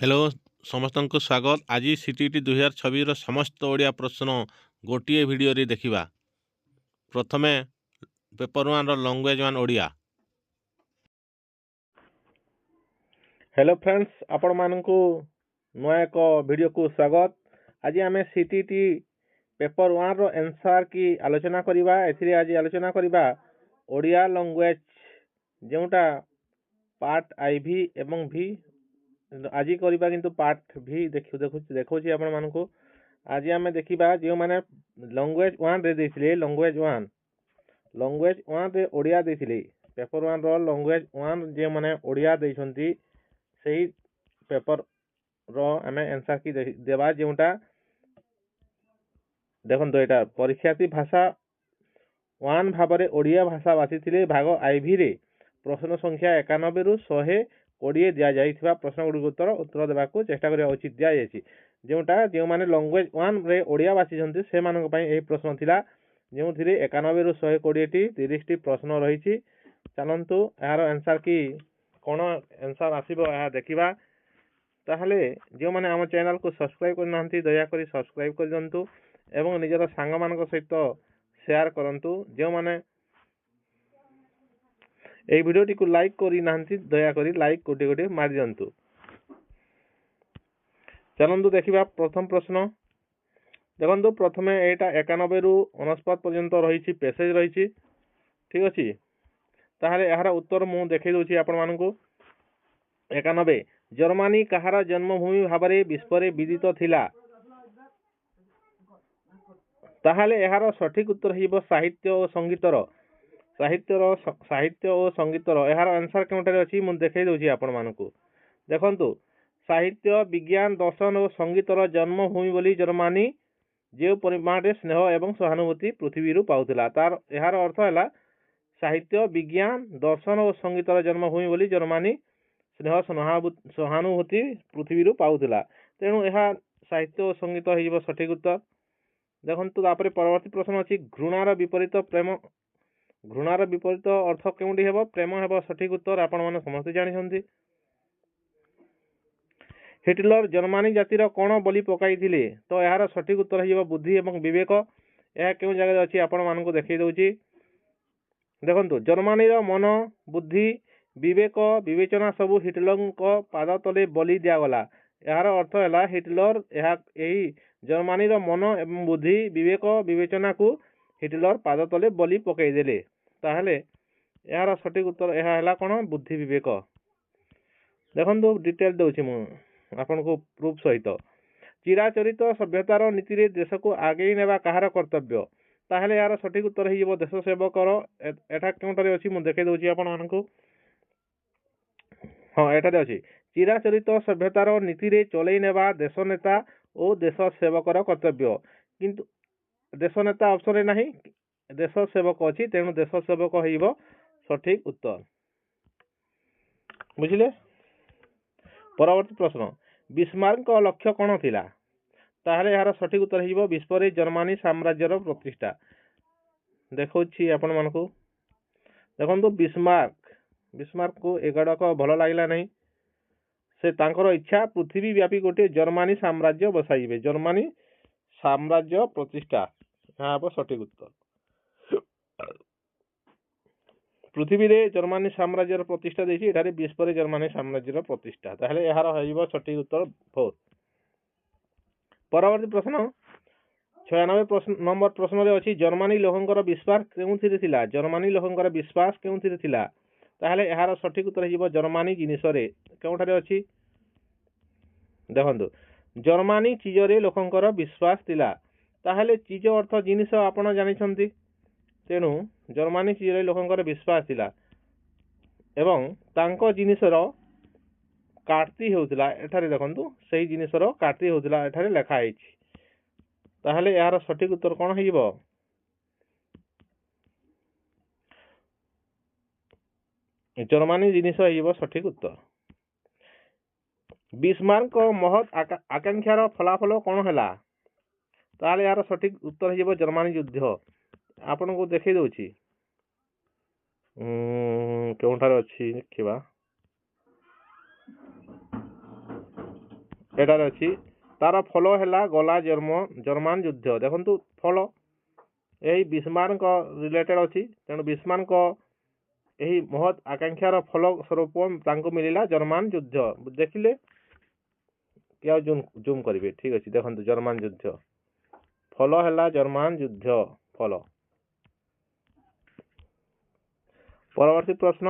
Hello समस्तଙ୍କୁ स्वागत। आज CTT 2026 समस्त ओडिया प्रश्न गोटे भिडियो रे देखिबा। प्रथमे पेपर 1 रो लैंग्वेज 1 ओडिया। हेलो फ्रेंड्स, आपण मानकु नया एक वीडियो को स्वागत। आज आम सीटीटी पेपर 1 रो आंसर की आलोचना करिबा। एथिरे आज आलोचना करिबा ओडिया लैंग्वेज जेउटा पार्ट आईवी एवं भी आज करिबा, किंतु पार्ट भी देखौछि आपण मानकु। आज आम देखिबा जे माने लैंग्वेज 1 रे देथिले लैंग्वेज 1 रे ओडिया देथिले। पेपर 1 रो लैंग्वेज 1 जे माने ओडिया दैछंती सही पेपर रो आमे आंसर की देबा। जेउटा देखो एटा परीक्षार्थी भाषा 1 भाबरे ओडिया भाषा बासिथिले भाग आईवी रे प्रश्न संख्या 91 रु 120 दिया जाइथिबा प्रश्न गुडी उत्तर देबाको चेष्टा करिया उचित दिया जायछि। जेउटा जे माने लैंग्वेज 1 रे ओडिया बासी जंती से मानक पई एही प्रश्न थिला, जेउथिरे 91 रु 120 टी 30 टी प्रश्न रहिछि। चलंतु यार आंसर की कोन आंसर आसीबो या देखिबा। ताहले जो माने हम चैनल को सब्सक्राइब कर नांती दया करी सब्सक्राइब कर दंतु एवं निजर सांग मानक सहित शेयर करंतु। जो माने এই ভিডিওটি को लाइक करी नांती दया करी लाइक कोटी कोटी मारि दंतु। चलंतु देखिबा प्रथम प्रश्न। देखंतु प्रथमे एटा 91 रु 49 पर्यंत रहिछि पैसेज रहिछि, ठीक अछि। ताहले यार उत्तर मु देखै दोछि आपण मानकु। 91 जर्मनी कहार जन्मभूमि भाबरे विश्व रे विदित थिला। ताहले यार सठिक उत्तर हिबो साहित्य और संगीतर। साहित्य और संगीतर यार आंसर केउटारे अछि मु देखै दोछि आपण मानकु। देखंतु साहित्य विज्ञान दर्शन और संगीतर जन्मभूमि बोली जर्मनी जे परिमाण रे स्नेह एवं सहानुभूति पृथ्वी रु पाउथिला। तार यार अर्थ हैला साहित्य विज्ञान दर्शन और संगीतर जन्मभूमि बोली जर्मनी स्नेह सहानुभूति पृथ्वी रु पाउथिला। तेणु यह साहित्य और संगीत हिबो सठिक उत्तर। देखंतु तापरे परवर्ती प्रश्न अछि घृणार विपरीत प्रेम। घृणार विपरीत अर्थ केउंडी हेबो? प्रेम हेबो सठिक उत्तर। आपण माने समस्त जानि छथि। हिटलर जर्मनी जातिर कोन बोली पकाइथिले? तो यार सठिक उत्तर हिबो बुद्धि एवं विवेक। यह केउ जगह अछि आपण मानकु देखै दउछि। देखंतु जर्मनी रो मन बुद्धि विवेक विवेचना सब हिटलर को पाद तले बलि दिया गला। यार अर्थ हैला हिटलर एही जर्मनी रो मन एवं बुद्धि विवेक विवेचना को हिटलर पाद तले बलि पकाई देले। ताहले यार सठिक उत्तर यह हैला कोन? बुद्धि विवेक। देखंतु डिटेल दउछि मु आपन को प्रूफ सहित। चिराचरित सभ्यतार नीति रे देश को आगे नेबा कहार कर्तव्य? ताहले यार सठिक उत्तर हिबो देश सेवकर। एटा केउटारे अछि मु देखै दउछि आपन मानकु। हां एटारे अछि चिराचरित सभ्यतार नीति रे चलै नेबा देश नेता और देश सेवकर कर्तव्य। किंतु देश नेता ऑप्शन रे नाही, देश सेवक अछि। तेणु देश सेवक हिबो सठिक उत्तर। बुझिले? परवर्ती प्रश्न बिस्मार्क का लक्ष्य कोन थिला? ताहले यार सठिक उत्तर हिबो विश्व रे जर्मनी साम्राज्यर प्रतिष्ठा। देखौछि आपण मानकु। देखंतु बिस्मार्क को एगड को भलो लागिला नहीं। से तांकर इच्छा पृथ्वी व्यापी गोटे जर्मनी साम्राज्य बसाइबे। जर्मनी साम्राज्य प्रतिष्ठा हां अब सठिक उत्तर। पृथ्वी रे जर्मनी साम्राज्यर प्रतिष्ठा देछि, एठारे विश्व रे जर्मनी साम्राज्यर प्रतिष्ठा। ताहले यार हइबो सठिक उत्तर 4। परवर्ती प्रश्न 96 नंबर प्रश्न रे अछि जर्मनी लोकंकर विश्वास केउथिरे थिला? जर्मनी लोकंकर विश्वास केउथिरे थिला? ताहले यार सठिक उत्तर हिबो जर्मनी जिनिस रे। केउठारे अछि? देखंतु जर्मनी चीज रे लोकंकर विश्वास थिला। ताहले चीज अर्थ जिनिस आपण जानि छथि। तेणु जर्मनी चीज रे लोकंकर विश्वास थिला एवं तांको जिनिस रो काटती होउथिला। एठारे देखंतु सही जिनिस रो काटती होउथिला एठारे लेखा आइछि। ताहले यार सठिक उत्तर कोन हिबो? जर्मनी जिनिस हिबो सठिक उत्तर। बिस्मार्क महत आकांक्षार फलाफल कोन हैला? ताहले यार सठिक उत्तर हिबो जर्मनी युद्ध। आपण को देखै दउछि केउठारे अछि देखिबा। ଏଟାରେ ଅଛି ତାର ଫଳ ହେଲା ଗଲା ଜର୍ମାନ ଯୁଦ୍ଧ। ଦେଖନ୍ତୁ ଫଳ ଏହି ବିସ୍ମାର୍କ ରିଲେଟେଡ୍ ଅଛି, ତେଣୁ ବିସ୍ମାର୍କ ଏହି ମହତ୍ ଆକାଂକ୍ଷାର ଫଳ ସ୍ୱରୂପ ତାଙ୍କୁ ମିଳିଲା ଜର୍ମାନ ଯୁଦ୍ଧ। ଦେଖିଲେ କି ଆଉ ଜୁମ୍ କରିବେ, ଠିକ୍ ଅଛି। ଦେଖନ୍ତୁ ଜର୍ମାନ ଯୁଦ୍ଧ ଫଳ ହେଲା ଜର୍ମାନ ଯୁଦ୍ଧ ଫଳ। ପରବର୍ତ୍ତୀ ପ୍ରଶ୍ନ,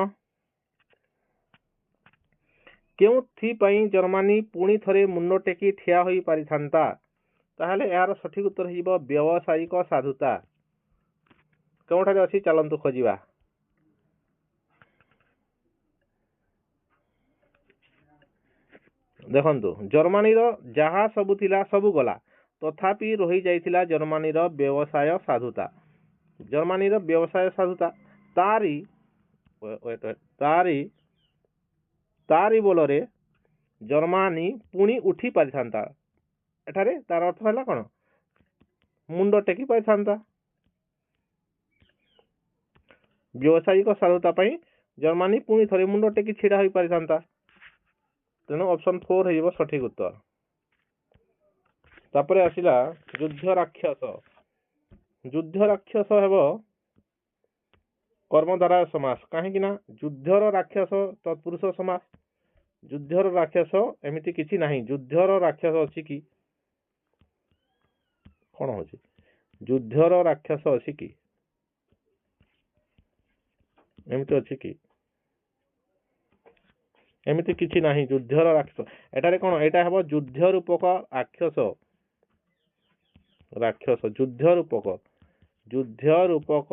କେଉଁଥିପାଇଁ ଜର୍ମାନୀ ପୁଣି ଥରେ ମୁଣ୍ଡ ଟେକି ଠିଆ ହୋଇ ପାରିଥାନ୍ତା? ତାହେଲେ ଏହାର ସଠିକ ଉତ୍ତର ହେଇଯିବ ବ୍ୟବସାୟିକ ସାଧୁତା। କେଉଁଠାରେ ଅଛି ଚାଲନ୍ତୁ ଖୋଜିବା। ଦେଖନ୍ତୁ ଜର୍ମାନୀର ଯାହା ସବୁ ଥିଲା ସବୁ ଗଲା, ତଥାପି ରହି ଯାଇଥିଲା ଜର୍ମାନୀର ବ୍ୟବସାୟ ସାଧୁତା। ଜର୍ମାନୀର ବ୍ୟବସାୟ ସାଧୁତା ତାରି ବଳରେ ଜର୍ମାନୀ ପୁଣି ଉଠି ପାରିଥାନ୍ତା। ଏଠାରେ ତାର ଅର୍ଥ ହେଲା କଣ? ମୁଣ୍ଡ ଟେକି ପାରିଥାନ୍ତା। ବ୍ୟବସାୟିକ ସାଧୁତା ପାଇଁ ଜର୍ମାନୀ ପୁଣି ଥରେ ମୁଣ୍ଡ ଟେକି ଛିଡା ହୋଇ ପାରିଥାନ୍ତା। ତେଣୁ ଅପସନ 4 ହେଇଯିବ ସଠିକ ଉତ୍ତର। ତାପରେ ଆସିଲା ଯୁଦ୍ଧ ରାକ୍ଷସ। ଯୁଦ୍ଧ ରାକ୍ଷସ ହେବ କର୍ମଧାରୟ ସମାସ। କାହିଁକି ନା ଯୁଦ୍ଧର ରାକ୍ଷସ ତତ୍ପୁରୁଷ ସମାସ। ଯୁଦ୍ଧର ରାକ୍ଷସ ଏମିତି କିଛି ନାହିଁ। ଯୁଦ୍ଧର ରାକ୍ଷସ ଅଛି କି? କଣ ହଉଛି? ଯୁଦ୍ଧର ରାକ୍ଷସ ଅଛି କି? ଏମିତି ଅଛି କି? ଏମିତି କିଛି ନାହିଁ। ଯୁଦ୍ଧର ରାକ୍ଷସ ଏଠାରେ କଣ? ଏଇଟା ହେବ ଯୁଦ୍ଧ ରୂପକ ରାକ୍ଷସ। ଯୁଦ୍ଧ ରୂପକ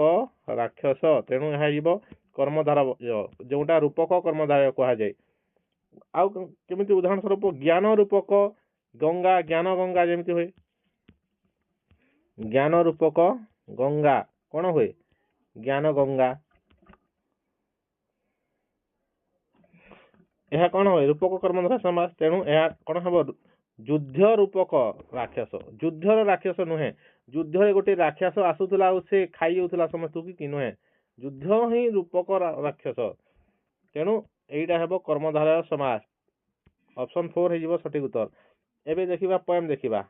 ରାକ୍ଷସ। ତେଣୁ ଏହା ଯିବ କର୍ମଧାର, ଯୋଉଟା ରୂପକ କର୍ମଧାରୟ କୁହାଯାଏ। ଆଉ କେମିତି ଉଦାହରଣ ସ୍ୱରୂପ ଜ୍ଞାନ ରୂପକ ଗଙ୍ଗା, ଜ୍ଞାନ ଗଙ୍ଗା ଯେମିତି ହୁଏ। ଜ୍ଞାନ ରୂପକ ଗଙ୍ଗା କଣ ହୁଏ? ଜ୍ଞାନ ଗଙ୍ଗା। ଏହା କଣ ହୁଏ? ରୂପକ କର୍ମଧାରୟ ସମାସ। ତେଣୁ ଏହା କଣ ହେବ? ଯୁଦ୍ଧ ରୂପକ ରାକ୍ଷସ। ଯୁଦ୍ଧର ରାକ୍ଷସ ନୁହେଁ। ଯୁଦ୍ଧରେ ଗୋଟେ ରାକ୍ଷସ ଆସୁଥିଲା ଆଉ ସେ ଖାଇ ଯାଉଥିଲା ସମସ୍ତଙ୍କୁ କି ନୁହେଁ। ଯୁଦ୍ଧ ହିଁ ରୂପକ ରାକ୍ଷସ। ତେଣୁ ଏଇଟା ହେବ କର୍ମଧାରୟ ସମାସ। ଅପସନ 4 ହେଇଯିବ ସଠିକ ଉତ୍ତର। ଏବେ ଦେଖିବା ପଏମ ଦେଖିବା।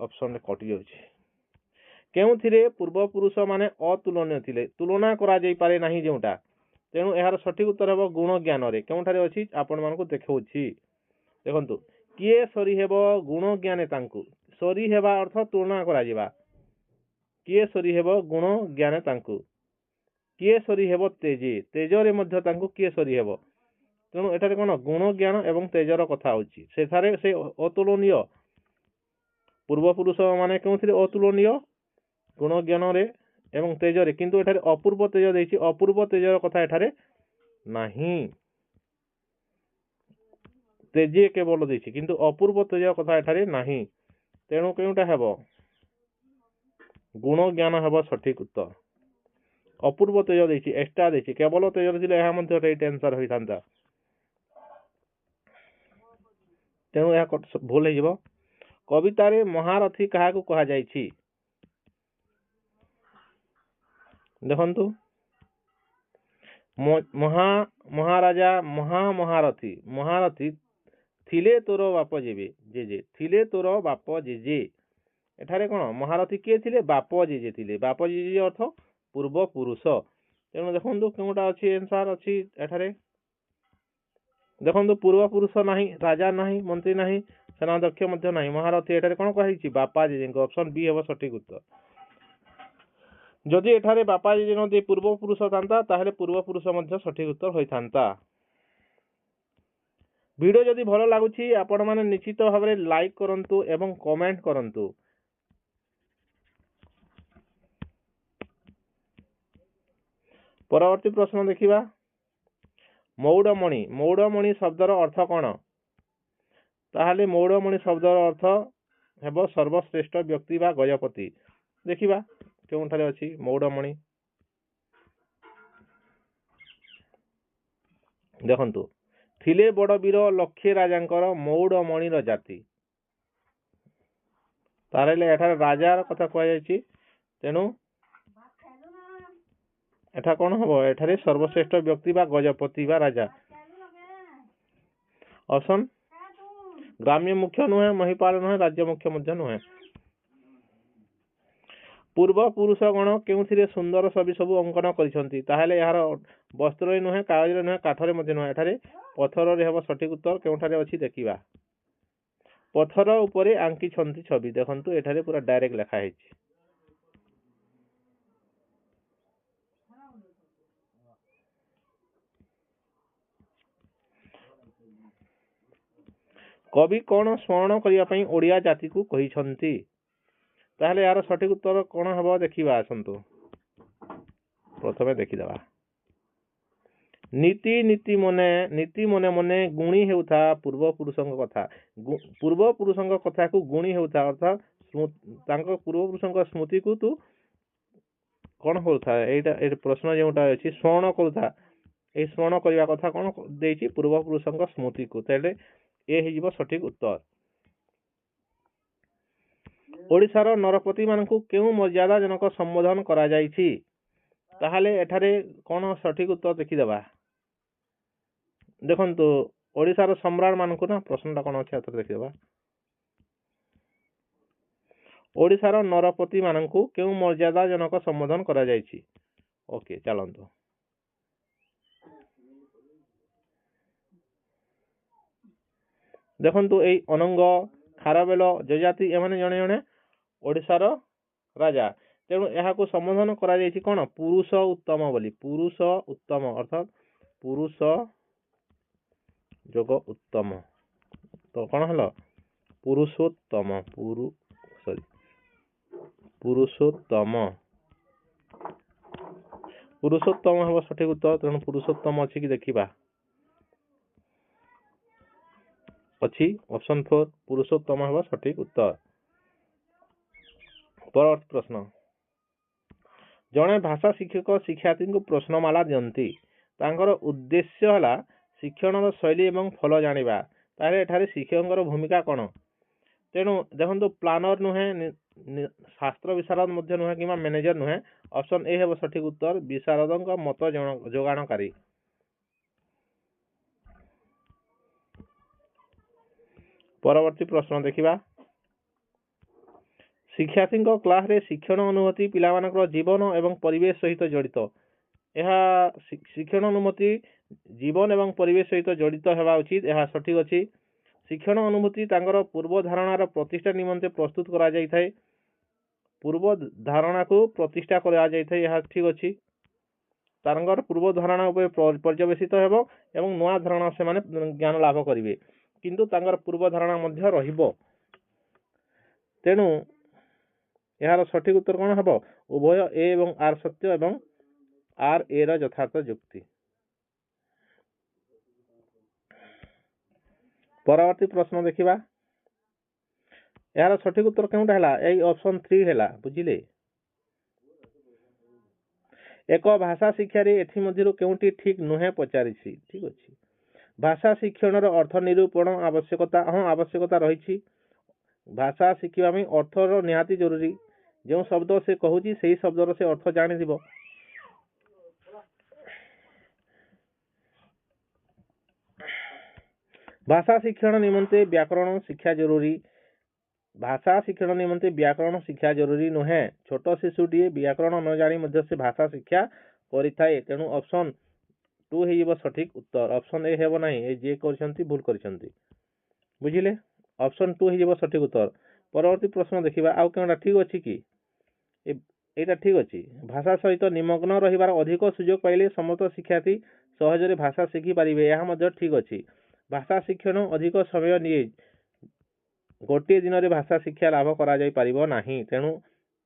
ଅପସନରେ କଟି ଯାଉଛି। କେଉଁଥିରେ ପୂର୍ବପୁରୁଷ ମାନେ ଅତୁଳନୀୟ ଥିଲେ? ତୁଳନା କରାଯାଇ ପାରେ ନାହିଁ ଯେଉଁଟା। ତେଣୁ ଏହାର ସଠିକ ଉତ୍ତର ହେବ ଗୁଣ ଜ୍ଞାନରେ। କେଉଁଠାରେ ଅଛି ଆପଣ ମାନଙ୍କୁ ଦେଖାଉଛି। ଦେଖନ୍ତୁ କିଏ ସରି ହେବ ଗୁଣ ଜ୍ଞାନେ ତାଙ୍କୁ। ସରି ହେବା ଅର୍ଥ ତୁଳନା କରାଯିବା। କିଏ ସରି ହେବ ଗୁଣ ଜ୍ଞାନେ ତାଙ୍କୁ। କିଏ ସରି ହେବ ତେଜେ। ତେଜରେ ମଧ୍ୟ ତାଙ୍କୁ କିଏ ସରି ହେବ। ତେଣୁ ଏଠାରେ କଣ? ଗୁଣ ଜ୍ଞାନ ଏବଂ ତେଜର କଥା ହଉଛି। ସେଠାରେ ସେ ଅତୁଳନୀୟ ପୂର୍ବପୁରୁଷ ମାନେ କେଉଁଥିରେ ଅତୁଳନୀୟ? ଗୁଣ ଜ୍ଞାନରେ ଏବଂ ତେଜରେ। କିନ୍ତୁ ଏଠାରେ ଅପୂର୍ବ ତେଜ ଦେଇଛି। ଅପୂର୍ବ ତେଜର କଥା ଏଠାରେ ନାହିଁ। ତେଜେ କେବଳ ଦେଇଛି କିନ୍ତୁ ଅପୂର୍ବ ତେଜ କଥା ଏଠାରେ ନାହିଁ। ତେଣୁ କେଉଁଟା ହେବ? ଗୁଣ ଜ୍ଞାନ ହେବ ସଠିକ ଉତ୍ତର। ଅପୂର୍ବ ତେଜ ଦେଇଛି, ଏକ୍ସଟ୍ରା ଦେଇଛି। କେବଳ ତେଜ ଥିଲେ ଏହା ମଧ୍ୟ ରାଇଟ୍ ଆନ୍ସର ହୋଇଥାନ୍ତା। ତେଣୁ ଏହା ଭୁଲ ହେଇଯିବ। କବିତାରେ ମହାରଥୀ କାହାକୁ କୁହାଯାଇଛି? ଦେଖନ୍ତୁ ମହାରାଜା ମହାରଥୀ। ମହାରଥୀ ଥିଲେ ତୋର ବାପ ଜେଜେ। ଥିଲେ ତୋର ବାପ ଜେଜେ। ଏଠାରେ କଣ? ମହାରଥୀ କିଏ ଥିଲେ? ବାପ ଜେଜେ ଥିଲେ। ବାପ ଜେଜେ ଅର୍ଥ ପୂର୍ବ ପୁରୁଷ। ତେଣୁ ଦେଖନ୍ତୁ କେଉଁଟା ଅଛି ଆନ୍ସର ଅଛି ଏଠାରେ। ଦେଖନ୍ତୁ ପୂର୍ବ ପୁରୁଷ ନାହିଁ, ରାଜା ନାହିଁ, ମନ୍ତ୍ରୀ ନାହିଁ, ସେନାଧ୍ୟକ୍ଷ ମଧ୍ୟ ନାହିଁ। ମହାରଥୀ ଏଠାରେ କଣ କୁହାଯାଇଛି? ବାପା ଜେଜେଙ୍କ। ଅପସନ ବି ହେବ ସଠିକ ଉତ୍ତର। ଯଦି ଏଠାରେ ବାପା ଜେଜେ ନ ଦେଇ ପୂର୍ବ ପୁରୁଷ ଥାନ୍ତା ତାହେଲେ ପୂର୍ବ ପୁରୁଷ ମଧ୍ୟ ସଠିକ ଉତ୍ତର ହୋଇଥାନ୍ତା। ଭିଡ଼ିଓ ଯଦି ଭଲ ଲାଗୁଛି ଆପଣ ମାନେ ନିଶ୍ଚିତ ଭାବରେ ଲାଇକ୍ କରନ୍ତୁ ଏବଂ କମେଣ୍ଟ କରନ୍ତୁ। ପରବର୍ତ୍ତୀ ପ୍ରଶ୍ନ ଦେଖିବା। ମୌଡମଣି। ମୌଡମଣି ଶବ୍ଦର ଅର୍ଥ କଣ? ତାହେଲେ ମୌଡମଣି ଶବ୍ଦର ଅର୍ଥ ହେବ ସର୍ବଶ୍ରେଷ୍ଠ ବ୍ୟକ୍ତି ବା ଗଜପତି। ଦେଖିବା କେଉଁଠାରେ ଅଛି ମୌଡମଣି। ଦେଖନ୍ତୁ ଥିଲେ ବଡ଼ ବୀର ଲକ୍ଷେ ରାଜାଙ୍କର ମୌଡମଣିର ଜାତି। ତାହେଲେ ଏଠାରେ ରାଜାର କଥା କୁହାଯାଇଛି। ତେଣୁ ଏଠା କଣ ହବ? ଏଠାରେ ସର୍ବଶ୍ରେଷ୍ଠ ବ୍ୟକ୍ତି ବା ଗଜପତି ବା ରାଜା। ऑप्शन ग्राम्य मुख्य नुहे, महिपाल नुहे, राज्य मुख्य मध्य नुहे। पूर्व पुरुष गण केउथिरे सुंदर छवि सबु अंकन करिसंती ताहेले यार वस्त्र नुहे, कागज नुहे, काठरे मध्य नुहे। एठारे पत्थर रे हेबो सठिक उत्तर केउठारे अछि देखिबा। पत्थर उपरे आंकी छंती छवि देखंतु एठारे पूरा डायरेक्ट लिखा हैछि। कवि कौन स्मरण करिया पई ओडिया जाति को कहिसंती ताहले यार सठिक उत्तर कौन हबो देखिबा आसंतु। प्रथमे देखिदबा नीति नीति मने मने गुणी हेउथा पूर्व पुरुषଙ୍କ कथा। पूर्व पुरुषଙ୍କ कथा को गुणी हेउथा अर्थात तांको पूर्व पुरुषଙ୍କ स्मृति को तू कौन होता एटा प्रश्न जेउटा अछि स्मरण करूथा। ए स्मरण करिया कथा कौन देछि पूर्व पुरुषଙ୍କ स्मृति को। ताहले ए हिजिबो सठिक उत्तर। ओडिशार नरपति मानकु केउ मर्यादा जनक संबोधन करा जाइछि ताहले एठारे कौन सठिक उत्तर देखिदबा। देखंतु ओडिशार सम्राट मानकु ना प्रश्नटा कौन अछि अथर देखिदबा। ओडिशार नरपति मानकु केउ मर्यादा जनक संबोधन करा जाइछि। ओके चलंतु देखंतु एई अनंग खारबेल जजाति एमाने जणे जणे ओडिशार राजा तेणु यहाँ संबोधन करा जाइछि कोन पुरुष उत्तम बोली। पुरुष उत्तम अर्थात पुरुष जोग उत्तम तो कौन हलो पुरुषोत्तम पुरुषोत्तम पुरुषोत्तम हम सठिक उत्तर। तेणु पुरुषोत्तम अच्छी कि देखिबा अच्छी ऑप्शन 4 पुरुषोत्तम हम सठिक उत्तर। परवर्ती प्रश्न जड़े भाषा शिक्षक शिक्षार्थी को प्रश्नमाला दियंती तांकर उद्देश्य हला शिक्षण शैली एवं फल जानिबा तारे एठारे शिक्षकर भूमिका कौन। तेणु देखो प्लानर नुहे, शास्त्र विशारद मध्य नुहे कि मैनेजर नुहे। ऑप्शन ए हेब सठिक उत्तर विशारद मत जोगाणकारी। परवर्ती प्रश्न देखिबा शिक्षार्थी क्लास रे शिक्षण अनुभूति पिलामानकर जीवन एवं परिवेश सहित जड़ित। यह शिक्षण अनुभूति जीवन एवं परिवेश सहित जड़ित हेबा उचित। यह सठिक अछि। शिक्षण अनुभूति तांकर पूर्व धारणार प्रतिष्ठा निमंते प्रस्तुत करा जाय थाए। पूर्व धारणा को प्रतिष्ठा करा जाय थाए यह ठीक अछि। तांकर पूर्व धारणा उपर पर्यवेसित हेबो एवं नया धारणा से माने ज्ञान लाभ करिवे किंतु तांकर पूर्व धारणा मध्य रहिबो। तेणु यार सठिक उत्तर कौन हबो उभय ए एवं आर सत्य एवं आर ए रा यथार्थ युक्ति। परवर्ती प्रश्न देखिबा यार सठिक उत्तर केउटा हला ए ऑप्शन 3 हला बुझिले। एक भाषा शिक्षा रे एथि मध्यरु केउटी ठीक नुहे पचारिछि। ठीक अछि। भाषा शिक्षण रो अर्थ निरूपण आवश्यकता आवश्यकता रहिछि। भाषा शिखिबा में अर्थ रो निहाती जरूरी। जो शब्द से कहूची सही शब्द रो से अर्थ जानि दिबो। भाषा शिक्षण निमंते व्याकरण शिक्षा जरूरी। भाषा शिक्षण निमंते व्याकरण शिक्षा जरूरी नुहे। छोट शिशुटी व्याकरण न जानी मध्य से भाषा शिक्षा करिथाए। तेणु ऑप्शन 2 हेइबो सठिक उत्तर। ऑप्शन ए हेबो नाही ए जे करछंती भूल करछंती बुझिले। ऑप्शन 2 हेइबो सठिक उत्तर। परवर्ती प्रश्न देखिबा आउ केनडा ठीक अछि कि एटा ठीक अछि। भाषा सहित निमग्न रहिबार अधिक सुयोग पाइले समस्त शिक्षार्थी सहजरे भाषा शिखि पारिबे यह मध्य ठीक अछि। भाषा शिक्षण अधिक समय निये गोटे दिन रे भाषा शिक्षा लाभ करा जाय पारिबो नाही। तेणु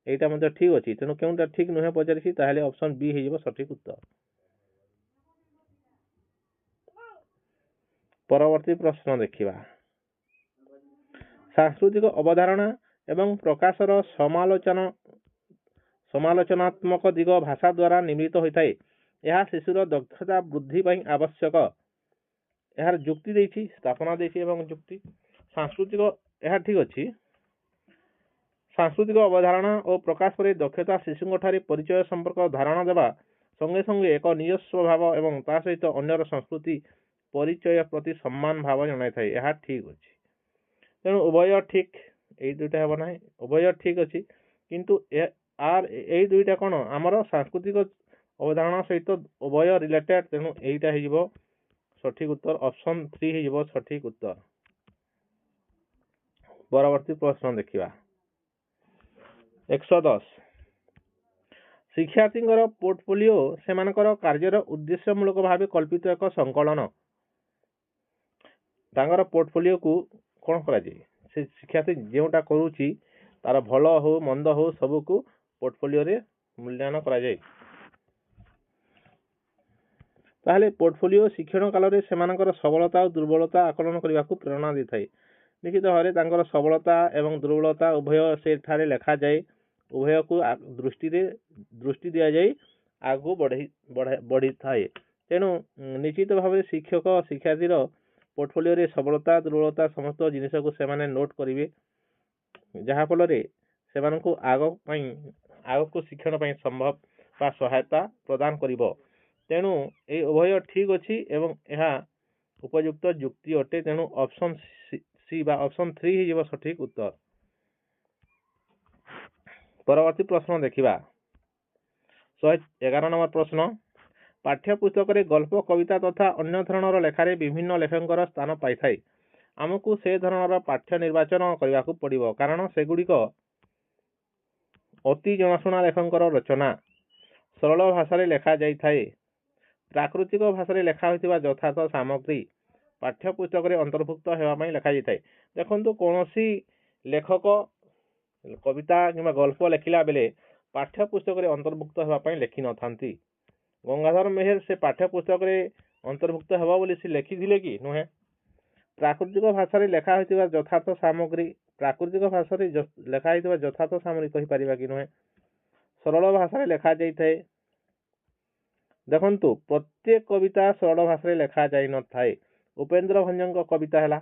एटा मध्य ठीक अछि। तेणु केउटा ठीक नुहे पचारिछि ताहेले ऑप्शन बी हेइबो सठिक उत्तर। परवर्ती प्रश्न देखिबा सांस्कृतिक अवधारणा एवं प्रकाशर समालोचनात्मक दिग भाषा द्वारा निर्मित होइथाए। यह शिशुर दक्षता वृद्धि पई आवश्यक। यार जुक्ति देछि स्थापना देछि एवं जुक्ति सांस्कृतिक यह ठीक अछि। सांस्कृतिक अवधारणा और प्रकाश पर दक्षता शिशुठारे परिचय संपर्क धारणा देवा संगे संगे एक निजस्व भाव एवं ता सहित अन्यर संस्कृति ପରିଚୟ ପ୍ରତି ସମ୍ମାନ ଭାବ ଜଣାଇଥାଏ। ଏହା ଠିକ୍ ଅଛି। ତେଣୁ ଉଭୟ ଠିକ୍, ଏଇ ଦୁଇଟା ହେବ ନାହିଁ। ଉଭୟ ଠିକ୍ ଅଛି, କିନ୍ତୁ ଏଇ ଦୁଇଟା କ'ଣ ଆମର ସାଂସ୍କୃତିକ ଅବଧାରଣା ସହିତ ଉଭୟ ରିଲେଟେଡ୍। ତେଣୁ ଏଇଟା ହେଇଯିବ ସଠିକ୍ ଉତ୍ତର। ଅପସନ୍ 3 ହେଇଯିବ ସଠିକ୍ ଉତ୍ତର। ପରବର୍ତ୍ତୀ ପ୍ରଶ୍ନ ଦେଖିବା। 110 ଶିକ୍ଷାର୍ଥୀଙ୍କର ପୋର୍ଟଫୋଲିଓ ସେମାନଙ୍କର କାର୍ଯ୍ୟର ଉଦ୍ଦେଶ୍ୟମୂଳକ ଭାବେ କଳ୍ପିତ ଏକ ସଂକଳନ। ତାଙ୍କର ପୋର୍ଟଫୋଲିଓକୁ କ'ଣ କରାଯାଏ? ସେ ଶିକ୍ଷାର୍ଥୀ ଯେଉଁଟା କରୁଛି ତାର ଭଲ ହଉ ମନ୍ଦ ହଉ ସବୁକୁ ପୋର୍ଟଫୋଲିଓରେ ମୂଲ୍ୟାୟନ କରାଯାଏ। ତାହେଲେ ପୋର୍ଟଫୋଲିଓ ଶିକ୍ଷଣ କାଳରେ ସେମାନଙ୍କର ସବଳତା ଓ ଦୁର୍ବଳତା ଆକଳନ କରିବାକୁ ପ୍ରେରଣା ଦେଇଥାଏ। ନିଶ୍ଚିତ ଭାବରେ ତାଙ୍କର ସବଳତା ଏବଂ ଦୁର୍ବଳତା ଉଭୟ ସେଠାରେ ଲେଖାଯାଏ। ଉଭୟକୁ ଦୃଷ୍ଟି ଦିଆଯାଇ ଆଗକୁ ବଢ଼ିଥାଏ। ତେଣୁ ନିଶ୍ଚିତ ଭାବରେ ଶିକ୍ଷକ ଶିକ୍ଷାର୍ଥୀର ପୋର୍ଟଫୋଲିଓରେ ସବଳତା ଦୁର୍ବଳତା ସମସ୍ତ ଜିନିଷକୁ ସେମାନେ ନୋଟ୍ କରିବେ, ଯାହାଫଳରେ ସେମାନଙ୍କୁ ଆଗକୁ ଶିକ୍ଷଣ ପାଇଁ ସମ୍ଭବ ବା ସହାୟତା ପ୍ରଦାନ କରିବ। ତେଣୁ ଏହି ଉଭୟ ଠିକ୍ ଅଛି ଏବଂ ଏହା ଉପଯୁକ୍ତ ଯୁକ୍ତି ଅଟେ। ତେଣୁ ଅପସନ୍ ସି ବା ଅପସନ୍ 3 ହେଇଯିବ ସଠିକ୍ ଉତ୍ତର। ପରବର୍ତ୍ତୀ ପ୍ରଶ୍ନ ଦେଖିବା। 111 ନମ୍ବର ପ୍ରଶ୍ନ। ପାଠ୍ୟପୁସ୍ତକରେ ଗଳ୍ପ କବିତା ତଥା ଅନ୍ୟ ଧରଣର ଲେଖାରେ ବିଭିନ୍ନ ଲେଖକଙ୍କର ସ୍ଥାନ ପାଇଥାଏ। ଆମକୁ ସେ ଧରଣର ପାଠ୍ୟ ନିର୍ବାଚନ କରିବାକୁ ପଡ଼ିବ, କାରଣ ସେଗୁଡ଼ିକ ଅତି ଜଣାଶୁଣା ଲେଖକଙ୍କର ରଚନା। ସରଳ ଭାଷାରେ ଲେଖାଯାଇଥାଏ। ପ୍ରାକୃତିକ ଭାଷାରେ ଲେଖା ହୋଇଥିବା ଯଥାର୍ଥ ସାମଗ୍ରୀ ପାଠ୍ୟପୁସ୍ତକରେ ଅନ୍ତର୍ଭୁକ୍ତ ହେବା ପାଇଁ ଲେଖାଯାଇଥାଏ। ଦେଖନ୍ତୁ, କୌଣସି ଲେଖକ କବିତା କିମ୍ବା ଗଳ୍ପ ଲେଖିଲା ବେଳେ ପାଠ୍ୟପୁସ୍ତକରେ ଅନ୍ତର୍ଭୁକ୍ତ ହେବା ପାଇଁ ଲେଖିନଥାନ୍ତି। ଗଙ୍ଗାଧର ମେହେର ସେ ପାଠ୍ୟପୁସ୍ତକରେ ଅନ୍ତର୍ଭୁକ୍ତ ହେବ ବୋଲି ସେ ଲେଖିଥିଲେ କି? ନୁହେଁ। ପ୍ରାକୃତିକ ଭାଷାରେ ଲେଖା ହୋଇଥିବା ଯଥାର୍ଥ ସାମଗ୍ରୀ, ପ୍ରାକୃତିକ ଭାଷାରେ ଲେଖା ହୋଇଥିବା ଯଥାର୍ଥ ସାମଗ୍ରୀ କହିପାରିବା କି? ନୁହେଁ। ସରଳ ଭାଷାରେ ଲେଖାଯାଇଥାଏ। ଦେଖନ୍ତୁ, ପ୍ରତ୍ୟେକ କବିତା ସରଳ ଭାଷାରେ ଲେଖାଯାଇନଥାଏ। ଉପେନ୍ଦ୍ର ଭଞ୍ଜଙ୍କ କବିତା ହେଲା,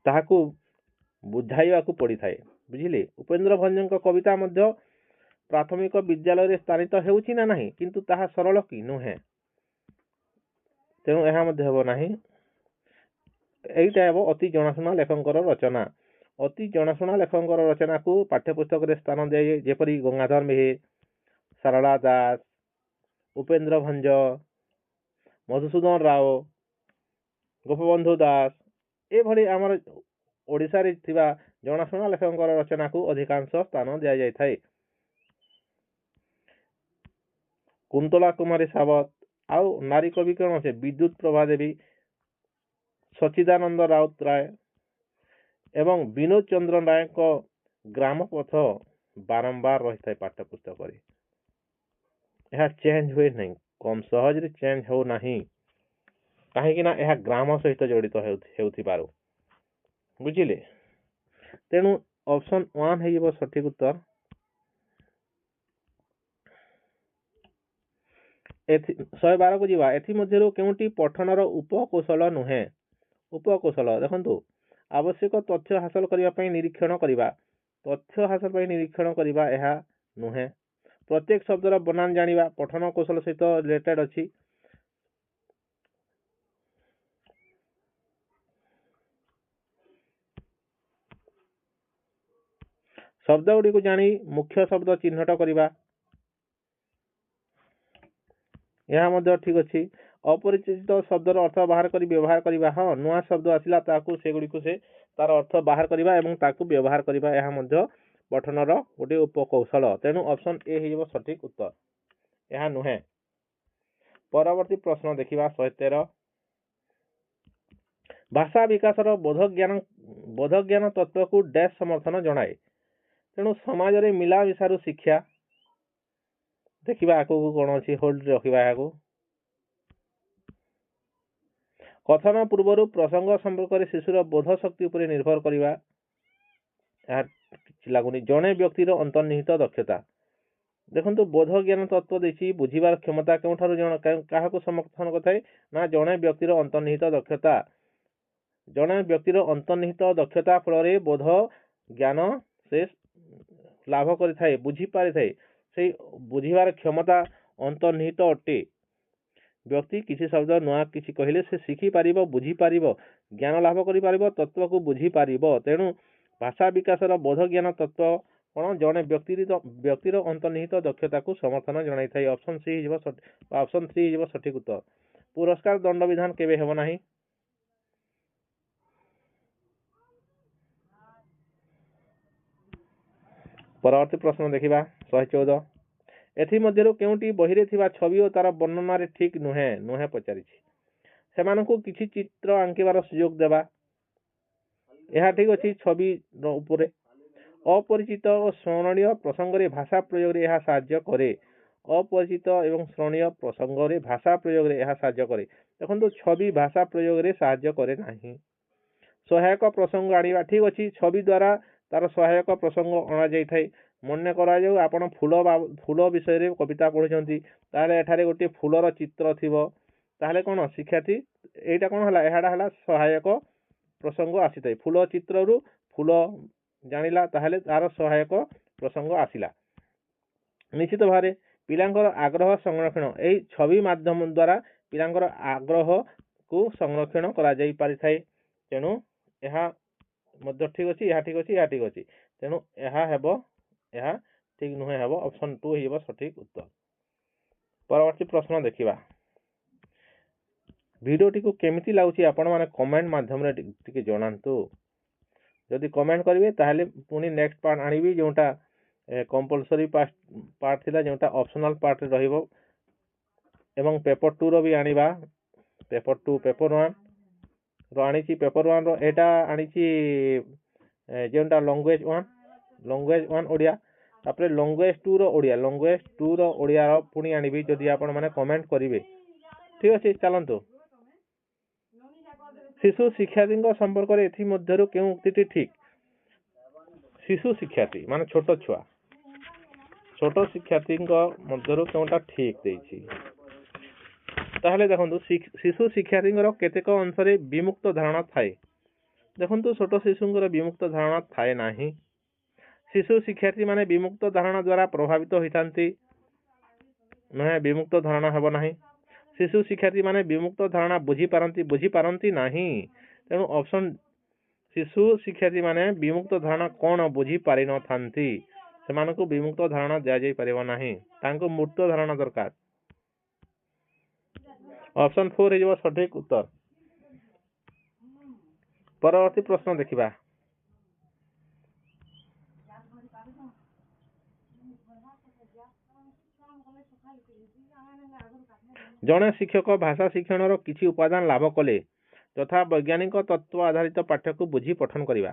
ତାହାକୁ ବୁଝାଇବାକୁ ପଡ଼ିଥାଏ। ବୁଝିଲେ? ଉପେନ୍ଦ୍ର ଭଞ୍ଜଙ୍କ କବିତା ମଧ୍ୟ ପ୍ରାଥମିକ ବିଦ୍ୟାଳୟରେ ସ୍ଥାନିତ ହେଉଛି ନା ନାହିଁ, କିନ୍ତୁ ତାହା ସରଳ କି? ନୁହେଁ। ତେଣୁ ଏହା ମଧ୍ୟ ହେବ ନାହିଁ। ଏଇଟା ହେବ ଅତି ଜଣାଶୁଣା ଲେଖକଙ୍କର ରଚନା। ଅତି ଜଣାଶୁଣା ଲେଖକଙ୍କର ରଚନାକୁ ପାଠ୍ୟପୁସ୍ତକରେ ସ୍ଥାନ ଦିଆଯାଏ। ଯେପରି ଗଙ୍ଗାଧର ମେହେର, ସାରଳା ଦାସ, ଉପେନ୍ଦ୍ର ଭଞ୍ଜ, ମଧୁସୂଦନ ରାଓ, ଗୋପବନ୍ଧୁ ଦାସ, ଏଭଳି ଆମର ଓଡ଼ିଶାରେ ଥିବା ଜଣାଶୁଣା ଲେଖକଙ୍କର ରଚନାକୁ ଅଧିକାଂଶ ସ୍ଥାନ ଦିଆଯାଇଥାଏ। କୁନ୍ତଳା କୁମାରୀ ସାବତ, ଆଉ ନାରୀ କବି କ'ଣ ଅଛି? ବିଦ୍ୟୁତ୍ ପ୍ରଭା ଦେବୀ, ସଚ୍ଚିଦାନନ୍ଦ ରାଉତରାୟ ଏବଂ ବିନୋଦ ଚନ୍ଦ୍ର ନାୟକଙ୍କ ଗ୍ରାମପଥ ବାରମ୍ବାର ରହିଥାଏ ପାଠ୍ୟପୁସ୍ତକରେ। ଏହା ଚେଞ୍ଜ ହୁଏ ନାହିଁ, କମ୍ ସହଜରେ ଚେଞ୍ଜ ହେଉ ନାହିଁ, କାହିଁକି ନା ଏହା ଗ୍ରାମ ସହିତ ଜଡ଼ିତ ହେଉଥିବାରୁ। ବୁଝିଲେ? ତେଣୁ ଅପସନ୍ 1 ହେଇଯିବ ସଠିକ୍ ଉତ୍ତର। 112 କୁ ଯିବା। ଏଥିମଧ୍ୟରୁ କେଉଁଟି ପଠନର ଉପକୌଶଳ ନୁହେଁ? ଉପକୌଶଳ ଦେଖନ୍ତୁ, ଆବଶ୍ୟକ ତଥ୍ୟ ହାସଲ କରିବା ପାଇଁ ନିରୀକ୍ଷଣ କରିବା। ତଥ୍ୟ ହାସଲ ପାଇଁ ନିରୀକ୍ଷଣ କରିବା ଏହା ନୁହେଁ। ପ୍ରତ୍ୟେକ ଶବ୍ଦର ବନାନ ଜାଣିବା ପଠନ କୌଶଳ ସହିତ ରିଲେଟେଡ୍ ଅଛି। ଶବ୍ଦ ଗୁଡ଼ିକୁ ଜାଣି ମୁଖ୍ୟ ଶବ୍ଦ ଚିହ୍ନଟ କରିବା, ଏହା ମଧ୍ୟ ଠିକ୍ ଅଛି। ଅପରିଚିତ ଶବ୍ଦର ଅର୍ଥ ବାହାର କରି ବ୍ୟବହାର କରିବା। ହଁ, ନୂଆ ଶବ୍ଦ ଆସିଲା ସେଗୁଡ଼ିକୁ ତାର ଅର୍ଥ ବାହାର କରିବା ଏବଂ ତାକୁ ବ୍ୟବହାର କରିବା, ଏହା ମଧ୍ୟ ପଠନର ଗୋଟିଏ ଉପକୌଶଳ। ତେଣୁ ଅପସନ୍ ଏ ହେଇଯିବ ସଠିକ୍ ଉତ୍ତର। ଏହା ନୁହେଁ। ପରବର୍ତ୍ତୀ ପ୍ରଶ୍ନ ଦେଖିବା। 113। ଭାଷା ବିକାଶର ବୋଧଜ୍ଞାନ ତତ୍ତ୍ୱକୁ ଡ୍ୟାସ୍ ସମର୍ଥନ ଜଣାଏ। ତେଣୁ ସମାଜରେ ମିଳାମିଶାରୁ ଶିକ୍ଷା। ଦେଖିବା ଆଗକୁ କ'ଣ ଅଛି, ହୋଲ୍ଡ ରଖିବା ଏହାକୁ। କଥନ ପୂର୍ବରୁ ପ୍ରସଙ୍ଗ ସମ୍ପର୍କରେ ଶିଶୁର ବୋଧ ଶକ୍ତି ଉପରେ ନିର୍ଭର କରିବା, ଏହା କିଛି ଲାଗୁନି। ଜଣେ ବ୍ୟକ୍ତିର ଅନ୍ତର୍ନିହିତ ଦକ୍ଷତା। ଦେଖନ୍ତୁ, ବୋଧ ଜ୍ଞାନ ତତ୍ତ୍ୱ ଦେଇଛି, ବୁଝିବାର କ୍ଷମତା କେଉଁଠାରୁ କାହାକୁ ସମର୍ଥନ କରିଥାଏ? ନା ଜଣେ ବ୍ୟକ୍ତିର ଅନ୍ତର୍ନିହିତ ଦକ୍ଷତା। ଜଣେ ବ୍ୟକ୍ତିର ଅନ୍ତର୍ନିହିତ ଦକ୍ଷତା ଫଳରେ ବୋଧ ଜ୍ଞାନ ସେ ଲାଭ କରିଥାଏ, ବୁଝିପାରିଥାଏ। ସେଇ ବୁଝିବାର କ୍ଷମତା अंतर्निहित अटे। व्यक्ति किसी शब्द नुआ किसी कहले से शिखि पारिबो बुझी पारिबो ज्ञान लाभ करि पारिबो तत्व को बुझी पारिबो। तेणु भाषा विकासर बोध ज्ञान तत्व कौन जड़े व्यक्तिर अंतर्निहित दक्षता को समर्थन जनाई थाए। ऑप्शन थ्री हिजबो सठिक उत्तर। पुरस्कार दंड विधान केबे हेबो नाही। परवर्ती प्रश्न देखिबा 114 एथि मध्यरु केउटी बहिरे थिबा छवि ओ तार वर्णना रे ठीक नुहे नुहे पचारिछि सेमानकु किछि चित्र आंकिबार सुयोग देबा। यह ठीक अछि छवि ऊपर अपरिचित और स्मरणीय प्रसंग रे भाषा प्रयोग रे यह साहाय्य करे। अपरिचित एवं स्मरणीय प्रसंग रे भाषा प्रयोग रे यह साहाय्य करे। देखंतु छवि भाषा प्रयोग रे साहाय्य करे नाही। सहायक प्रसंग आनिबा ठीक अछि छवि द्वारा तार सहायक प्रसंग अणा जाई थाए। मन करा जाऊ आपण फूल विषय रे कविता पढुचंती ताले एठारे गोटे फूलर चित्र थिबो ताले कोन शिक्षार्थी एटा कोन हला एहाडा हला सहायक प्रसंग आसीथाए। फूल चित्र रु फूल जानिला ताहले तार सहायक प्रसंग आसिला। निश्चित भारे पिलांकर आग्रह संरक्षण एई छवि माध्यम द्वारा पिलांकर आग्रह को संरक्षण करा जाई पारिथाए। तेणु एहा मध्य ठीक अछि एहा ठीक अछि एहा ठीक अछि। तेणु एहा हेबो एहा ठीक नुहे हेबो ऑप्शन 2 हिबो सठिक उत्तर। परवर्ती प्रश्न देखिबा। भिडियोटी को केमिति लाଗୁଛି आपण माने कमेंट माध्यम रे टिके जणांतु। जदि कमेंट करिवे ताहले पुनी नेक्स्ट पार्ट आनिबी जोंटा कंपलसरी पार्ट थिला जोंटा ऑप्शनल पार्ट रे रहिबो एवं पेपर 2 रो भी आनिबा। पेपर 2 पेपर 1 रो आनिची पेपर 1 रो एटा आनिची जोंटा लैंग्वेज 1 ओडिया तापरे लैंग्वेज 2 रो ओडिया रो पुनी आनिबी जदि आपण माने कमेंट करिवे। ठीक अछि चलंतु। शिशु शिक्षार्थी संपर्क में एथि मध्यरु केउ उक्तिटी ठीक। शिशु शिक्षार्थी माने छोट शिक्षार्थी मध्यरु केउटा ठीक देइछि। ताहले देखंतु शिशु शिक्षार्थी केतेक अंश रे विमुक्त धारणा थाए। देखंतु छोट शिशुंकर विमुक्त धारणा थाए नाही। शिशु शिक्षार्थी माने विमुक्त धारणा द्वारा प्रभावित होइतांती नहे विमुक्त धारणा हेबो नाही। शिशु शिक्षार्थी माने विमुक्त धारणा बुझी पारंती नाही। तेणु ऑप्शन शिशु शिक्षार्थी माने विमुक्त धारणा कोन बुझी पारि न थांती सेमानकु विमुक्त धारणा दिया जाई परिबो नाही तांको मुक्त धारणा दरकार। ऑप्शन 4 हिजबो सठिक उत्तर। परवर्ती प्रश्न देखिबा। जड़े शिक्षक भाषा शिक्षण किसी उपादान लाभ कले तथा वैज्ञानिक तत्व आधारित पाठ्य को बुझी पठन करिबा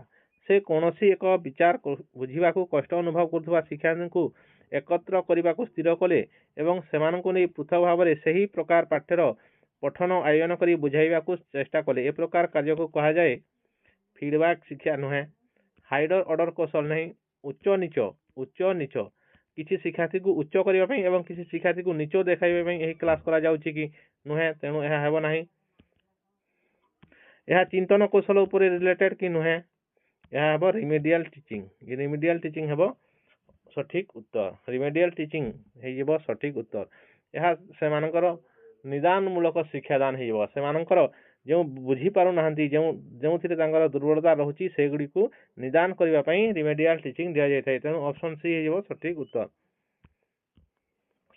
से कौनसी एक विचार बुझीबा को कष्ट अनुभव करथुवा शिक्षार्थी को एकत्र करने को स्थिर कले एवं सेमानंको नै पृथक भाव में सही प्रकार पाठ्यर पठन आयोजन करी बुझाइबा को चेष्टा कले ए प्रकार कार्य को कहा जाए फीडबैक शिक्षा नुहे। हाइडर ऑर्डर कौशल नहीं। उच्च नीच किसी शिक्षार्थी को उच्च करबा पई एवं किसी शिक्षार्थी को नीच देखाइबा पई एही क्लास करा जाउची कि नुहे। तेणु एहा हेबो नाही। यह चिंतन कौशल उपरे रिलेटेड कि नुहे। यह हेबो रिमेडियल टीचिंग। ये रिमेडियल टीचिंग हेबो सठिक उत्तर। रिमेडियल टीचिंग हेइबो सठिक उत्तर। यह सेमानकर निदान मूलक शिक्षादान हेइबो सेमानकर जो बुझी पारु नाहंती जो थिरे तांकर दुर्बलता रहुची से गुडी को निदान करबा पई रिमेडियल टीचिंग दिया जाय थाए। तेणु ऑप्शन सी हेइबो सठिक उत्तर।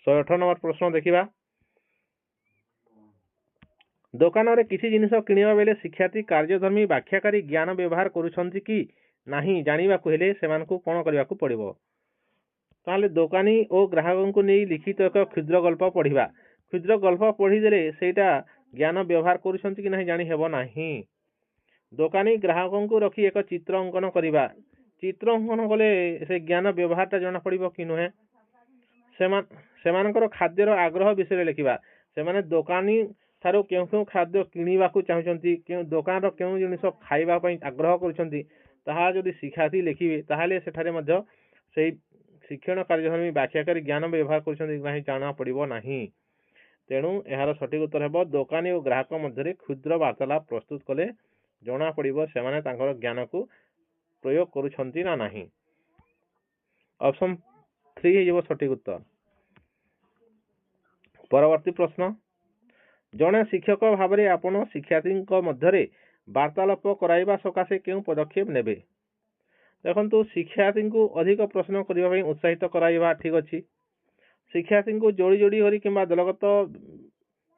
118 नंबर प्रश्न देखिबा। दुकान रे किसी जिनिस किनिबा बेले शिक्षार्थी कार्यधर्मी व्याख्याकारी ज्ञान व्यवहार करूछंती कि नाही जानिबा को हेले सेमानकु कोन करबा को पड़िबो। ताले दुकानी और ग्राहकों को नहीं लिखित एक क्षुद्र गल्प पढ़िबा। क्षुद्र गल्प पढ़ी देले सेटा ज्ञान व्यवहार करूछंती कि नाही जानि हेबो नाही। दुकानी ग्राहकों को रखी एक चित्र अंकन करिबा। चित्र अंकन कले से ज्ञान व्यवहार ता जणा पड़िबो कि नुहे। सेमानकर खाद्यर आग्रह विषय लिखिबा। सेमाने दुकानी थारो केउ खाद्य किनिबा को चाहुचंती केउ दुकान रो केउ जिनिस खाइबा पई आग्रह करूछंती ताहा जदि शिक्षार्थी लिखिबे ताहाले सेठारे मध्ये सेही शिक्षण कार्यधर्मी व्याख्याकारी ज्ञान व्यवहार करूछंती कि नाही जाना पड़िबो नाही। तेणु एहार सठिक उत्तर हेबो दुकानी और ग्राहक मध्य क्षुद्र वार्तालाप प्रस्तुत कले जना पड़िबो सेमाने तांकर ज्ञान को प्रयोग करूछंती ना नाही। ऑप्शन 3 हेइबो सठिक उत्तर। ପରବର୍ତ୍ତୀ ପ୍ରଶ୍ନ, ଜଣେ ଶିକ୍ଷକ ଭାବରେ ଆପଣ ଶିକ୍ଷାର୍ଥୀଙ୍କ ମଧ୍ୟରେ ବାର୍ତ୍ତାଳାପ କରାଇବା ସକାଶେ କେଉଁ ପଦକ୍ଷେପ ନେବେ? ଦେଖନ୍ତୁ, ଶିକ୍ଷାର୍ଥୀଙ୍କୁ ଅଧିକ ପ୍ରଶ୍ନ କରିବା ପାଇଁ ଉତ୍ସାହିତ କରାଇବା ଠିକ୍ ଅଛି। ଶିକ୍ଷାର୍ଥୀଙ୍କୁ ଯୋଡ଼ି ଯୋଡ଼ି କରି କିମ୍ବା ଦଳଗତ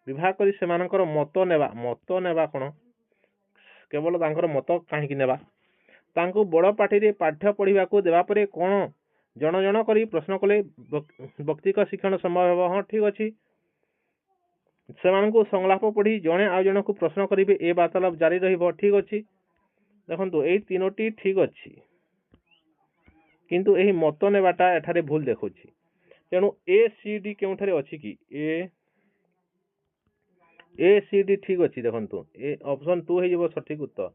ବିଭାଗ କରି ସେମାନଙ୍କର ମତ ନେବା କ'ଣ, କେବଳ ତାଙ୍କର ମତ କାହିଁକି ନେବା? ତାଙ୍କୁ ବଡ଼ ପାଟିରେ ପାଠ ପଢ଼ିବାକୁ ଦେବା ପରେ କ'ଣ ଜଣ ଜଣ କରି ପ୍ରଶ୍ନ କଲେ ବୈୟକ୍ତିକ ଶିକ୍ଷଣ ସମ୍ଭବ ହେବ? ହଁ, ଠିକ୍ ଅଛି। ସେମାନଙ୍କୁ ସଂଳାପ ପଢ଼ି ଜଣେ ଆଉ ଜଣଙ୍କୁ ପ୍ରଶ୍ନ କରିବେ, ଏ ବାର୍ତ୍ତାଳାପ ଜାରି ରହିବ। ଠିକ୍ ଅଛି। ଦେଖନ୍ତୁ, ଏଇ ତିନୋଟି ଠିକ୍ ଅଛି, କିନ୍ତୁ ଏହି ମତ ନେବାଟା ଏଠାରେ ଭୁଲ ଦେଖୁଛି। ତେଣୁ ACD କେଉଁଠାରେ ଅଛି କି? ACD ଠିକ୍ ଅଛି। ଦେଖନ୍ତୁ, ଅପସନ୍ 2 ହେଇଯିବ ସଠିକ୍ ଉତ୍ତର।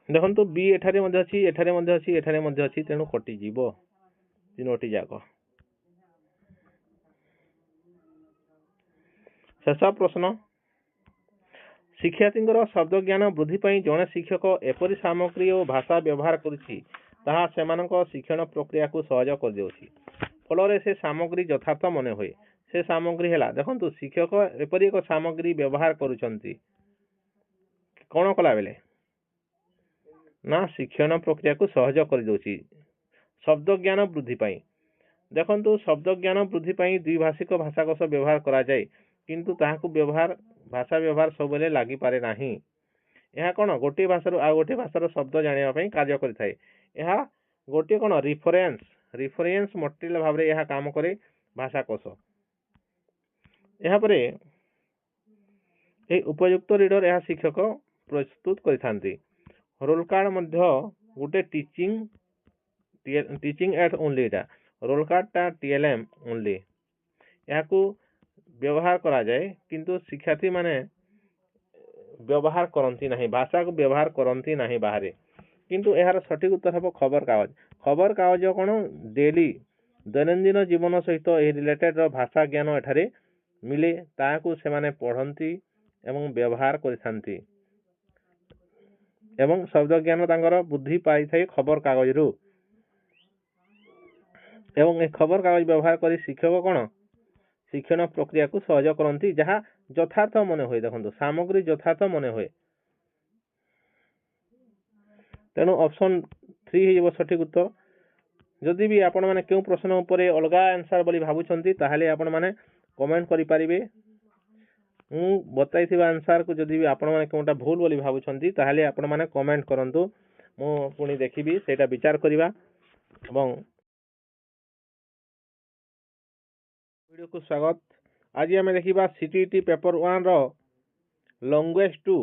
ଦେଖନ୍ତୁ, B ଏଠାରେ ମଧ୍ୟ ଅଛି, ଏଠାରେ ମଧ୍ୟ ଅଛି, ଏଠାରେ ମଧ୍ୟ ଅଛି, ତେଣୁ କଟିଯିବ ତିନୋଟି ଯାକ। ଶେଷ ପ୍ରଶ୍ନ, ଶିକ୍ଷାର୍ଥୀଙ୍କର ଶବ୍ଦ ଜ୍ଞାନ ବୃଦ୍ଧି ପାଇଁ ଜଣେ ଶିକ୍ଷକ ଏପରି ସାମଗ୍ରୀ ଓ ଭାଷା ବ୍ୟବହାର କରୁଛି ତାହା ସେମାନଙ୍କ ଶିକ୍ଷଣ ପ୍ରକ୍ରିୟାକୁ ସହଜ କରିଦେଉଛି, ଫଳରେ ସେ ସାମଗ୍ରୀ ଯଥାର୍ଥ ମନେ ହୁଏ। ସେ ସାମଗ୍ରୀ ହେଲା, ଦେଖନ୍ତୁ, ଶିକ୍ଷକ ଏପରି ଏକ ସାମଗ୍ରୀ ବ୍ୟବହାର କରୁଛନ୍ତି, କ'ଣ କଲାବେଳେ ନା ଶିକ୍ଷଣ ପ୍ରକ୍ରିୟାକୁ ସହଜ କରିଦେଉଛି ଶବ୍ଦ ଜ୍ଞାନ ବୃଦ୍ଧି ପାଇଁ। ଦେଖନ୍ତୁ, ଶବ୍ଦ ଜ୍ଞାନ ବୃଦ୍ଧି ପାଇଁ ଦ୍ୱିଭାଷିକ ଭାଷାକୋଷ ବ୍ୟବହାର କରାଯାଏ, କିନ୍ତୁ ତାହାକୁ ଭାଷା ବ୍ୟବହାର ସବୁବେଳେ ଲାଗିପାରେ ନାହିଁ। ଏହା କ'ଣ ଗୋଟିଏ ଭାଷାରୁ ଆଉ ଗୋଟିଏ ଭାଷାର ଶବ୍ଦ ଜାଣିବା ପାଇଁ କାର୍ଯ୍ୟ କରିଥାଏ। ଏହା ଗୋଟିଏ କ'ଣ ରିଫରେନ୍ସ ମଟେରିଆଲ ଭାବରେ ଏହା କାମ କରେ ଭାଷାକୋଷ। ଏହାପରେ ଏହି ଉପଯୁକ୍ତ ରିଡର ଏହା ଶିକ୍ଷକ ପ୍ରସ୍ତୁତ କରିଥାନ୍ତି। ରୋଲ୍ କାର୍ଡ ମଧ୍ୟ ଗୋଟେ ଟିଚିଂ ଏଡ୍ ଓନ୍ଲି। ଏଇଟା ରୋଲ୍ କାର୍ଡଟା TLM ଓନ୍ଲି। ଏହାକୁ ବ୍ୟବହାର କରାଯାଏ, କିନ୍ତୁ ଶିକ୍ଷାର୍ଥୀମାନେ ବ୍ୟବହାର କରନ୍ତି ନାହିଁ, ଭାଷାକୁ ବ୍ୟବହାର କରନ୍ତି ନାହିଁ ବାହାରେ। କିନ୍ତୁ ଏହାର ସଠିକ୍ ଉତ୍ତର ହେବ ଖବରକାଗଜ। ଖବରକାଗଜ କ'ଣ ଦୈନନ୍ଦିନ ଜୀବନ ସହିତ ଏହି ରିଲେଟେଡ୍ ଭାଷା ଜ୍ଞାନ ଏଠାରେ ମିଳେ, ତାହାକୁ ସେମାନେ ପଢ଼ନ୍ତି ଏବଂ ବ୍ୟବହାର କରିଥାନ୍ତି, ଏବଂ ଶବ୍ଦ ଜ୍ଞାନ ତାଙ୍କର ବୃଦ୍ଧି ପାଇଥାଏ ଖବରକାଗଜରୁ। ଏବଂ ଏ ଖବରକାଗଜ ବ୍ୟବହାର କରି ଶିକ୍ଷକ କ'ଣ ଶିକ୍ଷଣ ପ୍ରକ୍ରିୟାକୁ ସହଜ କରନ୍ତି, ଯାହା ଯଥାର୍ଥ ମନେ ହୁଏ। ଦେଖନ୍ତୁ, ସାମଗ୍ରୀ ଯଥାର୍ଥ ମନେ ହୁଏ। ତେଣୁ ଅପସନ୍ 3 ହେଇଯିବ ସଠିକ୍ ଉତ୍ତର। ଯଦି ବି ଆପଣମାନେ କେଉଁ ପ୍ରଶ୍ନ ଉପରେ ଅଲଗା ଆନ୍ସର ବୋଲି ଭାବୁଛନ୍ତି, ତାହେଲେ ଆପଣମାନେ କମେଣ୍ଟ କରିପାରିବେ। ମୁଁ ବତାଇଥିବା ଆନ୍ସରକୁ ଯଦି ବି ଆପଣମାନେ କେଉଁଟା ଭୁଲ ବୋଲି ଭାବୁଛନ୍ତି, ତାହେଲେ ଆପଣମାନେ କମେଣ୍ଟ କରନ୍ତୁ, ମୁଁ ପୁଣି ଦେଖିବି, ସେଇଟା ବିଚାର କରିବା। ଏବଂ ଭିଡ଼ିଓକୁ ସ୍ୱାଗତ। ଆଜି ଆମେ ଦେଖିବା CTET ପେପର 1ର ଲାଙ୍ଗୁଏଜ 2।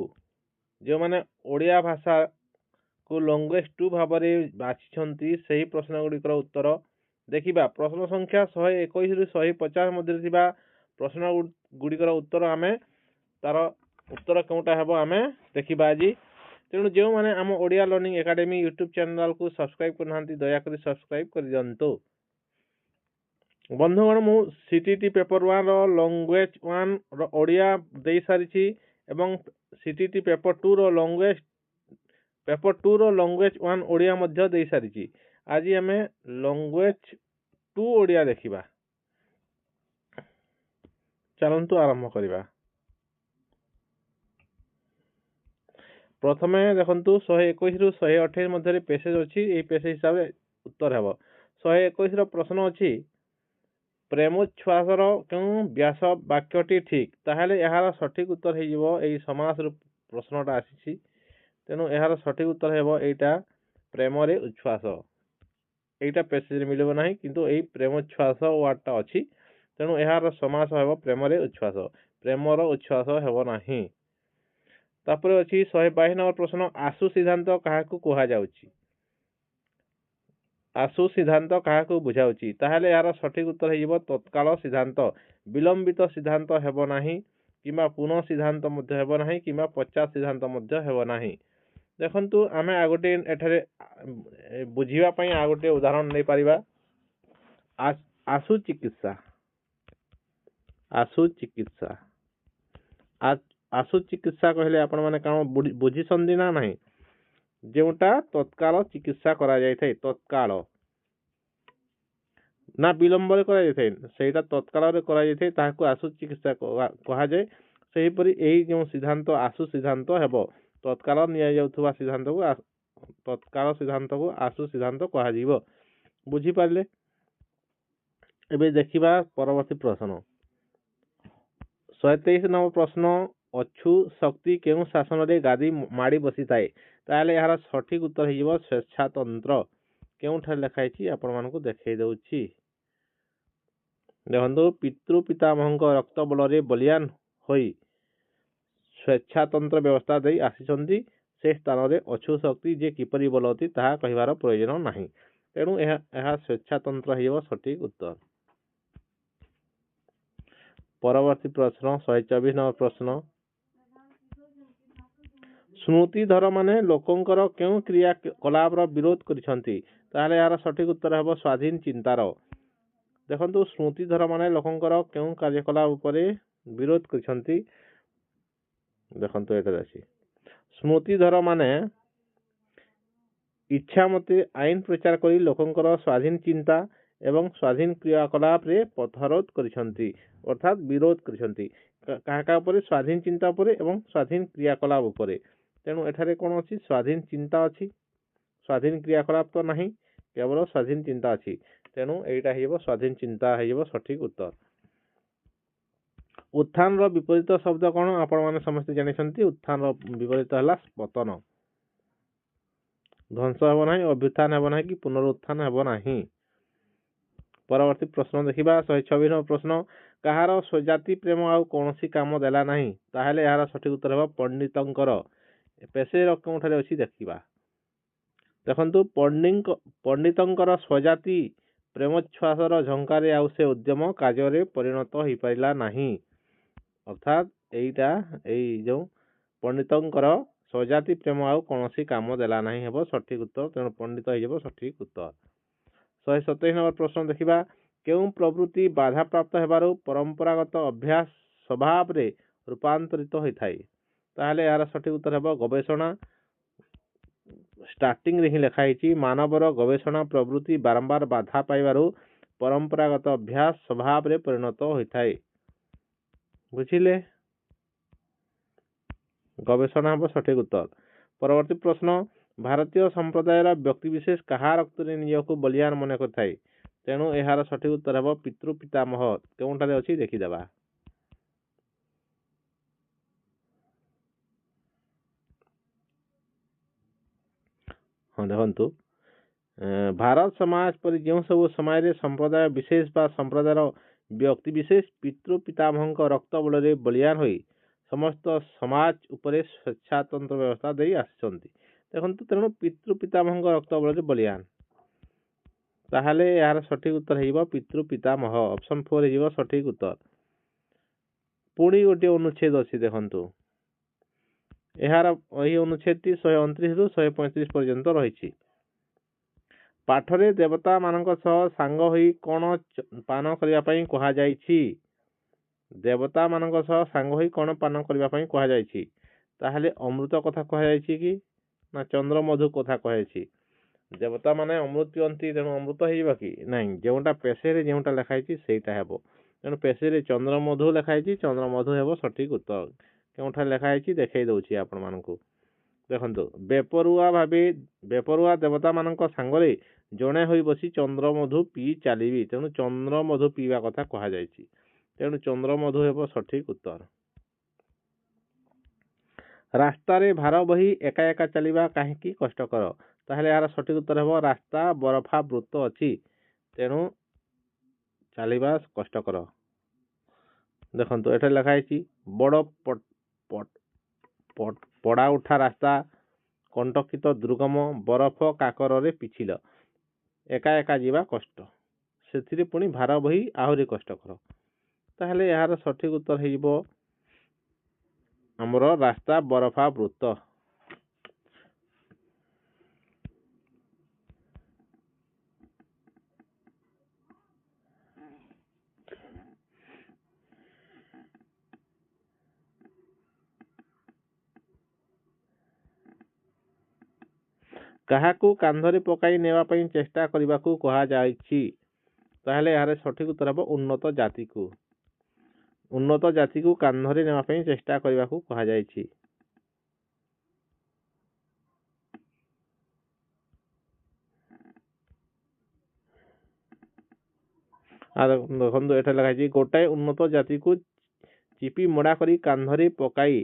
ଯେଉଁମାନେ ଓଡ଼ିଆ ଭାଷାକୁ ଲାଙ୍ଗୁଏଜ 2 ଭାବରେ ବାଛିଛନ୍ତି, ସେହି ପ୍ରଶ୍ନ ଗୁଡ଼ିକର ଉତ୍ତର ଦେଖିବା। ପ୍ରଶ୍ନ ସଂଖ୍ୟା 121ରୁ 150 ମଧ୍ୟରେ ଥିବା ପ୍ରଶ୍ନ ଗୁଡ଼ିକର ଉତ୍ତର ତାର ଉତ୍ତର କେଉଁଟା ହେବ ଆମେ ଦେଖିବା ଆଜି। ତେଣୁ ଯେଉଁମାନେ ଆମ ଓଡ଼ିଆ ଲର୍ଣ୍ଣିଂ ଏକାଡେମୀ ୟୁଟ୍ୟୁବ୍ ଚ୍ୟାନେଲକୁ ସବସ୍କ୍ରାଇବ୍ କରିନାହାନ୍ତି, ଦୟାକରି ସବସ୍କ୍ରାଇବ୍ କରିଦିଅନ୍ତୁ। ବନ୍ଧୁଗଣ, ମୁଁ CTET ପେପର 1ର ଲାଙ୍ଗୁଏଜ 1ର ଓଡ଼ିଆ ଦେଇସାରିଛି ଏବଂ CTET ପେପର 2ର ଲାଙ୍ଗୁଏଜ 1 ଓଡ଼ିଆ ମଧ୍ୟ ଦେଇସାରିଛି। ଆଜି ଆମେ ଲାଙ୍ଗୁଏଜ 2 ଓଡ଼ିଆ ଦେଖିବା। ଚାଲନ୍ତୁ ଆରମ୍ଭ କରିବା। ପ୍ରଥମେ ଦେଖନ୍ତୁ, 121ରୁ 128 ମଧ୍ୟରେ ପେସେଜ ଅଛି। ଏହି ପେସେଜ ହିସାବରେ ଉତ୍ତର ହେବ। 121ର ପ୍ରଶ୍ନ ଅଛି, ପ୍ରେମୋଚ୍ଛ୍ୱାସର କେଉଁ ବ୍ୟାସ ବାକ୍ୟଟି ଠିକ୍? ତାହେଲେ ଏହାର ସଠିକ୍ ଉତ୍ତର ହେଇଯିବ, ଏଇ ସମାସରୁ ପ୍ରଶ୍ନଟା ଆସିଛି, ତେଣୁ ଏହାର ସଠିକ୍ ଉତ୍ତର ହେବ ଏଇଟା, ପ୍ରେମରେ ଉଚ୍ଛ୍ୱାସ। ଏଇଟା ପେସେଜରେ ମିଳିବ ନାହିଁ, କିନ୍ତୁ ଏଇ ପ୍ରେମୋଚ୍ଛ୍ୱାସ ୱାର୍ଡଟା ଅଛି, ତେଣୁ ଏହାର ସମାସ ହେବ ପ୍ରେମରେ ଉଚ୍ଛ୍ୱାସ। ପ୍ରେମର ଉଚ୍ଛ୍ୱାସ ହେବ ନାହିଁ। ତାପରେ ଅଛି 122 ନମ୍ବର ପ୍ରଶ୍ନ, ଆଶୁ ସିଦ୍ଧାନ୍ତ କାହାକୁ କୁହାଯାଉଛି? ଆଶୁ ସିଦ୍ଧାନ୍ତ କାହାକୁ ବୁଝାଉଛି? ତାହେଲେ ଏହାର ସଠିକ୍ ଉତ୍ତର ହେଇଯିବ ତତ୍କାଳ ସିଦ୍ଧାନ୍ତ। ବିଳମ୍ବିତ ସିଦ୍ଧାନ୍ତ ହେବ ନାହିଁ, କିମ୍ବା ପୁନଃ ସିଦ୍ଧାନ୍ତ ମଧ୍ୟ ହେବ ନାହିଁ, କିମ୍ବା ପଶ୍ଚାତ ସିଦ୍ଧାନ୍ତ ମଧ୍ୟ ହେବ ନାହିଁ। ଦେଖନ୍ତୁ, ଆମେ ଆଉ ଗୋଟେ ଏଠାରେ ବୁଝିବା ପାଇଁ ଆଉ ଗୋଟେ ଉଦାହରଣ ନେଇପାରିବା। ଆଶୁ ଚିକିତ୍ସା। ଆଶୁ ଚିକିତ୍ସା କହିଲେ ଆପଣମାନେ କ'ଣ ବୁଝିଛନ୍ତି ନା ନାହିଁ? ଯେଉଁଟା ତତ୍କାଳ ଚିକିତ୍ସା କରାଯାଇଥାଏ, ତତ୍କାଳ। ନା ବିଳମ୍ବରେ କରାଯାଇଥାଏ, ସେଇଟା ତତ୍କାଳରେ କରାଯାଇଥାଏ, ତାହାକୁ ଆଶୁ ଚିକିତ୍ସା କୁହାଯାଏ। ସେହିପରି ଏହି ଯେଉଁ ସିଦ୍ଧାନ୍ତ ଆଶୁ ସିଦ୍ଧାନ୍ତ ହେବ, ତତ୍କାଳ ନିଆଯାଉଥିବା ସିଦ୍ଧାନ୍ତକୁ ତତ୍କାଳ ସିଦ୍ଧାନ୍ତକୁ ଆଶୁ ସିଦ୍ଧାନ୍ତ କୁହାଯିବ। ବୁଝିପାରିଲେ? ଏବେ ଦେଖିବା ପରବର୍ତ୍ତୀ ପ୍ରଶ୍ନ। 123 ନମ୍ବର ପ୍ରଶ୍ନ, ଅଛୁ ଶକ୍ତି କେଉଁ ଶାସନରେ ଗାଦି ମାଡ଼ି ବସିଥାଏ? ତାହେଲେ ଏହାର ସଠିକ ଉତ୍ତର ହେଇଯିବ ସ୍ୱେଚ୍ଛାତନ୍ତ୍ର। କେଉଁଠାରେ ଲେଖା ହେଇଛି ଆପଣମାନଙ୍କୁ ଦେଖେଇ ଦେଉଛି। ଦେଖନ୍ତୁ, ପିତୃ ପିତାମହଙ୍କ ରକ୍ତ ବଳରେ ବଳିୟାନ ହୋଇ ସ୍ୱେଚ୍ଛାତନ୍ତ୍ର ବ୍ୟବସ୍ଥା ଦେଇ ଆସିଛନ୍ତି, ସେ ସ୍ଥାନରେ ଅଛୁ ଶକ୍ତି ଯେ କିପରି ବୋଲନ୍ତି ତାହା କହିବାର ପ୍ରୟୋଜନ ନାହିଁ। ତେଣୁ ଏହା ସ୍ୱେଚ୍ଛାତନ୍ତ୍ର ହେଇଯିବ ସଠିକ ଉତ୍ତର। ପରବର୍ତ୍ତୀ ପ୍ରଶ୍ନ 124 ନମ୍ବର ପ୍ରଶ୍ନ, ସ୍ମୃତିଧରମାନେ ଲୋକଙ୍କର କେଉଁ କ୍ରିୟାକଳାପର ବିରୋଧ କରିଛନ୍ତି? ତାହେଲେ ଏହାର ସଠିକ ଉତ୍ତର ହେବ ସ୍ୱାଧୀନ ଚିନ୍ତାର। ଦେଖନ୍ତୁ, ସ୍ମୃତିଧରମାନେ ଲୋକଙ୍କର କେଉଁ କାର୍ଯ୍ୟକଳାପ ଉପରେ ବିରୋଧ କରିଛନ୍ତି? ଦେଖନ୍ତୁ, ଏଠାରେ ଅଛି, ସ୍ମୃତିଧରମାନେ ଇଚ୍ଛା ମତେ ଆଇନ ପ୍ରଚାର କରି ଲୋକଙ୍କର ସ୍ୱାଧୀନ ଚିନ୍ତା ଏବଂ ସ୍ୱାଧୀନ କ୍ରିୟାକଳାପରେ ପଥରୋଧ କରିଛନ୍ତି, ଅର୍ଥାତ୍ ବିରୋଧ କରିଛନ୍ତି। କାହା କାହା ଉପରେ? ସ୍ୱାଧୀନ ଚିନ୍ତା ଉପରେ ଏବଂ ସ୍ୱାଧୀନ କ୍ରିୟାକଳାପ ଉପରେ। ତେଣୁ ଏଠାରେ କ'ଣ ଅଛି? ସ୍ୱାଧୀନ ଚିନ୍ତା ଅଛି, ସ୍ୱାଧୀନ କ୍ରିୟାକଳାପ ତ ନାହିଁ, କେବଳ ସ୍ୱାଧୀନ ଚିନ୍ତା ଅଛି। ତେଣୁ ଏଇଟା ହେଇଯିବ ସ୍ୱାଧୀନ ଚିନ୍ତା ହେଇଯିବ ସଠିକ ଉତ୍ତର। ଉତ୍ଥାନର ବିପରୀତ ଶବ୍ଦ କ'ଣ? ଆପଣମାନେ ସମସ୍ତେ ଜାଣିଛନ୍ତି, ଉତ୍ଥାନର ବିପରୀତ ହେଲା ପତନ। ଧ୍ୱଂସ ହେବ ନାହିଁ, ଅଭ୍ୟୁତ୍ଥାନ ହେବ ନାହିଁ, କି ପୁନରୁତ୍ଥାନ ହେବ ନାହିଁ। ପରବର୍ତ୍ତୀ ପ୍ରଶ୍ନ ଦେଖିବା 126 ନମ୍ବର ପ୍ରଶ୍ନ, କାହାର ସ୍ୱଜାତି ପ୍ରେମ ଆଉ କୌଣସି କାମ ଦେଲା ନାହିଁ? ତାହେଲେ ଏହାର ସଠିକ ଉତ୍ତର ହେବ ପଣ୍ଡିତଙ୍କର। ପେଶେର କେଉଁଠାରେ ଅଛି ଦେଖିବା। ଦେଖନ୍ତୁ, ପଣ୍ଡିତଙ୍କର ସ୍ୱଜାତି ପ୍ରେମୋଚ୍ଛ୍ୱାସର ଝଙ୍କାରେ ଆଉ ସେ ଉଦ୍ୟମ କାର୍ଯ୍ୟରେ ପରିଣତ ହୋଇପାରିଲା ନାହିଁ। ଅର୍ଥାତ୍ ଏଇ ଯେଉଁ ପଣ୍ଡିତଙ୍କର ସ୍ୱଜାତି ପ୍ରେମ ଆଉ କୌଣସି କାମ ଦେଲା ନାହିଁ ହେବ ସଠିକ ଉତ୍ତର। ତେଣୁ ପଣ୍ଡିତ ହେଇଯିବ ସଠିକ ଉତ୍ତର। 127 ନମ୍ବର ପ୍ରଶ୍ନ ଦେଖିବା, କେଉଁ ପ୍ରବୃତ୍ତି ବାଧାପ୍ରାପ୍ତ ହେବାରୁ ପରମ୍ପରାଗତ ଅଭ୍ୟାସ ସ୍ୱଭାବରେ ରୂପାନ୍ତରିତ ହୋଇଥାଏ? ତାହେଲେ ଏହାର ସଠିକ ଉତ୍ତର ହେବ ଗବେଷଣା। ଷ୍ଟାର୍ଟିଂରେ ହିଁ ଲେଖା ହେଇଛି, ମାନବର ଗବେଷଣା ପ୍ରବୃତ୍ତି ବାରମ୍ବାର ବାଧା ପାଇବାରୁ ପରମ୍ପରାଗତ ଅଭ୍ୟାସ ସ୍ୱଭାବରେ ପରିଣତ ହୋଇଥାଏ। ବୁଝିଲେ? ଗବେଷଣା ହେବ ସଠିକ ଉତ୍ତର। ପରବର୍ତ୍ତୀ ପ୍ରଶ୍ନ, ଭାରତୀୟ ସମ୍ପ୍ରଦାୟର ବ୍ୟକ୍ତିବିଶେଷ କାହା ରକ୍ତରେ ନିଜକୁ ବଳିୟାନ ମନେ କରିଥାଏ? ତେଣୁ ଏହାର ସଠିକ ଉତ୍ତର ହେବ ପିତୃ ପିତାମହ। କେଉଁଠାରେ ଅଛି ଦେଖିଦେବା। ହଁ, ଦେଖନ୍ତୁ, ଭାରତ ସମାଜ ପରି ଯେଉଁ ସବୁ ସମୟରେ ସମ୍ପ୍ରଦାୟ ବିଶେଷ ବା ସମ୍ପ୍ରଦାୟର ବ୍ୟକ୍ତିବିଶେଷ ପିତୃ ପିତାମହଙ୍କ ରକ୍ତ ବଳରେ ବଳିୟାନ ହୋଇ ସମସ୍ତ ସମାଜ ଉପରେ ସ୍ୱେଚ୍ଛାତନ୍ତ୍ର ବ୍ୟବସ୍ଥା ଦେଇ ଆସିଛନ୍ତି। ଦେଖନ୍ତୁ, ତେଣୁ ପିତୃ ପିତାମହଙ୍କ ରକ୍ତ ବଳରେ ବଳିୟାନ, ତାହେଲେ ଏହାର ସଠିକ ଉତ୍ତର ହେଇଯିବ ପିତୃ ପିତାମହ। ଅପସନ୍ 4 ହେଇଯିବ ସଠିକ ଉତ୍ତର। ପୁଣି ଗୋଟିଏ ଅନୁଚ୍ଛେଦ ଅଛି, ଦେଖନ୍ତୁ, ଏହାର ଏହି ଅନୁଚ୍ଛେଦଟି 129 ରୁ 135 ପର୍ଯ୍ୟନ୍ତ ରହିଛି। ପାଠରେ ଦେବତା ମାନଙ୍କ ସହ ସାଙ୍ଗ ହୋଇ କ'ଣ ପାନ କରିବା ପାଇଁ କୁହାଯାଇଛି? ଦେବତା ମାନଙ୍କ ସହ ସାଙ୍ଗ ହୋଇ କ'ଣ ପାନ କରିବା ପାଇଁ କୁହାଯାଇଛି? ତାହେଲେ ଅମୃତ କଥା କୁହାଯାଇଛି କି ନା ଚନ୍ଦ୍ରମଧୁ କଥା କୁହାଯାଇଛି? ଦେବତା ମାନେ ଅମୃତ ପିଅନ୍ତି, ତେଣୁ ଅମୃତ ହେଇଯିବ କି? ନାହିଁ, ଯେଉଁଟା ପେଶେରେ ଯେଉଁଟା ଲେଖା ହେଇଛି ସେଇଟା ହେବ। ତେଣୁ ପେଶେରେ ଚନ୍ଦ୍ରମଧୁ ଲେଖା ହେଇଛି, ଚନ୍ଦ୍ରମଧୁ ହେବ ସଠିକ ଉତ୍ତର। କେଉଁଠାରେ ଲେଖା ହେଇଛି ଦେଖେଇ ଦେଉଛି ଆପଣମାନଙ୍କୁ। ଦେଖନ୍ତୁ, ବେପରୁଆ ଦେବତା ମାନଙ୍କ ସାଙ୍ଗରେ ଜଣେ ହୋଇ ବସି ଚନ୍ଦ୍ରମଧୁ ପିଇ ଚାଲିବି। ତେଣୁ ଚନ୍ଦ୍ରମଧୁ ପିଇବା କଥା କୁହାଯାଇଛି। ତେଣୁ ଚନ୍ଦ୍ରମଧୁ ହେବ ସଠିକ ଉତ୍ତର। ରାସ୍ତାରେ ଭାର ବହି ଏକା ଏକା ଚାଲିବା କାହିଁକି କଷ୍ଟକର? ତାହେଲେ ଏହାର ସଠିକ ଉତ୍ତର ହେବ ରାସ୍ତା ବରଫାବୃତ ଅଛି, ତେଣୁ ଚାଲିବା କଷ୍ଟକର। ଦେଖନ୍ତୁ, ଏଠାରେ ଲେଖା ହେଇଛି, ବଡ଼ ପଡ଼ା ଉଠା ରାସ୍ତା, କଣ୍ଟକିତ ଦୁର୍ଗମ, ବରଫ କାକରରେ ପିଛିଲ, ଏକା ଏକା ଯିବା କଷ୍ଟ, ସେଥିରେ ପୁଣି ଭାର ବହି ଆହୁରି କଷ୍ଟକର। ତାହେଲେ ଏହାର ସଠିକ ଉତ୍ତର ହେଇଯିବ ଆମର ରାସ୍ତା ବରଫାବୃତ। କାହାକୁ କାନ୍ଧରେ ପକାଇ ନେବା ପାଇଁ ଚେଷ୍ଟା କରିବାକୁ କୁହାଯାଇଛି? ତାହେଲେ ଏହାର ସଠିକ୍ ଉତ୍ତର ହେବ ଉନ୍ନତ ଜାତିକୁ। ଉନ୍ନତ ଜାତିକୁ କାନ୍ଧରେ ନେବା ପାଇଁ ଚେଷ୍ଟା କରିବାକୁ କୁହାଯାଇଛି। ଦେଖନ୍ତୁ ଏଠାରେ ଲେଖା ହେଇଛି ଗୋଟାଏ ଉନ୍ନତ ଜାତିକୁ ଚିପି ମୋଡ଼ା କରି କାନ୍ଧରେ ପକାଇ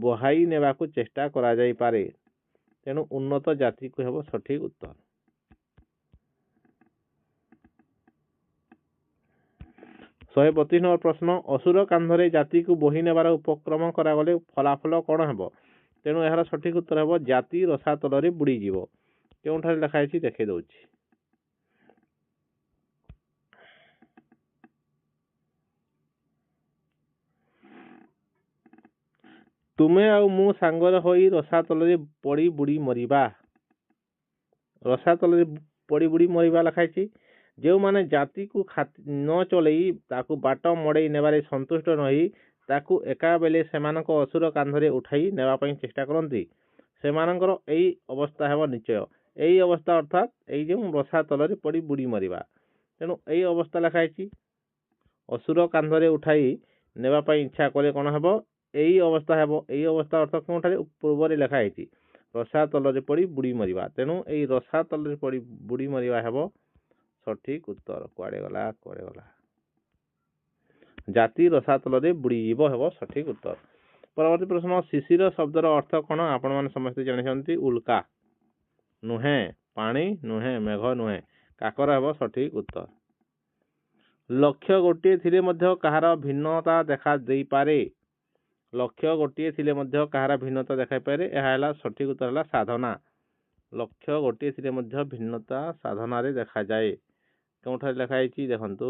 ବହାଇ ନେବାକୁ ଚେଷ୍ଟା କରାଯାଇପାରେ। ତେଣୁ ଉନ୍ନତ ଜାତିକୁ ହେବ ସଠିକ୍ ଉତ୍ତର। ଶହେ 32 ନମ୍ବର ପ୍ରଶ୍ନ ଅସୁର କାନ୍ଧରେ ଜାତିକୁ ବୋହି ନେବାର ଉପକ୍ରମ କରାଗଲେ ଫଳାଫଳ କ'ଣ ହେବ? ତେଣୁ ଏହାର ସଠିକ୍ ଉତ୍ତର ହେବ ଜାତି ରସାତଳରେ ବୁଡ଼ିଯିବ। କେଉଁଠାରେ ଲେଖା ହେଇଛି ଦେଖାଇ ଦେଉଛି। ତୁମେ ଆଉ ମୁଁ ସାଙ୍ଗରେ ହୋଇ ରସାତଳରେ ପଡ଼ି ବୁଡ଼ି ମରିବା। ରସାତଳରେ ପଡ଼ି ବୁଡ଼ି ମରିବା ଲେଖା ହେଇଛି। ଯେଉଁମାନେ ଜାତିକୁ ନ ଚଲେଇ ତାକୁ ବାଟ ମଡ଼େଇ ନେବାରେ ସନ୍ତୁଷ୍ଟ ନହୋଇ ତାକୁ ଏକାବେଳେ ସେମାନଙ୍କ ଅସୁର କାନ୍ଧରେ ଉଠାଇ ନେବା ପାଇଁ ଚେଷ୍ଟା କରନ୍ତି, ସେମାନଙ୍କର ଏଇ ଅବସ୍ଥା ହେବ ନିଶ୍ଚୟ। ଏଇ ଅବସ୍ଥା ଅର୍ଥାତ୍ ଏଇ ଯେଉଁ ରସାତଳରେ ପଡ଼ି ବୁଡ଼ି ମରିବା। ତେଣୁ ଏଇ ଅବସ୍ଥା ଲେଖା ହେଇଛି। ଅସୁର କାନ୍ଧରେ ଉଠାଇ ନେବା ପାଇଁ ଇଚ୍ଛା କଲେ କ'ଣ ହେବ? ଏଇ ଅବସ୍ଥା ହେବ। ଏଇ ଅବସ୍ଥା ଅର୍ଥ କେଉଁଠାରେ ପୂର୍ବରେ ଲେଖା ହେଇଛି ରସାତଳରେ ପଡ଼ି ବୁଡ଼ି ମରିବା। ତେଣୁ ଏଇ ରସାତଳରେ ପଡ଼ି ବୁଡ଼ି ମରିବା ହେବ ସଠିକ୍ ଉତ୍ତର। କୁଆଡ଼େ ଗଲା? ଜାତି ରସାତଳରେ ବୁଡ଼ିଯିବ ହେବ ସଠିକ୍ ଉତ୍ତର। ପରବର୍ତ୍ତୀ ପ୍ରଶ୍ନ ଶିଶିର ଶବ୍ଦର ଅର୍ଥ କ'ଣ? ଆପଣମାନେ ସମସ୍ତେ ଜାଣିଛନ୍ତି ଉଲ୍କା ନୁହେଁ, ପାଣି ନୁହେଁ, ମେଘ ନୁହେଁ, କାକର ହେବ ସଠିକ୍ ଉତ୍ତର। ଲକ୍ଷ୍ୟ ଗୋଟିଏ ଥିଲେ ମଧ୍ୟ କାହାର ଭିନ୍ନତା ଦେଖା ଦେଇପାରେ। ଲକ୍ଷ୍ୟ ଗୋଟିଏ ଥିଲେ ମଧ୍ୟ କାହାର ଭିନ୍ନତା ଦେଖାଇପାରେ। ଏହା ହେଲା ସଠିକ୍ ଉତ୍ତର ହେଲା ସାଧନା। ଲକ୍ଷ୍ୟ ଗୋଟିଏ ଥିଲେ ମଧ୍ୟ ଭିନ୍ନତା ସାଧନାରେ ଦେଖାଯାଏ। କେଉଁଠାରେ ଲେଖା ହେଇଛି ଦେଖନ୍ତୁ,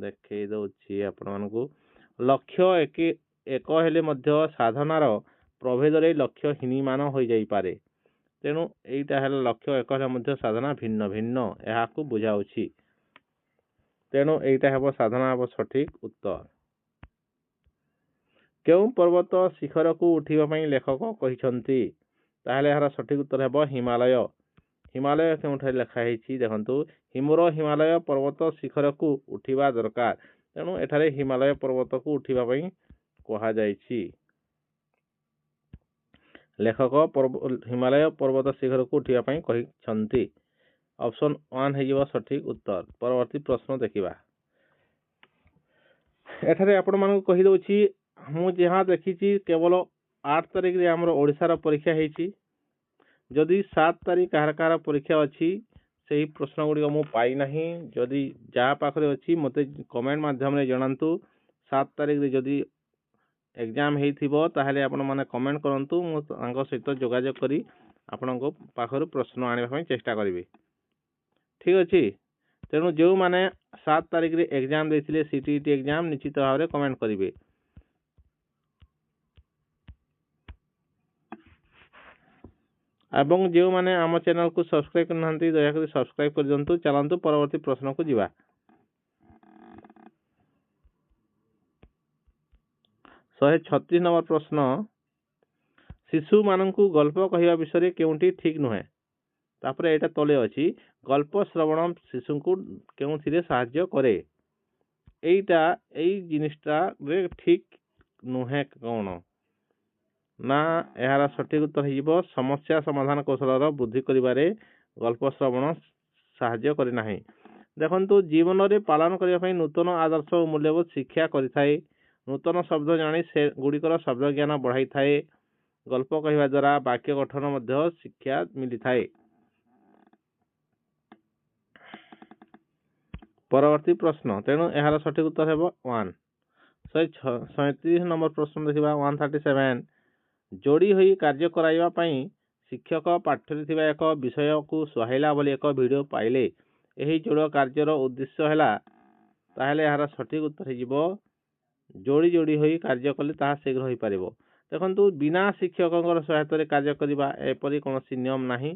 ଦେଖେଇ ଦେଉଛି ଆପଣମାନଙ୍କୁ। ଲକ୍ଷ୍ୟ ଏକ ହେଲେ ମଧ୍ୟ ସାଧନାର ପ୍ରଭେଦରେ ଲକ୍ଷ୍ୟ ହୀନମାନ ହୋଇଯାଇପାରେ। ତେଣୁ ଏଇଟା ହେଲା ଲକ୍ଷ୍ୟ ଏକ ହେଲେ ମଧ୍ୟ ସାଧନା ଭିନ୍ନ ଭିନ୍ନ, ଏହାକୁ ବୁଝାଉଛି। ତେଣୁ ଏଇଟା ହେବ ସାଧନା ହେବ ସଠିକ୍ ଉତ୍ତର। କେଉଁ ପର୍ବତ ଶିଖରକୁ ଉଠିବା ପାଇଁ ଲେଖକ କହିଛନ୍ତି? ତାହେଲେ ଏହାର ସଠିକ୍ ଉତ୍ତର ହେବ ହିମାଳୟ। ହିମାଳୟ କେଉଁଠାରେ ଲେଖା ହେଇଛି ଦେଖନ୍ତୁ, ହିମାଳୟ ପର୍ବତ ଶିଖରକୁ ଉଠିବା ଦରକାର। ତେଣୁ ଏଠାରେ ହିମାଳୟ ପର୍ବତକୁ ଉଠିବା ପାଇଁ କୁହାଯାଇଛି। ଲେଖକ ହିମାଳୟ ପର୍ବତ ଶିଖରକୁ ଉଠିବା ପାଇଁ କହିଛନ୍ତି। ଅପସନ୍ 1 ହେଇଯିବ ସଠିକ୍ ଉତ୍ତର। ପରବର୍ତ୍ତୀ ପ୍ରଶ୍ନ ଦେଖିବା। ଏଠାରେ ଆପଣମାନଙ୍କୁ କହିଦେଉଛି, ମୁଁ ଯାହା ଦେଖିଛି କେବଳ 8 ତାରିଖରେ ଆମର ଓଡ଼ିଶାର ପରୀକ୍ଷା ହେଇଛି। ଯଦି 7 ତାରିଖ କାହାର ପରୀକ୍ଷା ଅଛି, ସେହି ପ୍ରଶ୍ନ ଗୁଡ଼ିକ ମୁଁ ପାଇନାହିଁ। ଯଦି ଯାହା ପାଖରେ ଅଛି ମୋତେ କମେଣ୍ଟ ମାଧ୍ୟମରେ ଜଣାନ୍ତୁ। 7 ତାରିଖରେ ଯଦି ଏକ୍ଜାମ୍ ହେଇଥିବ ତାହେଲେ ଆପଣମାନେ କମେଣ୍ଟ କରନ୍ତୁ। ମୁଁ ତାଙ୍କ ସହିତ ଯୋଗାଯୋଗ କରି ଆପଣଙ୍କ ପାଖରୁ ପ୍ରଶ୍ନ ଆଣିବା ପାଇଁ ଚେଷ୍ଟା କରିବି। ଠିକ୍ ଅଛି। ତେଣୁ ଯେଉଁମାନେ 7 ତାରିଖରେ ଏକ୍ଜାମ୍ ଦେଇଥିଲେ CTET ଏକ୍ଜାମ୍, ନିଶ୍ଚିତ ଭାବରେ କମେଣ୍ଟ କରିବେ। ଏବଂ ଯେଉଁମାନେ ଆମ ଚ୍ୟାନେଲକୁ ସବସ୍କ୍ରାଇବ୍ କରିନାହାନ୍ତି ଦୟାକରି ସବସ୍କ୍ରାଇବ୍ କରିଦିଅନ୍ତୁ। ଚାଲନ୍ତୁ ପରବର୍ତ୍ତୀ ପ୍ରଶ୍ନକୁ ଯିବା। 136 ନମ୍ବର ପ୍ରଶ୍ନ, ଶିଶୁମାନଙ୍କୁ ଗଳ୍ପ କହିବା ବିଷୟରେ କେଉଁଠି ଠିକ୍ ନୁହେଁ? ତାପରେ ଏଇଟା ତଳେ ଅଛି, ଗଳ୍ପ ଶ୍ରବଣ ଶିଶୁଙ୍କୁ କେଉଁଥିରେ ସାହାଯ୍ୟ କରେ? ଏଇ ଜିନିଷଟାରେ ଠିକ୍ ନୁହେଁ କ'ଣ? ନା ଏହାର ସଠିକ୍ ଉତ୍ତର ହେଇଯିବ ସମସ୍ୟା ସମାଧାନ କୌଶଳର ବୃଦ୍ଧି କରିବାରେ ଗଳ୍ପ ଶ୍ରବଣ ସାହାଯ୍ୟ করে ନାହିଁ। ଦେଖନ୍ତୁ, ଜୀବନରେ ପାଳନ କରିବା ପାଇଁ ନୂତନ ଆଦର୍ଶ ଓ ମୂଲ୍ୟବୋଧ ଶିକ୍ଷା କରିଥାଏ। ନୂତନ ଶବ୍ଦ ଜାଣି ସେଗୁଡ଼ିକର ଶବ୍ଦ ଜ୍ଞାନ ବଢ଼ାଇଥାଏ। ଗଳ୍ପ କହିବା ଦ୍ୱାରା ବାକ୍ୟ ଗଠନ ମଧ୍ୟ ଶିକ୍ଷା ମିଳିଥାଏ। ପରବର୍ତ୍ତୀ ପ୍ରଶ୍ନ, ତେଣୁ ଏହାର ସଠିକ୍ ଉତ୍ତର ହେବ 1। 137 ନମ୍ବର ପ୍ରଶ୍ନ ଦେଖିବା। 137, ଯୋଡ଼ି ହୋଇ କାର୍ଯ୍ୟ କରାଇବା ପାଇଁ ଶିକ୍ଷକ ପାଠ୍ୟରେ ଥିବା ଏକ ବିଷୟକୁ ସୁହାଇଲା ଭଳି ଏକ ଭିଡ଼ିଓ ପାଇଲେ। ଏହି ଯୋଡ଼ କାର୍ଯ୍ୟର ଉଦ୍ଦେଶ୍ୟ ହେଲା, ତାହେଲେ ଏହାର ସଠିକ୍ ଉତ୍ତର ହେଇଯିବ ଯୋଡ଼ି ଯୋଡ଼ି ହୋଇ କାର୍ଯ୍ୟ କଲେ ତାହା ଶୀଘ୍ର ହୋଇପାରିବ। ଦେଖନ୍ତୁ, ବିନା ଶିକ୍ଷକଙ୍କର ସହାୟତାରେ କାର୍ଯ୍ୟ କରିବା ଏପରି କୌଣସି ନିୟମ ନାହିଁ।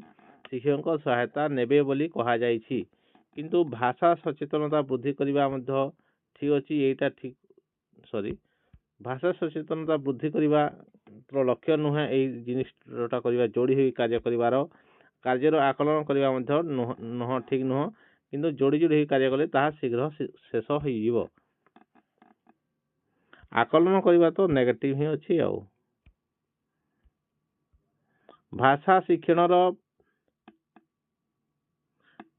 ଶିକ୍ଷକଙ୍କ ସହାୟତା ନେବେ ବୋଲି କୁହାଯାଇଛି। କିନ୍ତୁ ଭାଷା ସଚେତନତା ବୃଦ୍ଧି କରିବା ମଧ୍ୟ ଠିକ୍ ଅଛି। ଏଇଟା ଠିକ୍ ଭାଷା ସଚେତନତା ବୃଦ୍ଧି କରିବାର ଲକ୍ଷ୍ୟ ନୁହେଁ ଏଇ ଜିନିଷଟା କରିବା। ଯୋଡ଼ି ହୋଇ କାର୍ଯ୍ୟ କରିବାର କାର୍ଯ୍ୟର ଆକଳନ କରିବା ମଧ୍ୟ ଠିକ୍ ନୁହଁ। କିନ୍ତୁ ଯୋଡ଼ି ଯୋଡ଼ି ହୋଇ କାର୍ଯ୍ୟ କଲେ ତାହା ଶୀଘ୍ର ଶେଷ ହୋଇଯିବ। ଆକଳନ କରିବା ତ ନେଗେଟିଭ ହିଁ ଅଛି। ଆଉ ଭାଷା ଶିକ୍ଷଣର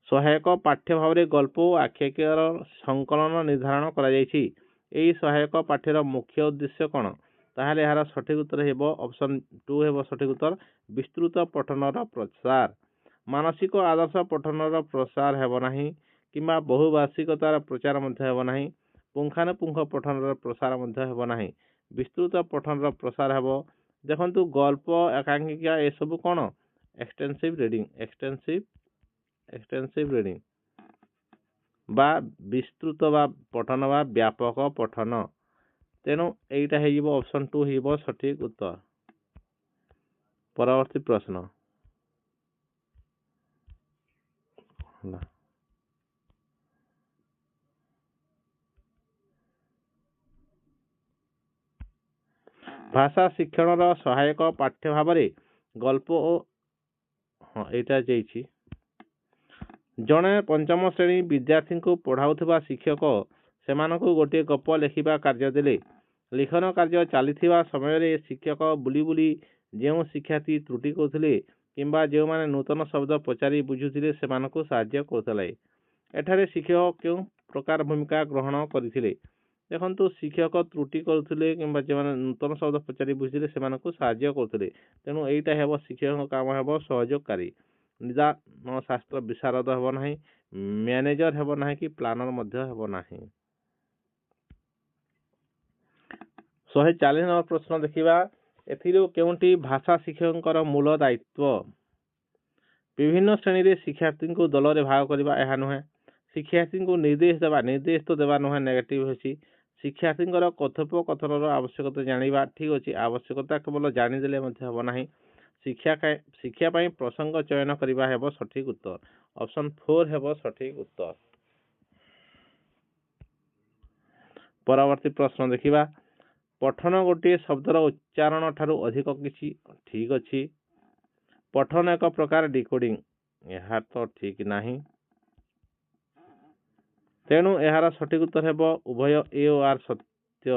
ସହାୟକ ପାଠ୍ୟ ଭାବରେ ଗଳ୍ପ ଓ ଆଖ୍ୟାୟିକାର ସଂକଳନ ନିର୍ଦ୍ଧାରଣ କରାଯାଇଛି। ଏହି ସହାୟକ ପାଠ୍ୟର ମୁଖ୍ୟ ଉଦ୍ଦେଶ୍ୟ କ'ଣ? ତାହେଲେ ଏହାର ସଠିକ ଉତ୍ତର ହେବ ଅପସନ୍ 2 ହେବ ସଠିକ ଉତ୍ତର, ବିସ୍ତୃତ ପଠନର ପ୍ରସାର। ମାନସିକ ଆଦର୍ଶ ପଠନର ପ୍ରସାର ହେବ ନାହିଁ କିମ୍ବା ବହୁଭାଷିକତାର ପ୍ରଚାର ମଧ୍ୟ ହେବ ନାହିଁ। ପୁଙ୍ଖାନୁପୁଙ୍ଖ ପଠନର ପ୍ରସାର ମଧ୍ୟ ହେବ ନାହିଁ। ବିସ୍ତୃତ ପଠନର ପ୍ରସାର ହେବ। ଦେଖନ୍ତୁ ଗଳ୍ପ, ଏକାଙ୍କିକା ଏସବୁ କ'ଣ? ଏକ୍ସଟେନ୍ସିଭ ରିଡ଼ିଂ ବା ବିସ୍ତୃତ ବା ପଠନ ବା ବ୍ୟାପକ ପଠନ। ତେଣୁ ଏଇଟା ହେଇଯିବ ଅପସନ୍ 2 ହେଇଯିବ ସଠିକ ଉତ୍ତର। ପରବର୍ତ୍ତୀ ପ୍ରଶ୍ନ। ଭାଷା ଶିକ୍ଷଣର ସହାୟକ ପାଠ୍ୟ ଭାବରେ ଗଳ୍ପ ଓ ଏଇଟା ଯାଇଛି। ଜଣେ ପଞ୍ଚମ ଶ୍ରେଣୀ ବିଦ୍ୟାର୍ଥୀଙ୍କୁ ପଢ଼ାଉଥିବା ଶିକ୍ଷକ ସେମାନଙ୍କୁ ଗୋଟିଏ ଗପ ଲେଖିବା କାର୍ଯ୍ୟ ଦେଲେ। ଲିଖନ କାର୍ଯ୍ୟ ଚାଲିଥିବା ସମୟରେ ଶିକ୍ଷକ ବୁଲି ବୁଲି ଯେଉଁ ଶିକ୍ଷାର୍ଥୀ ତ୍ରୁଟି କରୁଥିଲେ କିମ୍ବା ଯେଉଁମାନେ ନୂତନ ଶବ୍ଦ ପଚାରି ବୁଝୁଥିଲେ ସେମାନଙ୍କୁ ସାହାଯ୍ୟ କରୁଥିଲେ। ଏଠାରେ ଶିକ୍ଷକ କେଉଁ ପ୍ରକାର ଭୂମିକା ଗ୍ରହଣ କରିଥିଲେ? ଦେଖନ୍ତୁ ଶିକ୍ଷକ ତ୍ରୁଟି କରୁଥିଲେ କିମ୍ବା ଯେଉଁମାନେ ନୂତନ ଶବ୍ଦ ପଚାରି ବୁଝୁଥିଲେ ସେମାନଙ୍କୁ ସାହାଯ୍ୟ କରୁଥିଲେ। ତେଣୁ ଏଇଟା ହେବ ଶିକ୍ଷକଙ୍କ କାମ ହେବ ସହଯୋଗକାରୀ। ନିଦାନ ଶାସ୍ତ୍ର ବିଶାରଦ ହେବ ନାହିଁ, ମ୍ୟାନେଜର ହେବ ନାହିଁ କି ପ୍ଲାନର ମଧ୍ୟ ହେବ ନାହିଁ। 140 ନମ୍ବର ପ୍ରଶ୍ନ ଦେଖିବା। ଏଥିରୁ କେଉଁଟି ଭାଷା ଶିକ୍ଷକଙ୍କର ମୂଳ ଦାୟିତ୍ୱ? ବିଭିନ୍ନ ଶ୍ରେଣୀରେ ଶିକ୍ଷାର୍ଥୀଙ୍କୁ ଦଳରେ ଭାଗ କରିବା ଏହା ନୁହେଁ। ଶିକ୍ଷାର୍ଥୀଙ୍କୁ ନିର୍ଦ୍ଦେଶ ତ ଦେବା ନୁହେଁ, ନେଗେଟିଭ ଅଛି। ଶିକ୍ଷାର୍ଥୀଙ୍କର କଥୋପକଥନର ଆବଶ୍ୟକତା ଜାଣିବା, ଠିକ ଅଛି। ଆବଶ୍ୟକତା କେବଳ ଜାଣିଦେଲେ ମଧ୍ୟ ହେବ ନାହିଁ। ଶିକ୍ଷା ପାଇଁ ପ୍ରସଙ୍ଗ ଚୟନ କରିବା ହେବ ସଠିକ ଉତ୍ତର। ଅପସନ୍ 4 ହେବ ସଠିକ ଉତ୍ତର। ପରବର୍ତ୍ତୀ ପ୍ରଶ୍ନ ଦେଖିବା। ପଠନ ଗୋଟିଏ ଶବ୍ଦର ଉଚ୍ଚାରଣ ଠାରୁ ଅଧିକ କିଛି, ଠିକ ଅଛି। ପଠନ ଏକ ପ୍ରକାର ଡିକୋଡିଂ, ଏହା ତ ଠିକ ନାହିଁ। ତେଣୁ ଏହାର ସଠିକ ଉତ୍ତର ହେବ ଉଭୟ ଏ ଓ ଆର୍ ସତ୍ୟ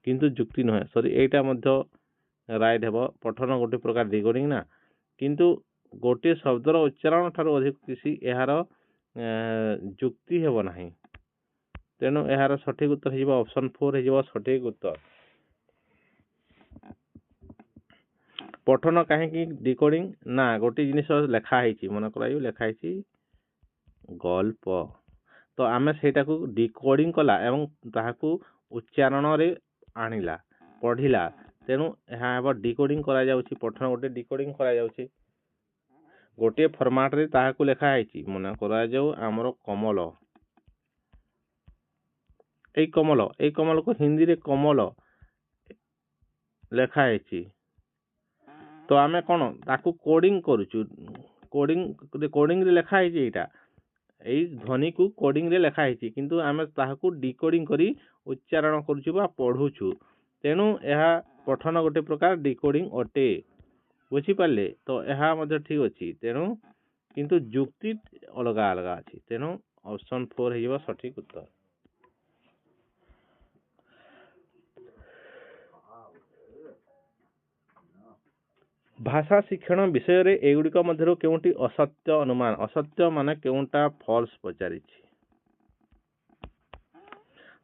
କିନ୍ତୁ ଯୁକ୍ତି ନୁହେଁ। ସରି, ଏଇଟା ମଧ୍ୟ ରାଇଟ୍ ହେବ। ପଠନ ଗୋଟିଏ ପ୍ରକାର ଡିକୋଡିଂ ନା, କିନ୍ତୁ ଗୋଟିଏ ଶବ୍ଦର ଉଚ୍ଚାରଣ ଠାରୁ ଅଧିକ କିଛି ଏହାର ଯୁକ୍ତି ହେବ ନାହିଁ। ତେଣୁ ଏହାର ସଠିକ ଉତ୍ତର ହେଇଯିବ ଅପସନ୍ 4 ହେଇଯିବ ସଠିକ ଉତ୍ତର। ପଠନ କାହିଁକି ଡିକୋଡିଂ? ନା, ଗୋଟିଏ ଜିନିଷ ଲେଖା ହେଇଛି, ମନେ କରାଯିବ ଲେଖା ହେଇଛି ଗଳ୍ପ, ତ ଆମେ ସେଇଟାକୁ ଡିକୋଡିଂ କଲା ଏବଂ ତାହାକୁ ଉଚ୍ଚାରଣରେ ଆଣିଲା, ପଢ଼ିଲା। ତେଣୁ ଏହା ହେବ ଡିକୋଡିଂ କରାଯାଉଛି। ପଠନ ଗୋଟେ ଡିକୋଡିଂ କରାଯାଉଛି। ଗୋଟିଏ ଫର୍ମାଟରେ ତାହାକୁ ଲେଖା ହେଇଛି। ମନେ କରାଯାଉ ଆମର କମଲ, ଏଇ କମଲକୁ ହିନ୍ଦୀରେ କମଲ ଲେଖା ହେଇଛି। ତ ଆମେ କ'ଣ ତାକୁ କୋଡ଼ିଂ କରୁଛୁ। କୋଡ଼ିଂରେ ଲେଖା ହେଇଛି ଏଇଟା, ଏଇ ଧ୍ୱନିକୁ କୋଡ଼ିଂରେ ଲେଖା ହେଇଛି, କିନ୍ତୁ ଆମେ ତାହାକୁ ଡିକୋଡିଂ କରି ଉଚ୍ଚାରଣ କରୁଛୁ ବା ପଢ଼ୁଛୁ। ତେଣୁ ଏହା ପଠନ ଗୋଟେ ପ୍ରକାର ଡିକୋଡିଂ ଅଟେ। ବୁଝିପାରିଲେ? ତ ଏହା ମଧ୍ୟ ଠିକ ଅଛି। ତେଣୁ କିନ୍ତୁ ଯୁକ୍ତି ଅଲଗା ଅଲଗା ଅଛି। ତେଣୁ ଅପସନ୍ 4 ହେଇଯିବ ସଠିକ ଉତ୍ତର। ଭାଷା ଶିକ୍ଷଣ ବିଷୟରେ ଏଗୁଡ଼ିକ ମଧ୍ୟରୁ କେଉଁଟି ଅସତ୍ୟ ଅନୁମାନ? ଅସତ୍ୟ ମାନେ କେଉଁଟା ଫଲ୍ସ ପଚାରିଛି।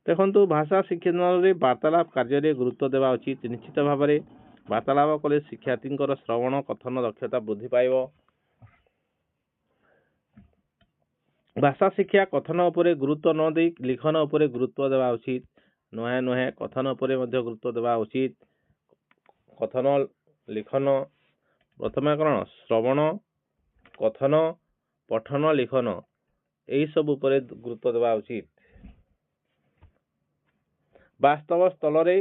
ଦେଖନ୍ତୁ ଭାଷା ଶିକ୍ଷଣରେ ବାର୍ତ୍ତାଳାପ କାର୍ଯ୍ୟରେ ଗୁରୁତ୍ୱ ଦେବା ଉଚିତ। ନିଶ୍ଚିତ ଭାବରେ ବାର୍ତ୍ତାଳାପ କଲେ ଶିକ୍ଷାର୍ଥୀଙ୍କର ଶ୍ରବଣ କଥନ ଦକ୍ଷତା ବୃଦ୍ଧି ପାଇବ। ଭାଷା ଶିକ୍ଷା କଥନ ଉପରେ ଗୁରୁତ୍ୱ ନ ଦେଇ ଲିଖନ ଉପରେ ଗୁରୁତ୍ୱ ଦେବା ଉଚିତ। ନୁହେଁ କଥନ ଉପରେ ମଧ୍ୟ ଗୁରୁତ୍ୱ ଦେବା ଉଚିତ। କଥନ ଲିଖନ ପ୍ରଥମେ କ'ଣ? ଶ୍ରବଣ, କଥନ, ପଠନ, ଲିଖନ ଏହିସବୁ ଉପରେ ଗୁରୁତ୍ୱ ଦେବା ଉଚିତ। ବାସ୍ତବ ସ୍ଥଳରେ,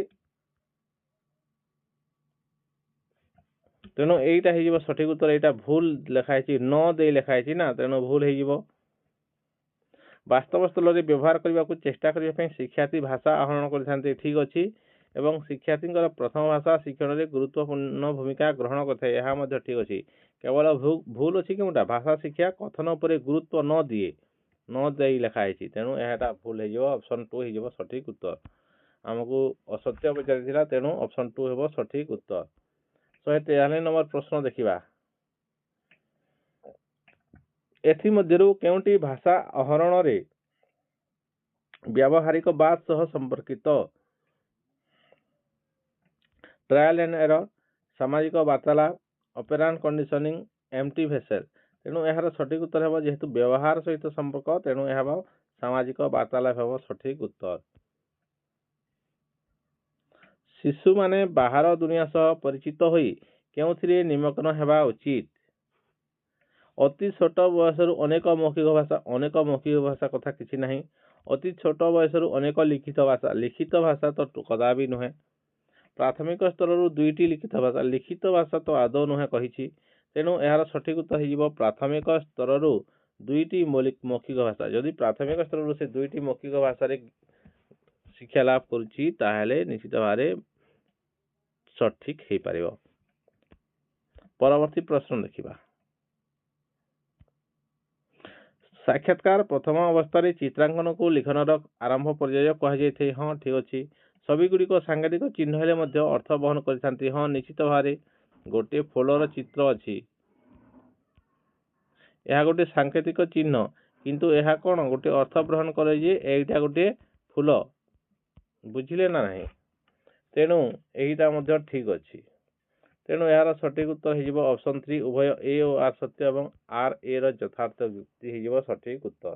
ତେଣୁ ଏଇଟା ହେଇଯିବ ସଠିକ ଉତ୍ତର। ଏଇଟା ଭୁଲ ଲେଖା ହେଇଛି, ନ ଦେଇ ଲେଖା ହେଇଛି ନା, ତେଣୁ ଭୁଲ ହେଇଯିବ। ବାସ୍ତବ ସ୍ଥଳରେ ବ୍ୟବହାର କରିବାକୁ ଚେଷ୍ଟା କରିବା ପାଇଁ ଶିକ୍ଷାର୍ଥୀ ଭାଷା ଆହରଣ କରିଥାନ୍ତି, ଠିକ ଅଛି। ଏବଂ ଶିକ୍ଷାର୍ଥୀଙ୍କର ପ୍ରଥମ ଭାଷା ଶିକ୍ଷଣରେ ଗୁରୁତ୍ୱପୂର୍ଣ୍ଣ ଭୂମିକା ଗ୍ରହଣ କରିଥାଏ। ଏହା ମଧ୍ୟ ଠିକ୍ ଅଛି। କେବଳ ଭୁଲ ଅଛି କେଉଁଟା? ଭାଷା ଶିକ୍ଷା କଥନ ଉପରେ ଗୁରୁତ୍ୱ ନ ଦେଇ ଲେଖା ହେଇଛି। ତେଣୁ ଏହାଟା ଭୁଲ ହେଇଯିବ। ଅପସନ୍ 2 ହେଇଯିବ ସଠିକ୍ ଉତ୍ତର। ଆମକୁ ଅସତ୍ୟ ପଚାରିଥିଲା, ତେଣୁ ଅପସନ୍ 2 ହେବ ସଠିକ୍ ଉତ୍ତର। 143 ନମ୍ବର ପ୍ରଶ୍ନ ଦେଖିବା। ଏଥିମଧ୍ୟରୁ କେଉଁଟି ଭାଷା ଆହରଣରେ ବ୍ୟବହାରିକ ବାଦ ସହ ସମ୍ପର୍କିତ? ଟ୍ରାଏଲ୍ ଏଣ୍ଡ ଏରର, ସାମାଜିକ ବାର୍ତ୍ତାଳାପ, ଅପେରାଣ୍ଟ କଣ୍ଡିସନିଂ, ଏମ୍ପ୍ଟି ଭେସେଲ। ତେଣୁ ଏହାର ସଠିକ୍ ଉତ୍ତର ହେବ, ଯେହେତୁ ବ୍ୟବହାର ସହିତ ସମ୍ପର୍କ, ତେଣୁ ଏହା ହେବ ସାମାଜିକ ବାର୍ତ୍ତାଳାପ ହେବ ସଠିକ୍ ଉତ୍ତର। ଶିଶୁମାନେ ବାହାର ଦୁନିଆ ସହ ପରିଚିତ ହୋଇ କେଉଁଥିରେ ନିମଗ୍ନ ହେବା ଉଚିତ? ଅତି ଛୋଟ ବୟସରୁ ଅନେକ ମୌଖିକ ଭାଷା କଥା କିଛି ନାହିଁ। ଅତି ଛୋଟ ବୟସରୁ ଅନେକ ଲିଖିତ ଭାଷା ତ କଦାପି ନୁହେଁ। ପ୍ରାଥମିକ ସ୍ତରରୁ 2ଟି ଲିଖିତ ଭାଷା ତ ଆଦୌ ନୁହେଁ କହିଛି। ତେଣୁ ଏହାର ସଠିକ୍ ଉତ୍ତର ହେଇଯିବ ପ୍ରାଥମିକ ସ୍ତରରୁ 2ଟି ମୌଖିକ ଭାଷା। ଯଦି ପ୍ରାଥମିକ ସ୍ତରରୁ ସେ 2ଟି ମୌଖିକ ଭାଷାରେ ଶିକ୍ଷା ଲାଭ କରୁଛି, ତାହେଲେ ନିଶ୍ଚିତ ଭାବରେ ସଠିକ୍ ହେଇପାରିବ। ପରବର୍ତ୍ତୀ ପ୍ରଶ୍ନ ଦେଖିବା। ସାକ୍ଷାତକାର ପ୍ରଥମ ଅବସ୍ଥାରେ ଚିତ୍ରାଙ୍କନକୁ ଲିଖନର ଆରମ୍ଭ ପର୍ଯ୍ୟାୟ କୁହାଯାଇଥାଏ। ହଁ, ଠିକ୍ ଅଛି। ଛବିଗୁଡ଼ିକ ସାଂଘାତିକ ଚିହ୍ନ ହେଲେ ମଧ୍ୟ ଅର୍ଥ ବହନ କରିଥାନ୍ତି। ହଁ, ନିଶ୍ଚିତ ଭାବରେ ଗୋଟିଏ ଫୁଲର ଚିତ୍ର ଅଛି। ଏହା ଗୋଟିଏ ସାଂକେତିକ ଚିହ୍ନ, କିନ୍ତୁ ଏହା କ'ଣ ଗୋଟିଏ ଅର୍ଥ ଗ୍ରହଣ କରେ ଯେ ଏଇଟା ଗୋଟିଏ ଫୁଲ। ବୁଝିଲେ ନା ନାହିଁ? ତେଣୁ ଏଇଟା ମଧ୍ୟ ଠିକ୍ ଅଛି। ତେଣୁ ଏହାର ସଠିକ୍ ଉତ୍ତର ହେଇଯିବ ଅପସନ୍ 3। ଉଭୟ ଏ ଓ ଆର୍ ସତ୍ୟ ଏବଂ ଆର୍ ଏ ର ଯଥାର୍ଥ ଯୁକ୍ତି ହେଇଯିବ ସଠିକ୍ ଉତ୍ତର।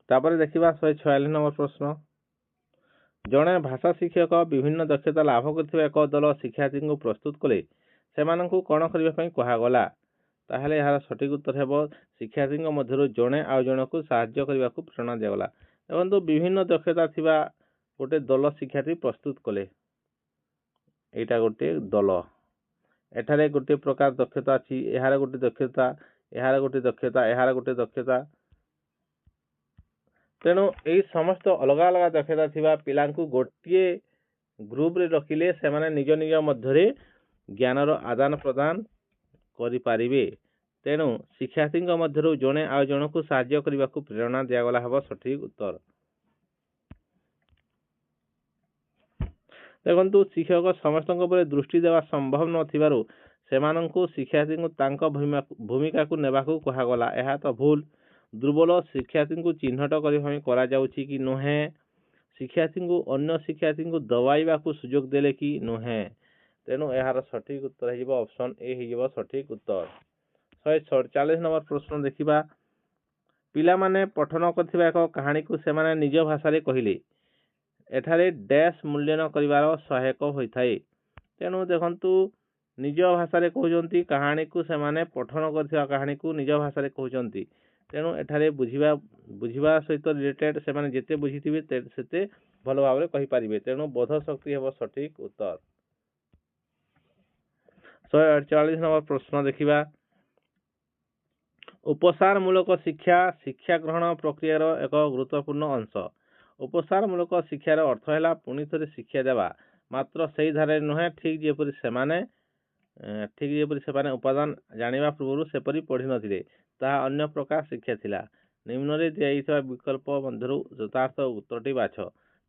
ତାପରେ ଦେଖିବା 146 ନମ୍ବର ପ୍ରଶ୍ନ। ଜଣେ ଭାଷା ଶିକ୍ଷକ ବିଭିନ୍ନ ଦକ୍ଷତା ଲାଭ କରିଥିବା ଏକ ଦଳ ଶିକ୍ଷାର୍ଥୀଙ୍କୁ ପ୍ରସ୍ତୁତ କଲେ। ସେମାନଙ୍କୁ କ'ଣ କରିବା ପାଇଁ କୁହାଗଲା? ତାହେଲେ ଏହାର ସଠିକ୍ ଉତ୍ତର ହେବ ଶିକ୍ଷାର୍ଥୀଙ୍କ ମଧ୍ୟରୁ ଜଣେ ଆଉ ଜଣକୁ ସାହାଯ୍ୟ କରିବାକୁ ପ୍ରେରଣା ଦିଆଗଲା। ଦେଖନ୍ତୁ, ବିଭିନ୍ନ ଦକ୍ଷତା ଥିବା ଗୋଟେ ଦଳ ଶିକ୍ଷାର୍ଥୀ ପ୍ରସ୍ତୁତ କଲେ। ଏଇଟା ଗୋଟିଏ ଦଳ। ଏଠାରେ ଗୋଟିଏ ପ୍ରକାର ଦକ୍ଷତା ଅଛି, ଏହାର ଗୋଟିଏ ଦକ୍ଷତା, ଏହାର ଗୋଟିଏ ଦକ୍ଷତା, ଏହାର ଗୋଟିଏ ଦକ୍ଷତା। ତେଣୁ ଏହି ସମସ୍ତ ଅଲଗା ଅଲଗା ଦକ୍ଷତା ଥିବା ପିଲାଙ୍କୁ ଗୋଟିଏ ଗ୍ରୁପରେ ରଖିଲେ ସେମାନେ ନିଜ ନିଜ ମଧ୍ୟରେ ଜ୍ଞାନର ଆଦାନ ପ୍ରଦାନ କରିପାରିବେ। ତେଣୁ ଶିକ୍ଷାର୍ଥୀଙ୍କ ମଧ୍ୟରୁ ଜଣେ ଆଉ ଜଣକୁ ସାହାଯ୍ୟ କରିବାକୁ ପ୍ରେରଣା ଦିଆଗଲା ହେବ ସଠିକ୍ ଉତ୍ତର। ଦେଖନ୍ତୁ, ଶିକ୍ଷକ ସମସ୍ତଙ୍କ ଉପରେ ଦୃଷ୍ଟି ଦେବା ସମ୍ଭବ ନଥିବାରୁ ସେମାନଙ୍କୁ ଶିକ୍ଷାର୍ଥୀଙ୍କୁ ତାଙ୍କ ଭୂମିକାକୁ ନେବାକୁ କୁହାଗଲା। ଏହା ତ ଭୁଲ। ଦୁର୍ବଳ ଶିକ୍ଷାର୍ଥୀଙ୍କୁ ଚିହ୍ନଟ କରିବା ପାଇଁ କରାଯାଉଛି କି ନୁହେଁ? ଶିକ୍ଷାର୍ଥୀଙ୍କୁ ଅନ୍ୟ ଶିକ୍ଷାର୍ଥୀଙ୍କୁ ଦବାଇବାକୁ ସୁଯୋଗ ଦେଲେ କି ନୁହେଁ? ତେଣୁ ଏହାର ସଠିକ୍ ଉତ୍ତର ହେଇଯିବ ଅପସନ୍ ଏ ହେଇଯିବ ସଠିକ୍ ଉତ୍ତର। 147 ନମ୍ବର ପ୍ରଶ୍ନ ଦେଖିବା। ପିଲାମାନେ ପଠନ କରିଥିବା ଏକ କାହାଣୀକୁ ସେମାନେ ନିଜ ଭାଷାରେ କହିଲେ। ଏଠାରେ ଡ୍ୟାସ୍ ମୂଲ୍ୟାୟନ କରିବାର ସହାୟକ ହୋଇଥାଏ। ତେଣୁ ଦେଖନ୍ତୁ, ନିଜ ଭାଷାରେ କହୁଛନ୍ତି କାହାଣୀକୁ, ସେମାନେ ପଠନ କରିଥିବା କାହାଣୀକୁ ନିଜ ଭାଷାରେ କହୁଛନ୍ତି। ତେଣୁ ଏଠାରେ ବୁଝିବା ସହିତ ରିଲେଟେଡ୍ ସେମାନେ ଯେତେ ବୁଝିଥିବେ ସେତେ ଭଲ ଭାବରେ କହିପାରିବେ। ତେଣୁ ବୋଧ ଶକ୍ତି ହେବ ସଠିକ୍ ଉତ୍ତର। 148 ନମ୍ବର ପ୍ରଶ୍ନ ଦେଖିବା। ଉପସାରମୂଳକ ଶିକ୍ଷା ଶିକ୍ଷା ଗ୍ରହଣ ପ୍ରକ୍ରିୟାର ଏକ ଗୁରୁତ୍ୱପୂର୍ଣ୍ଣ ଅଂଶ। ଉପସାରମୂଳକ ଶିକ୍ଷାର ଅର୍ଥ ହେଲା ପୁଣି ଥରେ ଶିକ୍ଷା ଦେବା, ମାତ୍ର ସେହି ଧାରାରେ ନୁହେଁ, ଠିକ୍ ଯେପରି ସେମାନେ ଉପାଦାନ ଜାଣିବା ପୂର୍ବରୁ ସେପରି ପଢ଼ିନଥିଲେ, ତାହା ଅନ୍ୟ ପ୍ରକାର ଶିକ୍ଷା ଥିଲା। ନିମ୍ନରେ ଦିଆଯାଇଥିବା ବିକଳ୍ପ ମଧ୍ୟରୁ ଯଥାର୍ଥ ଉତ୍ତରଟି ବାଛ।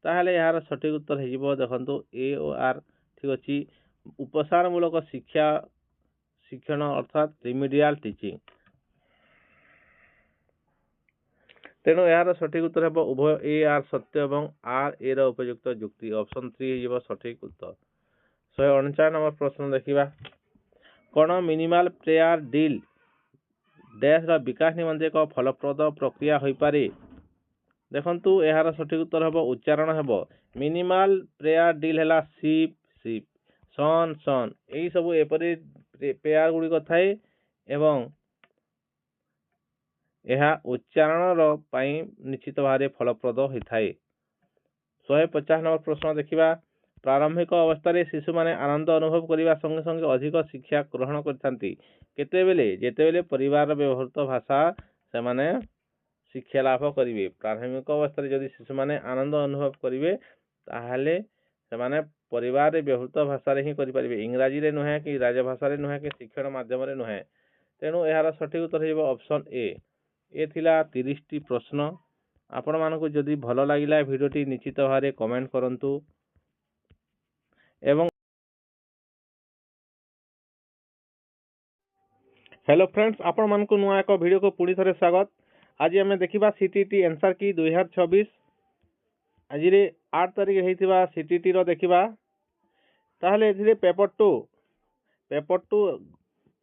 ତାହେଲେ ଏହାର ସଠିକ୍ ଉତ୍ତର ହେଇଯିବ, ଦେଖନ୍ତୁ, ଏ ଓ ଆର୍ ଠିକ୍ ଅଛି। ଉପସାରମୂଳକ ଶିକ୍ଷଣ ଅର୍ଥାତ୍ ରିମିଡ଼ିଆଲ୍ ଟିଚିଂ। ତେଣୁ ଏହାର ସଠିକ୍ ଉତ୍ତର ହେବ ଉଭୟ ଏ ଆର୍ ସତ୍ୟ ଏବଂ ଆର୍ ଏ ର ଉପଯୁକ୍ତ ଯୁକ୍ତି। ଅପସନ୍ 3 ହେଇଯିବ ସଠିକ୍ ଉତ୍ତର। 149 ନମ୍ବର ପ୍ରଶ୍ନ ଦେଖିବା। କ'ଣ ମିନିମାଲ୍ ପ୍ରେୟାର ଡିଲ୍ ଡ୍ୟାସ୍ର ବିକାଶ ନିମନ୍ତେ ଏକ ଫଳପ୍ରଦ ପ୍ରକ୍ରିୟା ହୋଇପାରେ? ଦେଖନ୍ତୁ, ଏହାର ସଠିକ୍ ଉତ୍ତର ହେବ ଉଚ୍ଚାରଣ ହେବ ମିନିମାଲ୍ ପ୍ରେୟାର ଡିଲ୍ ହେଲା ସିପ୍ ସିପ୍, ସନ୍ ସନ୍। ଏହିସବୁ ଏପରି ପେୟାର ଗୁଡ଼ିକ ଥାଏ ଏବଂ ଏହା ଉଚ୍ଚାରଣର ପାଇଁ ନିଶ୍ଚିତ ଭାବରେ ଫଳପ୍ରଦ ହୋଇଥାଏ। 150 ନମ୍ବର ପ୍ରଶ୍ନ ଦେଖିବା। ପ୍ରାରମ୍ଭିକ ଅବସ୍ଥାରେ ଶିଶୁମାନେ ଆନନ୍ଦ ଅନୁଭବ କରିବା ସଙ୍ଗେ ସଙ୍ଗେ ଅଧିକ ଶିକ୍ଷା ଗ୍ରହଣ କରିଥାନ୍ତି। କେତେବେଳେ? ଯେତେବେଳେ ପରିବାରର ବ୍ୟବହୃତ ଭାଷା ସେମାନେ ଶିକ୍ଷା ଲାଭ କରିବେ। ପ୍ରାରମ୍ଭିକ ଅବସ୍ଥାରେ ଯଦି ଶିଶୁମାନେ ଆନନ୍ଦ ଅନୁଭବ କରିବେ, ତାହେଲେ ସେମାନେ ପରିବାରରେ ବ୍ୟବହୃତ ଭାଷାରେ ହିଁ କରିପାରିବେ, ଇଂରାଜୀରେ ନୁହେଁ କି ରାଜଭାଷାରେ ନୁହେଁ କି ଶିକ୍ଷଣ ମାଧ୍ୟମରେ ନୁହେଁ। ତେଣୁ ଏହାର ସଠିକ୍ ଉତ୍ତର ହେବ ଅପସନ୍ ଏ। ଏ ଥିଲା 30ଟି ପ୍ରଶ୍ନ। ଆପଣମାନଙ୍କୁ ଯଦି ଭଲ ଲାଗିଲା ଭିଡ଼ିଓଟି ନିଶ୍ଚିତ ଭାବରେ କମେଣ୍ଟ କରନ୍ତୁ ଏବଂ हेलो फ्रेंड्स, आपण मानकु नुआ एक वीडियो को पुणी थे स्वागत। आज आम देखा सीटीटी एनसर की 2026 आज 8 तारिख होता सीटीटी देखा। ताहले ए पेपर टू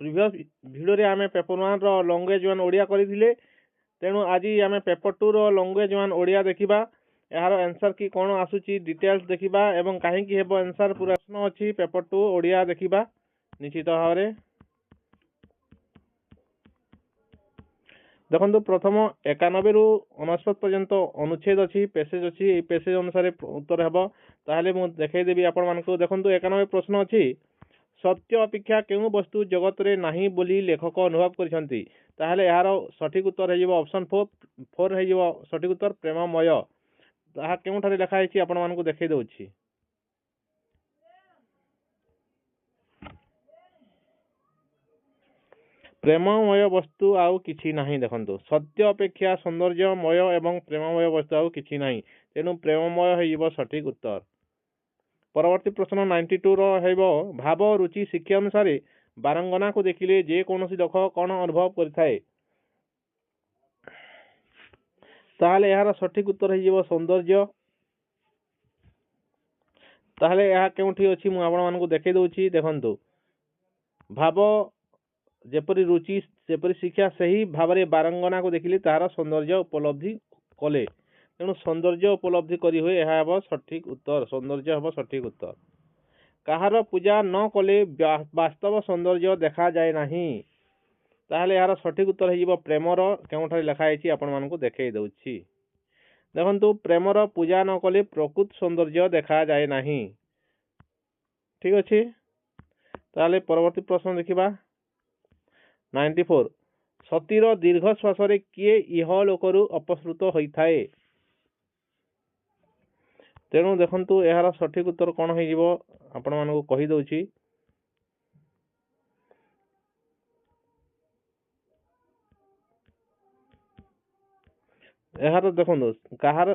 प्रीवियस वीडियो रे आम पेपर 1 रो लैंग्वेज 1 ओडिया करथिले। तेणु आज आम पेपर 2 रो लैंग्वेज 1 ओडिया देखा। यार आंसर की कौन आसूची डिटेल्स देखा एवं कहीं हेबो आंसर पूरा प्रश्न अच्छी पेपर 2 ओडिया देखा निश्चित भाव में। देखो प्रथम 91 रु 59 पर्यंत अनुच्छेद अच्छी पेसेज अच्छी पेसेज अनुसार उत्तर हेब। ताहले मु देखैदेवी आपण मानकु। देखो 91 प्रश्न अच्छी सत्य अपेक्षा केउ वस्तु जगत रे नाही बोली लेखक अनुभव करिसंती। ताहले यार सठिक उत्तर हेजिबो ऑप्शन 4 हेजिबो सठिक उत्तर प्रेममय। ताहा केउठारे लिखा हैछि आपण मानकु देखै दउछि। प्रेममय वस्तु आउ किछि नाही। देखंतु सत्य अपेक्षा सौंदर्यमय एवं प्रेममय वस्तु आउ किछि नाही। तेणु प्रेममय हेइबो सठिक उत्तर। परवर्ती प्रश्न 92 रो हेइबो भाव रुचि शिक्षा अनुसार बारंगना को देखिले जे कोनोसी लोक कोन अनुभव करथाय। ताहले यार सठिक उत्तर हेइबो सौंदर्य। ताहले या केउठी अछि मु आपण मानकु देखै दउछि। देखंतु भाव जेपरी रुचि जेपरी शिक्षा सही भाव में बारंगना को देखिले तार सौंदर्य उपलब्धि कले। तेणु सौंदर्य उपलब्धि करी हुए यह हेब सठिक उत्तर। सौंदर्य हेब सठिक उत्तर। कहार पूजा न कले वास्तव सौंदर्य देखा जाए नाही। ताहले यार सठिक उत्तर हेजिबो प्रेमर। केउठारे लिखा हैछि आपण मानकु देखै दउछि। देखंतु प्रेमर पूजा न कले प्रकृत सौंदर्य देखा जाए नाही। ठीक अछि। ताहले परवर्ती प्रश्न देखिबा 94 सतीर दीर्घ श्वास किए इह लोकरू अपसृत होता है। तेणु देखंतु यार सठिक उत्तर कौन हो आपण मानकु कहि दउछि। यार देखंतु कहार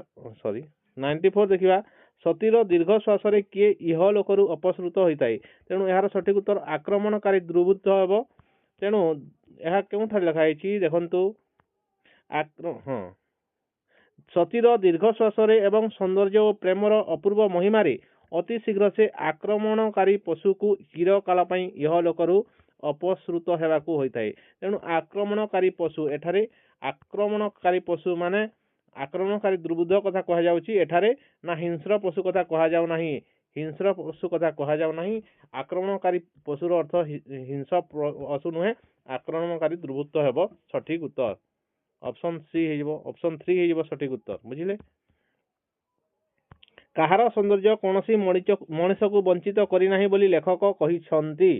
94 देखिबा सतीर दीर्घ श्वास किए इह लोकरू अपसृत होता है। तेणु यार सठिक उत्तर आक्रमणकारी दुर्बृत्त हेब। तेणु यह केउठारे लिखा हैछि। देखंतु सतीर दीर्घ श्वास एवं सौंदर्य और प्रेमर अपूर्व महिमार अति शीघ्र से आक्रमणकारी पशु को चिरकाल यह लोकरू अपसृत हेबाकू होता है। तेणु आक्रमणकारी पशु एठारे आक्रमणकारी पशु माने आक्रमणकारी दुर्बुद्ध कथा कह जाउछि। एठारे ना हिंस्र पशु कथा कह जाउ नाही। हिंस्र पशु कथा कह जाउ नाही। आक्रमणकारी पशुर अर्थ हिंस्र पशु नुहे आक्रमणकारी दुर्बृत्त हेब सठिक उत्तर। ऑप्शन सी हेजिबो ऑप्शन 3 हेजिबो सठिक उत्तर। बुझिले। कहार सौंदर्य कोनोसी मनुष्य को वंचित करि नाही बोली लेखक कहिसंती।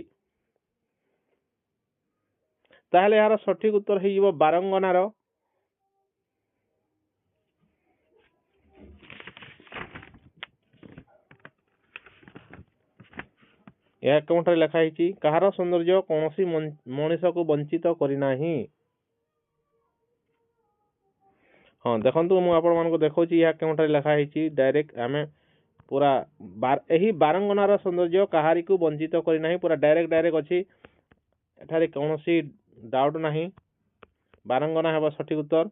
ताहले यार सठिक उत्तर हेजिबो बारंगनार। यह केउठारे लिखा हैछि कहार सौंदर्य कोनोसी मनुष्य को वंचित करि नाही। हाँ देखंतु मु आपण मानको देखौछि या केउठारे लिखा हैछि डायरेक्ट आमे पूरा एही बारंगनार सौंदर्य कहारी को वंचित करि नाही। पूरा डायरेक्ट अछि। एठारे कोनोसी डाउट नाही। बारंगना हेबो सठिक उत्तर।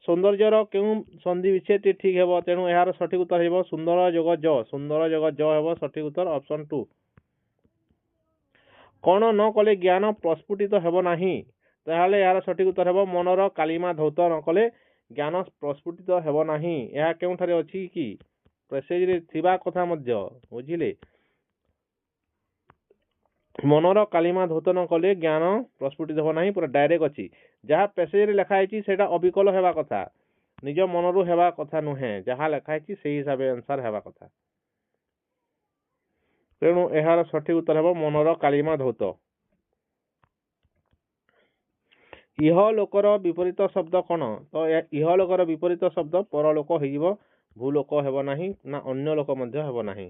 सौंदर्यर केउ संधि विच्छेद ठीक हेबो। तेणु यार सठिक उत्तर हेबो सुंदर जोग ज। सुंदर जोग ज हेबो सठिक उत्तर ऑप्शन 2। कौन न कले ज्ञान प्रस्फुटित हेबो नाही। ताहले यार सठिक उत्तर हेबो मनर कालिमा धौत न कले ज्ञान प्रस्फुटित हेबो नाही। यह केउठारे अछि कि पैसेज रे थिबा कथा मध्य। बुझिले। मनर कालिमा धौत न कले ज्ञान प्रस्फुटित हेबो नाही पूरा डायरेक्ट अछि। जहाँ पैसेज रे लिखा हैछि सेटा अविकल हेबा कथा। निज मनरु हेबा कथा नुहे। जहाँ लिखा हैछि सेही हिसाबे आंसर हेबा कथा। तेणु यार सठिक उत्तर हेबो मनर कालिमा धौत। इह लोकर विपरीत शब्द कौन। तो इह लोकर विपरीत शब्द परलोक होइबो ଭୂଲୋକ ହେବ ନାହିଁ ନା ଅନ୍ୟ ଲୋକ ମଧ୍ୟ ହେବ ନାହିଁ,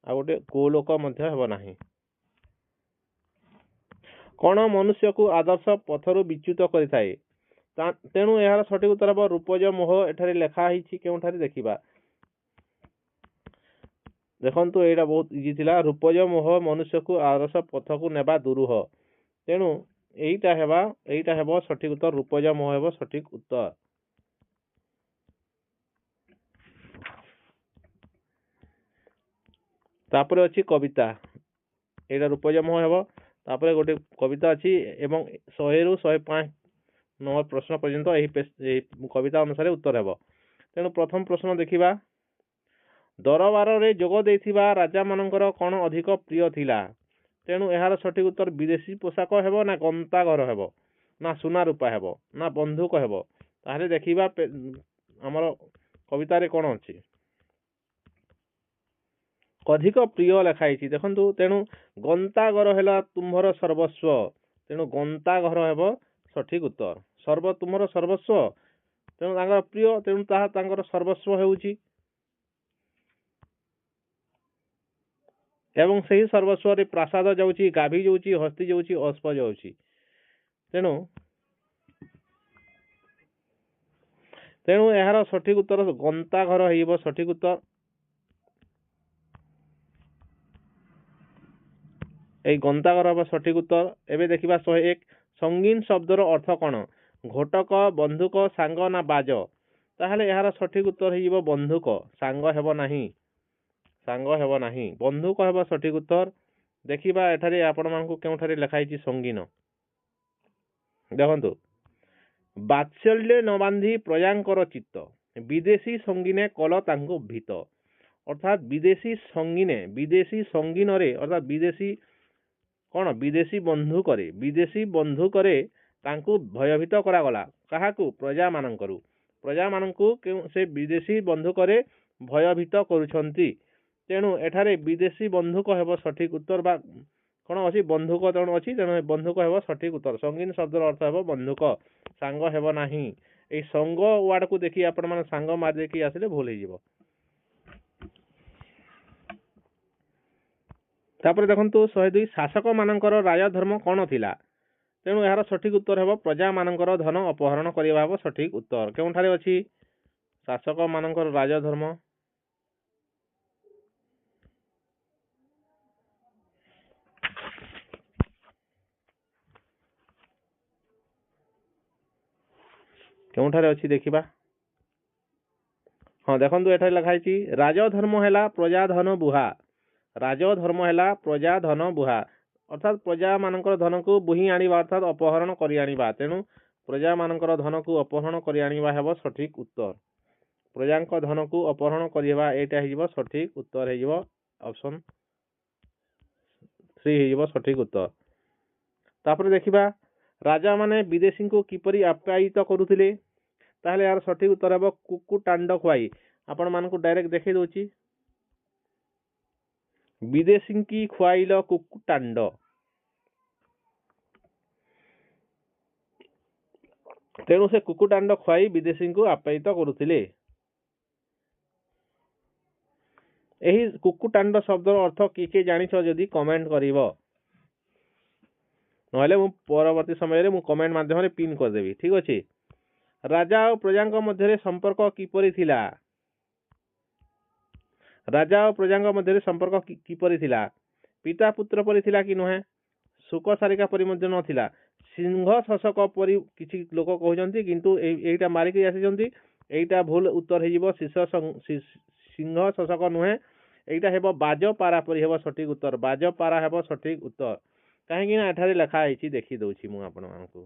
ଆଉ ଗୋଟେ ଗୋଲୋକ ମଧ୍ୟ ହେବ ନାହିଁ। କଣ ମନୁଷ୍ୟକୁ ଆଦର୍ଶ ପଥରୁ ବିଚ୍ୟୁତ କରିଥାଏ? ତେଣୁ ଏହାର ସଠିକ ଉତ୍ତର ହେବ ରୂପଜ ମୋହ। ଏଠାରେ ଲେଖା ହେଇଛି କେଉଁଠାରେ ଦେଖିବା। ଦେଖନ୍ତୁ ଏଇଟା ବହୁତ ଇଜି ଥିଲା। ରୂପଜ ମୋହ ମନୁଷ୍ୟକୁ ଆଦର୍ଶ ପଥକୁ ନେବା ଦୁରୂହ। ତେଣୁ ଏଇଟା ହେବ ସଠିକ ଉତ୍ତର। ରୂପଜ ମୋହ ହେବ ସଠିକ ଉତ୍ତର। ତାପରେ ଅଛି କବିତା। ଏଇଟା ରୂପଜ ମୋହ ହେବ। ତାପରେ ଗୋଟେ କବିତା ଅଛି ଏବଂ 100 ରୁ 105 ନମ୍ବର ପ୍ରଶ୍ନ ପର୍ଯ୍ୟନ୍ତ ଏହି କବିତା ଅନୁସାରେ ଉତ୍ତର ହେବ। ତେଣୁ ପ୍ରଥମ ପ୍ରଶ୍ନ ଦେଖିବା। ଦରବାରରେ ଯୋଗ ଦେଇଥିବା ରାଜାମାନଙ୍କର କ'ଣ ଅଧିକ ପ୍ରିୟ ଥିଲା? ତେଣୁ ଏହାର ସଠିକ ଉତ୍ତର ବିଦେଶୀ ପୋଷାକ ହେବ ନା ଗନ୍ତାଘର ହେବ ନା ସୁନା ରୂପା ହେବ ନା ବନ୍ଧୁକ ହେବ? ତାହେଲେ ଦେଖିବା ଆମର କବିତାରେ କ'ଣ ଅଛି। ଅଧିକ ପ୍ରିୟ ଲେଖା ହେଇଛି ଦେଖନ୍ତୁ। ତେଣୁ ଗନ୍ତାଘର ହେଲା ତୁମ୍ଭର ସର୍ବସ୍ୱ। ତେଣୁ ଗନ୍ତାଘର ହେବ ସଠିକ ଉତ୍ତର। ତୁମର ସର୍ବସ୍ୱ, ତେଣୁ ତାଙ୍କର ପ୍ରିୟ, ତେଣୁ ତାହା ତାଙ୍କର ସର୍ବସ୍ୱ ହେଉଛି। ଏବଂ ସେହି ସର୍ବସ୍ୱରେ ପ୍ରାସାଦ ଯାଉଛି, ଗାଭୀ ଯାଉଛି, ହସ୍ତି ଯାଉଛି, ଅଶ୍ବ ଯାଉଛି। ତେଣୁ ଏହାର ସଠିକ ଉତ୍ତର ଗନ୍ତାଘର ହେଇବ ସଠିକ ଉତ୍ତର। এই ଗନ୍ତାଘର ହେବ ସଠିକ ଉତ୍ତର। ଏବେ ଦେଖିବା 101। ସଙ୍ଗୀନ ଶବ୍ଦର ଅର୍ଥ କ'ଣ? ଘୋଟକ, ବନ୍ଧୁକ, ସାଙ୍ଗ ନା ବାଜ? ତାହେଲେ ଏହାର ସଠିକ ଉତ୍ତର ହେଇଯିବ ବନ୍ଧୁକ। ସାଙ୍ଗ ହେବ ନାହିଁ। ବନ୍ଧୁକ ହେବ ସଠିକ ଉତ୍ତର। ଦେଖିବା ଏଠାରେ ଆପଣମାନଙ୍କୁ କେଉଁଠାରେ ଲେଖା ହେଇଛି ସଙ୍ଗୀନ। ଦେଖନ୍ତୁ, ବାତ୍ସଲ୍ୟ ନ ବାନ୍ଧି ପ୍ରଜାଙ୍କର ଚିତ୍ତ, ବିଦେଶୀ ସଙ୍ଗୀନେ କଲ ତାଙ୍କୁ ଭୀତ। ଅର୍ଥାତ୍ ବିଦେଶୀ ସଙ୍ଗୀନରେ ଅର୍ଥାତ୍ ବିଦେଶୀ ବନ୍ଧୁକରେ ତାଙ୍କୁ ଭୟଭୀତ କରାଗଲା। କାହାକୁ? ପ୍ରଜାମାନଙ୍କୁ ସେ ବିଦେଶୀ ବନ୍ଧୁକରେ ଭୟଭୀତ କରୁଛନ୍ତି। ତେଣୁ ଏଠାରେ ବିଦେଶୀ ବନ୍ଧୁକ ହେବ ସଠିକ ଉତ୍ତର। ବା କ'ଣ ଅଛି? ବନ୍ଧୁକ ତେଣୁ ଅଛି। ତେଣୁ ବନ୍ଧୁକ ହେବ ସଠିକ ଉତ୍ତର। ସଙ୍ଗୀନ ଶବ୍ଦର ଅର୍ଥ ହେବ ବନ୍ଧୁକ। ସାଙ୍ଗ ହେବ ନାହିଁ। ଏଇ ସଙ୍ଗ ୱାର୍ଡକୁ ଦେଖି ଆପଣମାନେ ସାଙ୍ଗ ମାରିଦେଇକି ଆସିଲେ ଭୁଲ ହେଇଯିବ। ତାପରେ ଦେଖନ୍ତୁ 102। ଶାସକ ମାନଙ୍କର ରାଜଧର୍ମ କ'ଣ ଥିଲା? ତେଣୁ ଏହାର ସଠିକ ଉତ୍ତର ହେବ ପ୍ରଜାମାନଙ୍କର ଧନ ଅପହରଣ କରିବା ହେବ ସଠିକ ଉତ୍ତର। କେଉଁଠାରେ ଅଛି ଶାସକ ମାନଙ୍କର ରାଜଧର୍ମ? କେଉଁଠାରେ ଅଛି ଦେଖିବା। ହଁ ଦେଖନ୍ତୁ, ଏଠାରେ ଲେଖା ହେଇଛି ରାଜଧର୍ମ ହେଲା ପ୍ରଜାଧନ ବୁହା। ଅର୍ଥାତ୍ ପ୍ରଜାମାନଙ୍କର ଧନକୁ ବୁହି ଆଣିବା, ଅର୍ଥାତ୍ ଅପହରଣ କରି ଆଣିବା। ତେଣୁ ପ୍ରଜାମାନଙ୍କର ଧନକୁ ଅପହରଣ କରି ଆଣିବା ହେବ ସଠିକ ଉତ୍ତର। ପ୍ରଜାଙ୍କ ଧନକୁ ଅପହରଣ କରିବା, ଏଇଟା ହେଇଯିବ ସଠିକ ଉତ୍ତର। ହେଇଯିବ ଅପସନ 3 ହେଇଯିବ ସଠିକ ଉତ୍ତର। ତାପରେ ଦେଖିବା ରାଜାମାନେ ବିଦେଶୀଙ୍କୁ କିପରି ଆପ୍ୟାୟିତ କରୁଥିଲେ? ତାହେଲେ ଏହାର ସଠିକ ଉତ୍ତର ହେବ କୁକୁଟାଣ୍ଡ ଖୁଆଇ। ଆପଣମାନଙ୍କୁ ଡାଇରେକ୍ଟ ଦେଖେଇ ଦଉଛି। ବିଦେଶୀଙ୍କି ଖୁଆଇଲ କୁକୁଟାଣ୍ଡ। ତେଣୁ ସେ କୁକୁଟାଣ୍ଡ ଖୁଆଇ ବିଦେଶୀଙ୍କୁ ଆପ୍ୟାୟିତ କରୁଥିଲେ। ଏହି କୁକୁଟାଣ୍ଡ ଶବ୍ଦର ଅର୍ଥ କିଏ ଜାଣିଛ ଯଦି କମେଣ୍ଟ କରିବ, ନହେଲେ ମୁଁ ପରବର୍ତ୍ତୀ ସମୟରେ କମେଣ୍ଟ ମାଧ୍ୟମରେ ପିନ୍ କରିଦେବି। ଠିକ ଅଛି। ରାଜା ଓ ପ୍ରଜାଙ୍କ ମଧ୍ୟରେ ସମ୍ପର୍କ କିପରି ଥିଲା? ପିତା ପୁତ୍ର ପରି ଥିଲା କି ନୁହେଁ? ଶୁକ ସାରିକା ପରି ମଧ୍ୟ ନଥିଲା। ସିଂହ ଶୋଷକ ପରି କିଛି ଲୋକ କହୁଛନ୍ତି, କିନ୍ତୁ ଏଇଟା ମାରିକି ଆସିଛନ୍ତି। ଏଇଟା ଭୁଲ ଉତ୍ତର ହେଇଯିବ। ସିଂହ ଶୋଷକ ନୁହେଁ, ଏଇଟା ହେବ ବାଜପାରା ପରି ହେବ ସଠିକ ଉତ୍ତର। ବାଜପାରା ହେବ ସଠିକ ଉତ୍ତର। କାହିଁକି ନା ଏଠାରେ ଲେଖା ହେଇଛି, ଦେଖି ଦଉଛି ମୁଁ ଆପଣମାନଙ୍କୁ।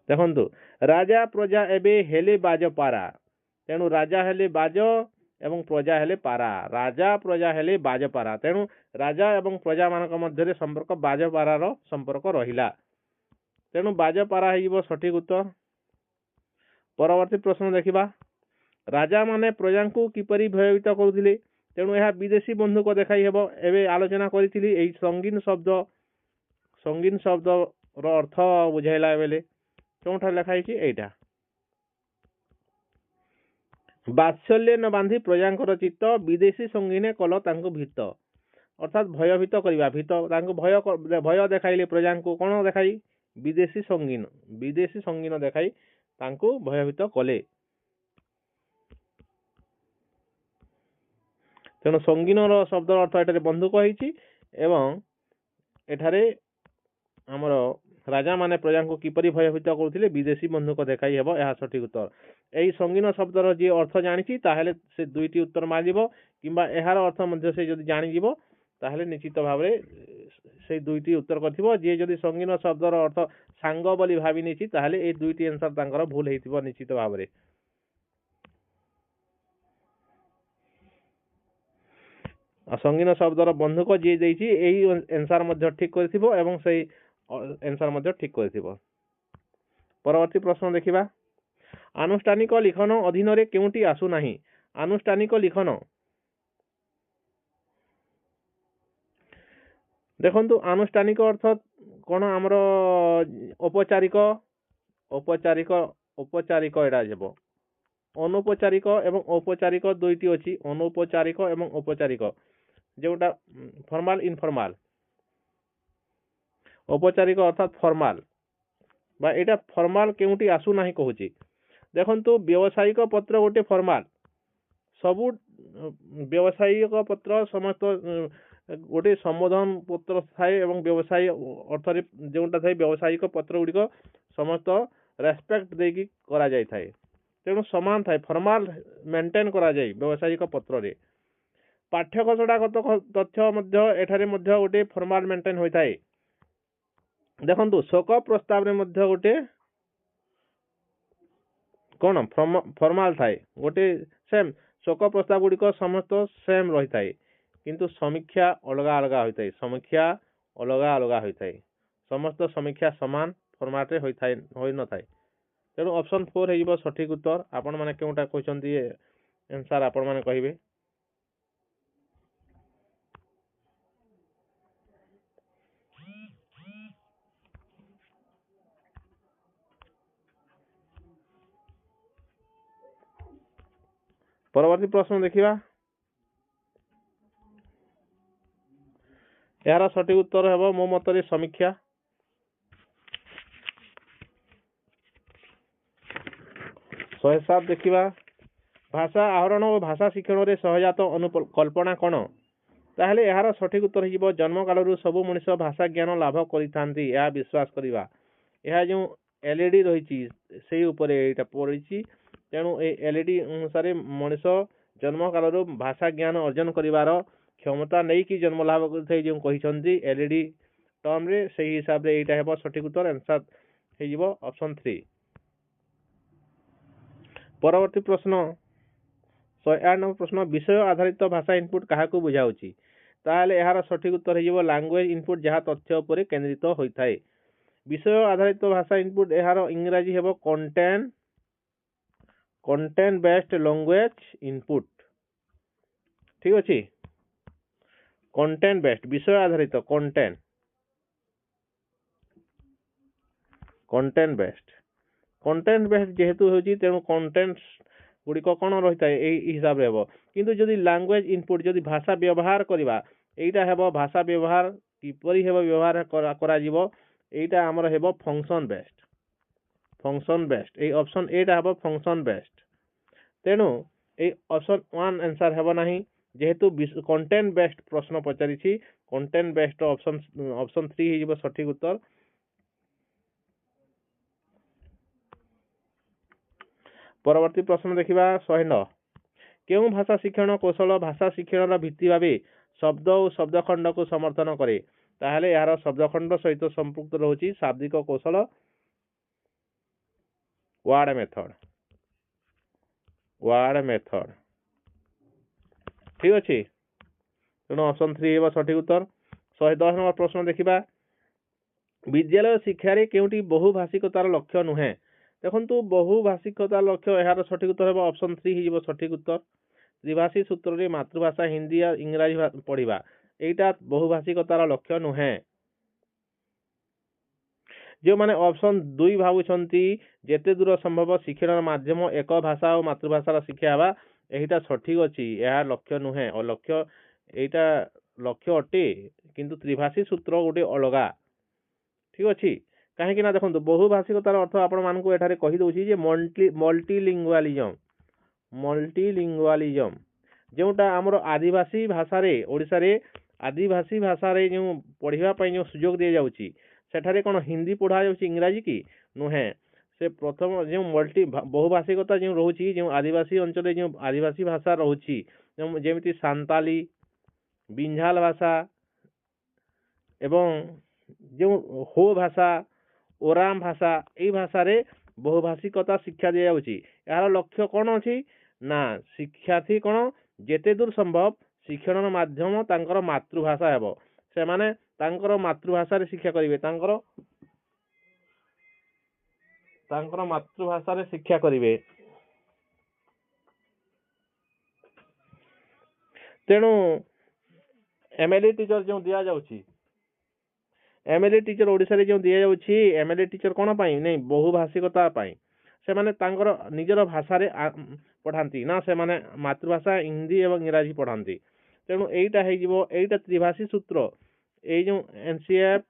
ଦେଖନ୍ତୁ, ରାଜା ପ୍ରଜା ଏବେ ହେଲେ ବାଜପାରା। ତେଣୁ ରାଜା ହେଲେ ବାଜ ଏବଂ ପ୍ରଜା ହେଲେ ପାରା। ରାଜା ପ୍ରଜା ହେଲେ ବାଜପାରା। ତେଣୁ ରାଜା ଏବଂ ପ୍ରଜା ମାନଙ୍କ ମଧ୍ୟରେ ସମ୍ପର୍କ ବାଜପାରାର ସମ୍ପର୍କ ରହିଲା। ତେଣୁ ବାଜପାରା ହେଇଯିବ ସଠିକ ଉତ୍ତର। ପରବର୍ତ୍ତୀ ପ୍ରଶ୍ନ ଦେଖିବା। ରାଜା ମାନେ ପ୍ରଜାଙ୍କୁ କିପରି ଭୟଭୀତ କରୁଥିଲେ? ତେଣୁ ଏହା ବିଦେଶୀ ବନ୍ଧୁକ ଦେଖାଇ ହେବ। ଏବେ ଆଲୋଚନା କରିଥିଲି ଏହି ସଙ୍ଗୀନ ଶବ୍ଦର ଅର୍ଥ ବୁଝାଇଲା ବେଲେ କେଉଁଠାରେ ଲେଖା ହେଇଛି? ଏଇଟା ବାତ୍ସଲ୍ୟ ନ ବାନ୍ଧି ପ୍ରଜାଙ୍କର ଚିତ୍ତ ବିଦେଶୀ ସଙ୍ଗୀନେ କଲ ତାଙ୍କୁ ଭୀତ। ଅର୍ଥାତ୍ ଭୟଭୀତ କରିବା, ତାଙ୍କୁ ଭୟ ଦେଖାଇଲେ ପ୍ରଜାଙ୍କୁ କ'ଣ ଦେଖାଇ? ବିଦେଶୀ ସଙ୍ଗୀନ ଦେଖାଇ ତାଙ୍କୁ ଭୟଭୀତ କଲେ। ତେଣୁ ସଙ୍ଗୀନର ଶବ୍ଦର ଅର୍ଥ ଏଠାରେ ବନ୍ଧୁକ ହେଇଛି ଏବଂ ଏଠାରେ ଆମର ରାଜାମାନେ ପ୍ରଜାଙ୍କୁ କିପରି ଭୟଭୀତ କରୁଥିଲେ? ବିଦେଶୀ ବନ୍ଧୁକ ଦେଖାଇ ହେବ, ଏହା ସଠିକ ଉତ୍ତର। ଏହି ସଙ୍ଗୀନ ଶବ୍ଦର ଯିଏ ଅର୍ଥ ଜାଣିଛି ତାହେଲେ ସେ ଦୁଇଟି ଉତ୍ତର ମାରିବ, କିମ୍ବା ଏହାର ଅର୍ଥ ମଧ୍ୟ ସେ ଯଦି ଜାଣିଯିବ ତାହେଲେ ନିଶ୍ଚିତ ଭାବରେ ସେଇ ଦୁଇଟି ଉତ୍ତର କରିଥିବ। ଯିଏ ଯଦି ସଙ୍ଗୀନ ଶବ୍ଦର ଅର୍ଥ ସାଙ୍ଗ ବୋଲି ଭାବି ନେଇଛି ତାହେଲେ ଏଇ ଦୁଇଟି ଆନ୍ସର ତାଙ୍କର ଭୁଲ ହେଇଥିବ ନିଶ୍ଚିତ ଭାବରେ। ସଙ୍ଗୀନ ଶବ୍ଦର ବନ୍ଧୁକ ଯିଏ ଦେଇଛି ଏଇ ଆନ୍ସର ମଧ୍ୟ ଠିକ କରିଥିବ ଏବଂ ସେଇ ଆନ୍ସର ମଧ୍ୟ ଠିକ କରିଥିବ। ପରବର୍ତ୍ତୀ ପ୍ରଶ୍ନ ଦେଖିବା। ଆନୁଷ୍ଠାନିକ ଲିଖନ ଅଧୀନରେ କେଉଁଟି ଆସୁନାହିଁ? ଆନୁଷ୍ଠାନିକ ଲିଖନ, ଦେଖନ୍ତୁ ଆନୁଷ୍ଠାନିକ ଅର୍ଥ କ'ଣ? ଆମର ଔପଚାରିକ ଏଇଟା ଯିବ। ଅନୌପଚାରିକ ଏବଂ ଔପଚାରିକ ଦୁଇଟି ଅଛି। ଅନୌପଚାରିକ ଏବଂ ଔପଚାରିକ, ଯେଉଁଟା ଫର୍ମାଲ ଇନଫର୍ମାଲ। ଔପଚାରିକ ଅର୍ଥାତ୍ ଫର୍ମାଲ, ବା ଏଇଟା ଫର୍ମାଲ କେଉଁଠି ଆସୁନାହିଁ କହୁଛି। ଦେଖନ୍ତୁ ବ୍ୟବସାୟିକ ପତ୍ର ଗୋଟେ ଫର୍ମାଲ, ସବୁ ବ୍ୟବସାୟିକ ପତ୍ର ସମସ୍ତ ଗୋଟେ ସମ୍ବୋଧନ ପତ୍ର ଥାଏ ଏବଂ ବ୍ୟବସାୟୀ ଅର୍ଥରେ ଯେଉଁଟା ଥାଏ ବ୍ୟବସାୟିକ ପତ୍ର ଗୁଡ଼ିକ ସମସ୍ତ ରେସ୍ପେକ୍ଟ ଦେଇକି କରାଯାଇଥାଏ। ତେଣୁ ସମାନ ଥାଏ, ଫର୍ମାଲ ମେଣ୍ଟେନ କରାଯାଏ ବ୍ୟବସାୟିକ ପତ୍ରରେ। ପାଠ୍ୟଘୋଷଣାଗତ ତଥ୍ୟ ମଧ୍ୟ ଏଠାରେ ମଧ୍ୟ ଗୋଟେ ଫର୍ମାଲ ମେଣ୍ଟେନ ହୋଇଥାଏ। ଦେଖନ୍ତୁ ଶୋକ ପ୍ରସ୍ତାବରେ ମଧ୍ୟ ଗୋଟେ କ'ଣ ଫର୍ମାଲ ଥାଏ, ଗୋଟେ ସେମ୍। ଶୋକ ପ୍ରସ୍ତାବ ଗୁଡ଼ିକ ସମସ୍ତ ସେମ୍ ରହିଥାଏ, କିନ୍ତୁ ସମୀକ୍ଷା ଅଲଗା ଅଲଗା ହୋଇଥାଏ। ସମସ୍ତ ସମୀକ୍ଷା ସମାନ ଫର୍ମାଟରେ ହୋଇନଥାଏ। ତେଣୁ ଅପସନ୍ 4 ହେଇଯିବ ସଠିକ ଉତ୍ତର। ଆପଣମାନେ କେଉଁଟା କହିଛନ୍ତି ଆନ୍ସର ଆପଣମାନେ କହିବେ। ପରବର୍ତ୍ତୀ ପ୍ରଶ୍ନ ଦେଖିବା। ଏହାର ସଠିକ ଉତ୍ତର ହେବ ମୋ ମତରେ ସମୀକ୍ଷା। ଶହେ 7 ଦେଖିବା। ଭାଷା ଆହରଣ ଓ ଭାଷା ଶିକ୍ଷଣରେ ସହଜାତ କଳ୍ପନା କ'ଣ? ତାହେଲେ ଏହାର ସଠିକ ଉତ୍ତର ହେଇଯିବ ଜନ୍ମକାଳରୁ ସବୁ ମଣିଷ ଭାଷା ଜ୍ଞାନ ଲାଭ କରିଥାନ୍ତି ଏହା ବିଶ୍ୱାସ କରିବା। ଏହା ଯେଉଁ ଏଲ୍ଇଡି ରହିଛି ସେଇ ଉପରେ ଏଇଟା ପଡ଼ିଛି। ତେଣୁ এই ଏଲ୍ଇଡି ଅନୁସାରେ ମଣିଷ ଜନ୍ମକାଳରୁ ଭାଷା ଜ୍ଞାନ ଅର୍ଜନ କରିବାର କ୍ଷମତା ନେଇକି ଜନ୍ମ ଲାଭ କରିଥାଏ ଯେଉଁ କହିଛନ୍ତି ଏଲ୍ଇଡି ଟର୍ମରେ, ସେହି ହିସାବରେ ଏଇଟା ହେବ ସଠିକ ଉତ୍ତର। ଆନ୍ସର ହେଇଯିବ ଅପସନ୍ 3। ପରବର୍ତ୍ତୀ ପ୍ରଶ୍ନ 108 নম্বର ପ୍ରଶ୍ନ। ବିଷୟ ଆଧାରିତ ଭାଷା ଇନପୁଟ କାହାକୁ ବୁଝାଉଛି? ତାହେଲେ ଏହାର ସଠିକ ଉତ୍ତର ହେଇଯିବ ଲାଙ୍ଗୁଏଜ ଇନପୁଟ, ଯାହା ତଥ୍ୟ ଉପରେ କେନ୍ଦ୍ରିତ ହୋଇଥାଏ। ବିଷୟ ଆଧାରିତ ଭାଷା ଇନପୁଟ, ଏହାର ଇଂରାଜୀ ହେବ content based language input। ଠିକ ଅଛି, କଣ୍ଟେଣ୍ଟ ବେଷ୍ଟ, ବିଷୟ ଆଧାରିତ କଣ୍ଟେଣ୍ଟ ବେଷ୍ଟ ଯେହେତୁ ହେଉଛି ତେଣୁ କଣ୍ଟେଣ୍ଟ ଗୁଡ଼ିକ କ'ଣ ରହିଥାଏ ଏଇ ହିସାବରେ ହେବ। କିନ୍ତୁ ଯଦି ଲାଙ୍ଗୁଏଜ ଇନପୁଟ, ଯଦି ଭାଷା ବ୍ୟବହାର କରିବା, এইটা ହେବ ଭାଷା ବ୍ୟବହାର କିପରି ହେବ ବ୍ୟବହାର କରାଯିବ, এইটা ଆମର ହେବ ଫଙ୍କସନ ବେଷ୍ଟ। এই ଅପସନ୍ ଏଟା ହେବ ଫଙ୍କସନ ବେଷ୍ଟ। ତେଣୁ এই ଅପସନ୍ 1 ଆନ୍ସର ହେବ ନାହିଁ, ଯେହେତୁ କଣ୍ଟେଣ୍ଟ ବେଷ୍ଟ ପ୍ରଶ୍ନ ପଚାରିଛି। କଣ୍ଟେଣ୍ଟ ବେଷ୍ଟ ଅପସନ୍ 3 ହେଇଯିବ ସଠିକ ଉତ୍ତର। ପରବର୍ତ୍ତୀ ପ୍ରଶ୍ନ ଦେଖିବା 109। କେଉଁ ଭାଷା ଶିକ୍ଷଣ କୌଶଳ ଭାଷା ଶିକ୍ଷଣର ଭିତ୍ତି ଭାବେ ଶବ୍ଦ ଓ ଶବ୍ଦଖଣ୍ଡକୁ ସମର୍ଥନ କରେ? ତାହେଲେ ଏହାର ଶବ୍ଦଖଣ୍ଡ ସହିତ ସମ୍ପୃକ୍ତ ରହୁଛି ଶାବ୍ଦିକ କୌଶଳ, ୱାର୍ଡ ମେଥଡ। ଠିକ ଅଛି, ତେଣୁ ଅପସନ୍ 3 ହେବ ସଠିକ ଉତ୍ତର। 110 নম্বର ପ୍ରଶ୍ନ ଦେଖିବା। ବିଦ୍ୟାଳୟ ଶିକ୍ଷାରେ କେଉଁଟି ବହୁଭାଷିକତାର ଲକ୍ଷ୍ୟ ନୁହେଁ? ଦେଖନ୍ତୁ ବହୁଭାଷିକତାର ଲକ୍ଷ୍ୟ, ଏହାର ସଠିକ ଉତ୍ତର ହେବ ଅପସନ୍ 3 ହେଇଯିବ ସଠିକ ଉତ୍ତର। ତ୍ରିଭାଷୀ ସୂତ୍ରରେ ମାତୃଭାଷା ହିନ୍ଦୀ ଆଉ ଇଂରାଜୀ ପଢିବା, এইটা ବହୁଭାଷିକତାର ଲକ୍ଷ୍ୟ ନୁହେଁ। जो माने ऑप्शन 2 भावुछंती जेते दूर संभव शिक्षण माध्यम एक भाषा और मातृभाषा शिक्षा हेबा एहिटा सठिक अछि यह लक्ष्य नुहे और लक्ष्य एटा लक्ष्य अटे किंतु त्रिभाषी सूत्र गोटे अलगा ठीक अछि कहीं ना देखो बहुभाषिकतार अर्थ आपण मानक एठारे कहि दउछि जे मल्टीलिंगुअलिज्म जोटा आमर आदिवासी भाषा रे ओडिसा रे आदिवासी भाषा रे जो पढ़िबा पई जो सुयोग दिया जाउछि सेठारे कोन हिंदी पढ़ा जाउछि इंग्रजी की नुहे से प्रथम जो बहुभाषिकता जो रहुछि जो आदिवासी अंचल जो आदिवासी भाषा रहुछि जेमिति सांताली बिंझाल भाषा एवं जो हो भाषा ओराम भाषा এই ভাষাରେ बहुभाषिकता शिक्षा दिया जाउछि यार लक्ष्य कोन अछि ना शिक्षार्थी कोन जेते दूर संभव शिक्षण माध्यम तांकर मातृभाषा हेबो से माने तांकर मातृभाषा रे शिक्षा करिवे तांकर मातृभाषा रे शिक्षा करिवे तेणु एमएलए टीचर जो दिया जाउछि एमएलए टीचर ओडिसा रे जो दिया जाउछि एमएलए टीचर कोन पाई नै बहुभाषिकता पाई से माने तांकर निजर भाषा रे पढ़ांती ना से माने मातृभाषा हिंदी एवं इंग्रजी पढ़ांती तेणु एईटा हे जिवो एईटा त्रिभाषी सूत्र ए जो एनसीएफ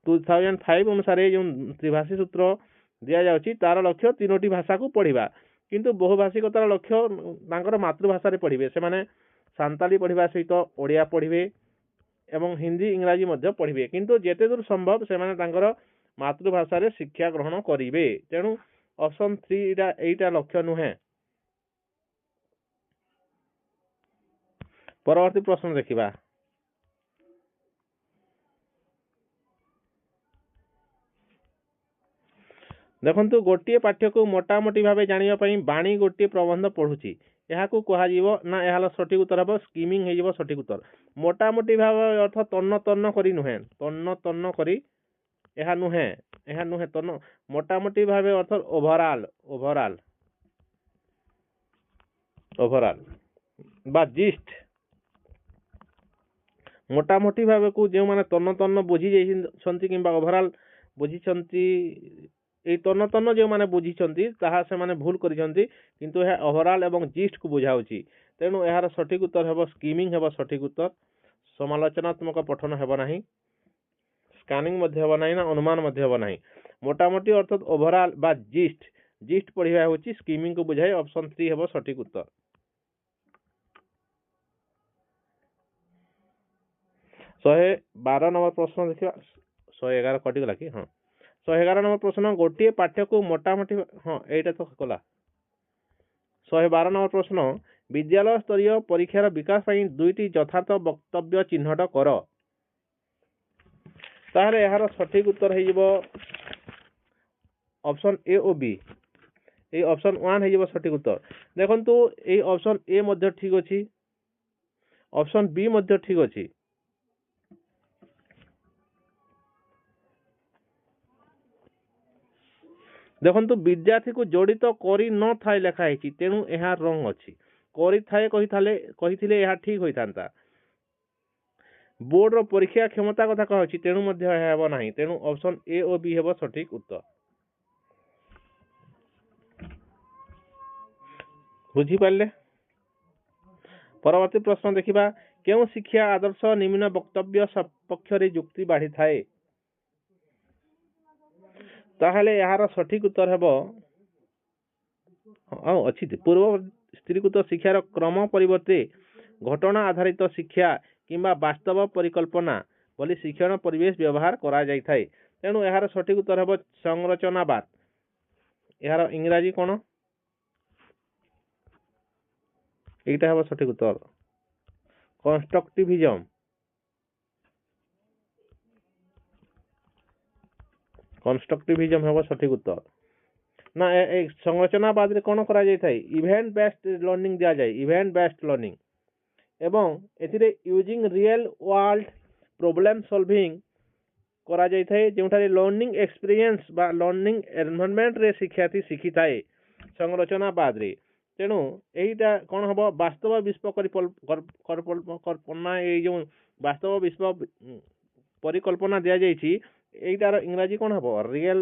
2005 अनुसार जो त्रिभाषी सूत्र दिया जाउछि तार लक्ष्य तीनोटी भाषा को पढ़िबा किंतु बहुभाषिकतार लक्ष्य तांकर मातृभाषा रे पढ़िबे से माने सांताली पढ़िबा सहित ओडिया पढ़िबे एवं हिंदी इंग्रजी मध्य पढ़िबे किंतु जेते दूर संभव से माने तांकर मातृभाषा रे शिक्षा ग्रहण करिवे तेणु ऑप्शन 3 एटा लक्ष्य नुहे परवर्ती प्रश्न देखिबा देखंतु गोटे पाठ्य को मोटामोटी भावे जानिबा पई बाणी गोटे प्रबंध पढुची एहाकू कहा जीवो ना एहाल सठिक उत्तर हबो स्कीमिंग हे जीवो सठिक उत्तर मोटामोटी भावे अर्थ तन्न तन्न करी नुहे तन्न तन्न करी एहा नुहे तन्न मोटामोटी भावे अर्थ ओवरऑल बा जिस्ट मोटामोटी भावे को जो माने तन्न तन्न बुझी जाइछंती किंबा ओवरऑल बुझिछंती এই তন্ন তন্ন যে মানে বুঝিছন্তি তাহা সে মানে ভুল করিছন্তি কিন্তু এ ওভারঅল এবং জিस्ट को বুঝাউছি তেণু এହାର সঠিক উত্তর ହେବ স্কিমিং ହେବ সঠিক উত্তর সমালোচনাত্মক পঠন ହେବ ନାହିଁ স্ক্যানিং ମଧ୍ୟ ହେବ ନାହିଁ ନା ଅନୁମାନ ମଧ୍ୟ ହେବ ନାହିଁ মোটামোটি অর্থাৎ ওভারঅল বা জিस्ट পঢ়িবা ହେଉଛି স্কিমিং को বুঝাই অপশন 3 ହେବ সঠিক উত্তর 112 नंबर प्रश्न देखिबा 111 कटिगला कि हां 111 नंबर प्रश्न गोटे पाठ्य को मोटामोटी हाँ एटा तो कला 112 नंबर प्रश्न विद्यालय स्तरीय परीक्षार विकास पई दुईटी यथार्थ वक्तव्य चिन्हट कर ताहले यार सठिक उत्तर हे जिवो ऑप्शन ए और बी ए ऑप्शन 1 हे जिवो सठिक उत्तर देखंतु ए ऑप्शन ए मध्ये ठीक अछि ऑप्शन बी मध्ये ठीक अछि देखंतु विद्यार्थी को जड़ित करी न थाए लेखा है तेणु यह रंग अच्छी करी थाए कही यह ठीक होता बोर्ड रो परीक्षा क्षमता कथा कहछि तेणु मध्य हेबो नाही तेणु ऑप्शन ए और बी हेबो सठिक उत्तर बुझी पाले परवर्ती प्रश्न देखिबा केउ शिक्षा आदर्श निम्न वक्तव्य सपक्ष रे युक्ति बाढ़ी थाए ताहले यार सठिक उत्तर हेबो अच्छी पूर्व स्त्रीकृत शिक्षार क्रम परिवर्ते घटना आधारित शिक्षा किंबा वास्तव परिकल्पना बोली शिक्षण परिवेश व्यवहार करा जाय थाए तेणु यार सठिक उत्तर हेबो संरचनावाद यार इंग्रजी कोन एटा हेबो सठिक उत्तर कंस्ट्रक्टिविज्म कंस्ट्रक्टिविज्म हेबो सठिक उत्तर ना एक संरचनावाद रे कोन करा जाय थाए इवेंट बेस्ड लर्निंग दिया जाय इवेंट बेस्ड लर्निंग एवं एथिरे using real world problem solving करा जाय थाए जेउठारे लर्निंग एक्सपीरियंस बा लर्निंग एनवायरनमेंट रे शिक्षार्थी शिखि थाए संरचनावाद रे तेणु एटा कोन हबो वास्तव विश्व कल्पना ए जो वास्तव विश्व ପରିକଳ୍ପନା ଦିଆଯାଇଛି ଏଇଟାର ଇଂରାଜୀ କ'ଣ ହେବ? Real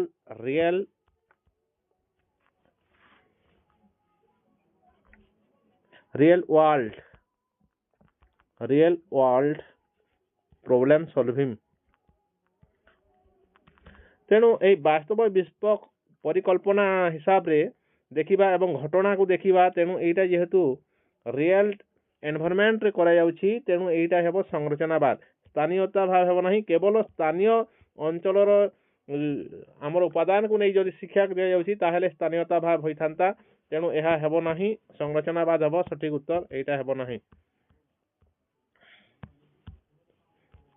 world problem solving. ତେଣୁ ଏହି ବାସ୍ତବ ବିଶ୍ୱ ପରିକଳ୍ପନା ହିସାବରେ ଦେଖିବା ଏବଂ ଘଟଣାକୁ ଦେଖିବା। ତେଣୁ ଏଇଟା ଯେହେତୁ ରିଏଲ ଏନଭାରମେଣ୍ଟରେ କରାଯାଉଛି ତେଣୁ ଏଇଟା ହେବ ସଂରଚନାବାଦ। ସ୍ଥାନୀୟତା ଭାବ ହେବ ନାହିଁ। କେବଳ ସ୍ଥାନୀୟ ଅଞ୍ଚଳର ଆମର ଉପାଦାନକୁ ନେଇ ଯଦି ଶିକ୍ଷା ଦିଆଯାଉଛି ତାହେଲେ ସ୍ଥାନୀୟତା ଭାବ ହୋଇଥାନ୍ତା। ତେଣୁ ଏହା ହେବ ନାହିଁ, ସଂରଚନାବାଦ ହେବ ସଠିକ ଉତ୍ତର। ଏଇଟା ହେବ ନାହିଁ,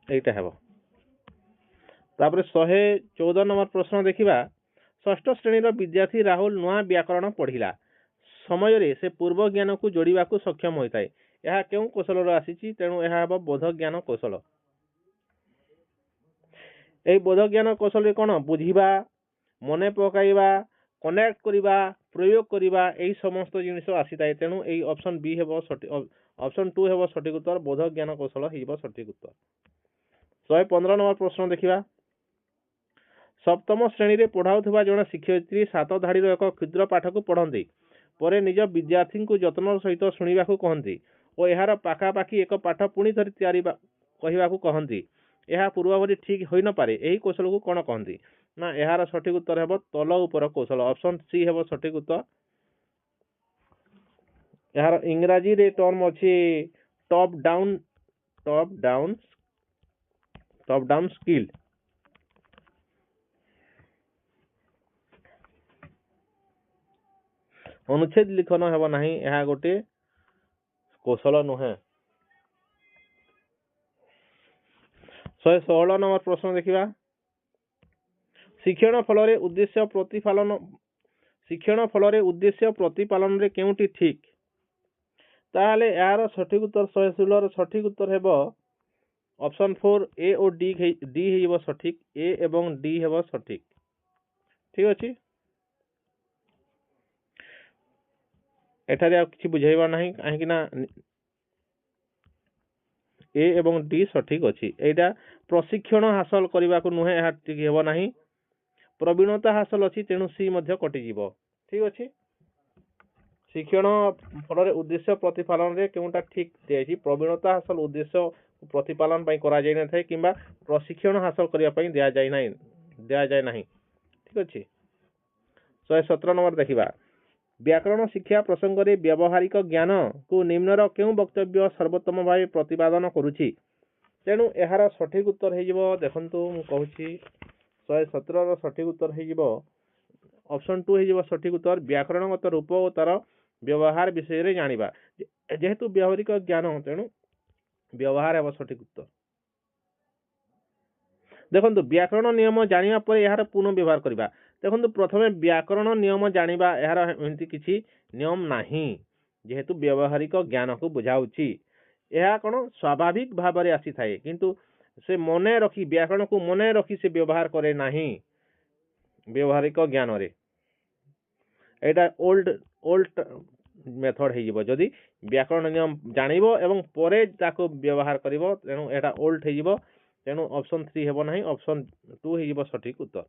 ଏଇଟା ହେବ। ତାପରେ 114 ନମ୍ବର ପ୍ରଶ୍ନ ଦେଖିବା। ଷଷ୍ଠ ଶ୍ରେଣୀର ବିଦ୍ୟାର୍ଥୀ ରାହୁଲ ନୂଆ ବ୍ୟାକରଣ ପଢ଼ିଲା ସମୟରେ ସେ ପୂର୍ବ ଜ୍ଞାନକୁ ଯୋଡ଼ିବାକୁ ସକ୍ଷମ ହୋଇଥାଏ। ଏହା କେଉଁ କୌଶଳରୁ ଆସିଛି? ତେଣୁ ଏହା ହେବ ବୋଧ ଜ୍ଞାନ କୌଶଳ। ଏହି ବୋଧ ଜ୍ଞାନ କୌଶଳରେ କ'ଣ? ବୁଝିବା, ମନେ ପକାଇବା, କନେକ୍ଟ କରିବା, ପ୍ରୟୋଗ କରିବା, ଏହି ସମସ୍ତ ଜିନିଷ ଆସିଥାଏ। ତେଣୁ ଏଇ ଅପସନ୍ ବି ହେବ ସଠିକ, ଅପସନ୍ 2 ହେବ ସଠିକ ଉତ୍ତର। ବୋଧ ଜ୍ଞାନ କୌଶଳ ହେଇଯିବ ସଠିକ ଉତ୍ତର। 115 ନମ୍ବର ପ୍ରଶ୍ନ ଦେଖିବା। ସପ୍ତମ ଶ୍ରେଣୀରେ ପଢ଼ାଉଥିବା ଜଣେ ଶିକ୍ଷୟିତ୍ରୀ 7 ଧାଡ଼ିର ଏକ କ୍ଷୁଦ୍ର ପାଠକୁ ପଢ଼ନ୍ତି, ପରେ ନିଜ ବିଦ୍ୟାର୍ଥୀଙ୍କୁ ଯତ୍ନର ସହିତ ଶୁଣିବାକୁ କହନ୍ତି ଓ ଏହାର ପାଖାପାଖି ଏକ ପାଠ ପୁଣି ଥରେ ତିଆରି କହିବାକୁ କହନ୍ତି। ଏହା ପୂର୍ବଭଳି ଠିକ୍ ହୋଇନପାରେ। ଏହି କୌଶଳକୁ କ'ଣ କହନ୍ତି? ନା ଏହାର ସଠିକ ଉତ୍ତର ହେବ ତଳ ଉପର କୌଶଳ। ଅପସନ୍ ସି ହେବ ସଠିକ ଉତ୍ତର। ଏହାର ଇଂରାଜୀରେ ଟର୍ମ ଅଛି ଟପ୍ ଡାଉନ୍ ସ୍କିଲ୍। ଅନୁଚ୍ଛେଦ ଲିଖନ ହେବ ନାହିଁ, ଏହା ଗୋଟିଏ କୌଶଳ ନୁହେଁ। 116 ନମ୍ବର ପ୍ରଶ୍ନ ଦେଖିବା। ଶିକ୍ଷଣ ଫଳରେ ଉଦ୍ଦେଶ୍ୟ ପ୍ରତିପାଳନରେ କେଉଁଟି ଠିକ୍? ତାହେଲେ ଏହାର ସଠିକ ଉତ୍ତର 116 ର ସଠିକ ଉତ୍ତର ହେବ ଅପସନ୍ 4 ଏ ଓ ଡି ହେଇଯିବ ସଠିକ। ଏ ଏବଂ ଡି ହେବ ସଠିକ। ଠିକ ଅଛି, ଏଠାରେ ଆଉ କିଛି ବୁଝାଇବା ନାହିଁ, କାହିଁକି ନା ଏ ଏବଂ ଡି ସଠିକ ଅଛି। ଏଇଟା ପ୍ରଶିକ୍ଷଣ ହାସଲ କରିବାକୁ ନୁହେଁ, ଏହା ଠିକ ହେବ ନାହିଁ। ପ୍ରବୀଣତା ହାସଲ ଅଛି, ତେଣୁ ସି ମଧ୍ୟ କଟିଯିବ। ଠିକ ଅଛି, ଶିକ୍ଷଣ ଫଳରେ ଉଦ୍ଦେଶ୍ୟ ପ୍ରତିପାଳନରେ କେଉଁଟା ଠିକ ଦିଆଯାଇଛି? ପ୍ରବୀଣତା ହାସଲ ଉଦ୍ଦେଶ୍ୟ ପ୍ରତିପାଳନ ପାଇଁ କରାଯାଇ ନଥାଏ କିମ୍ବା ପ୍ରଶିକ୍ଷଣ ହାସଲ କରିବା ପାଇଁ ଦିଆଯାଏ ନାହିଁ। ଠିକ ଅଛି। 117 ନମ୍ବର ଦେଖିବା। ବ୍ୟାକରଣ ଶିକ୍ଷା ପ୍ରସଙ୍ଗରେ ବ୍ୟବହାରିକ ଜ୍ଞାନକୁ ନିମ୍ନର କେଉଁ ବକ୍ତବ୍ୟ ସର୍ବୋତ୍ତମ ଭାବେ ପ୍ରତିପାଦନ କରୁଛି? ତେଣୁ ଏହାର ସଠିକ ଉତ୍ତର ହେଇଯିବ, ଦେଖନ୍ତୁ ମୁଁ କହୁଛି 117 ର ସଠିକ ଉତ୍ତର ହେଇଯିବ ଅପସନ୍ 2 ହେଇଯିବ ସଠିକ ଉତ୍ତର। ବ୍ୟାକରଣଗତ ରୂପ ଓ ତାର ବ୍ୟବହାର ବିଷୟରେ ଜାଣିବା। ଯେହେତୁ ବ୍ୟବହାରିକ ଜ୍ଞାନ ତେଣୁ ବ୍ୟବହାର ହେବ ସଠିକ ଉତ୍ତର। ଦେଖନ୍ତୁ ବ୍ୟାକରଣ ନିୟମ ଜାଣିବା ପରେ ଏହାର ପୁନଃ ବ୍ୟବହାର କରିବା। ଦେଖନ୍ତୁ ପ୍ରଥମେ ବ୍ୟାକରଣ ନିୟମ ଜାଣିବା, ଏହାର ଏମିତି କିଛି ନିୟମ ନାହିଁ ଯେହେତୁ ବ୍ୟବହାରିକ ଜ୍ଞାନକୁ ବୁଝାଉଛି। ଏହା କ'ଣ ସ୍ୱାଭାବିକ ଭାବରେ ଆସିଥାଏ, କିନ୍ତୁ ସେ ମନେ ରଖି ବ୍ୟାକରଣକୁ ମନେ ରଖି ସେ ବ୍ୟବହାର କରେ ନାହିଁ ବ୍ୟବହାରିକ ଜ୍ଞାନରେ। ଏଇଟା ଓଲ୍ଡ ମେଥଡ଼ ହେଇଯିବ। ଯଦି ବ୍ୟାକରଣ ନିୟମ ଜାଣିବ ଏବଂ ପରେ ତାକୁ ବ୍ୟବହାର କରିବ, ତେଣୁ ଏଇଟା ଓଲ୍ଡ ହେଇଯିବ। ତେଣୁ ଅପସନ୍ 3 ହେବ ନାହିଁ, ଅପସନ୍ 2 ହେଇଯିବ ସଠିକ ଉତ୍ତର।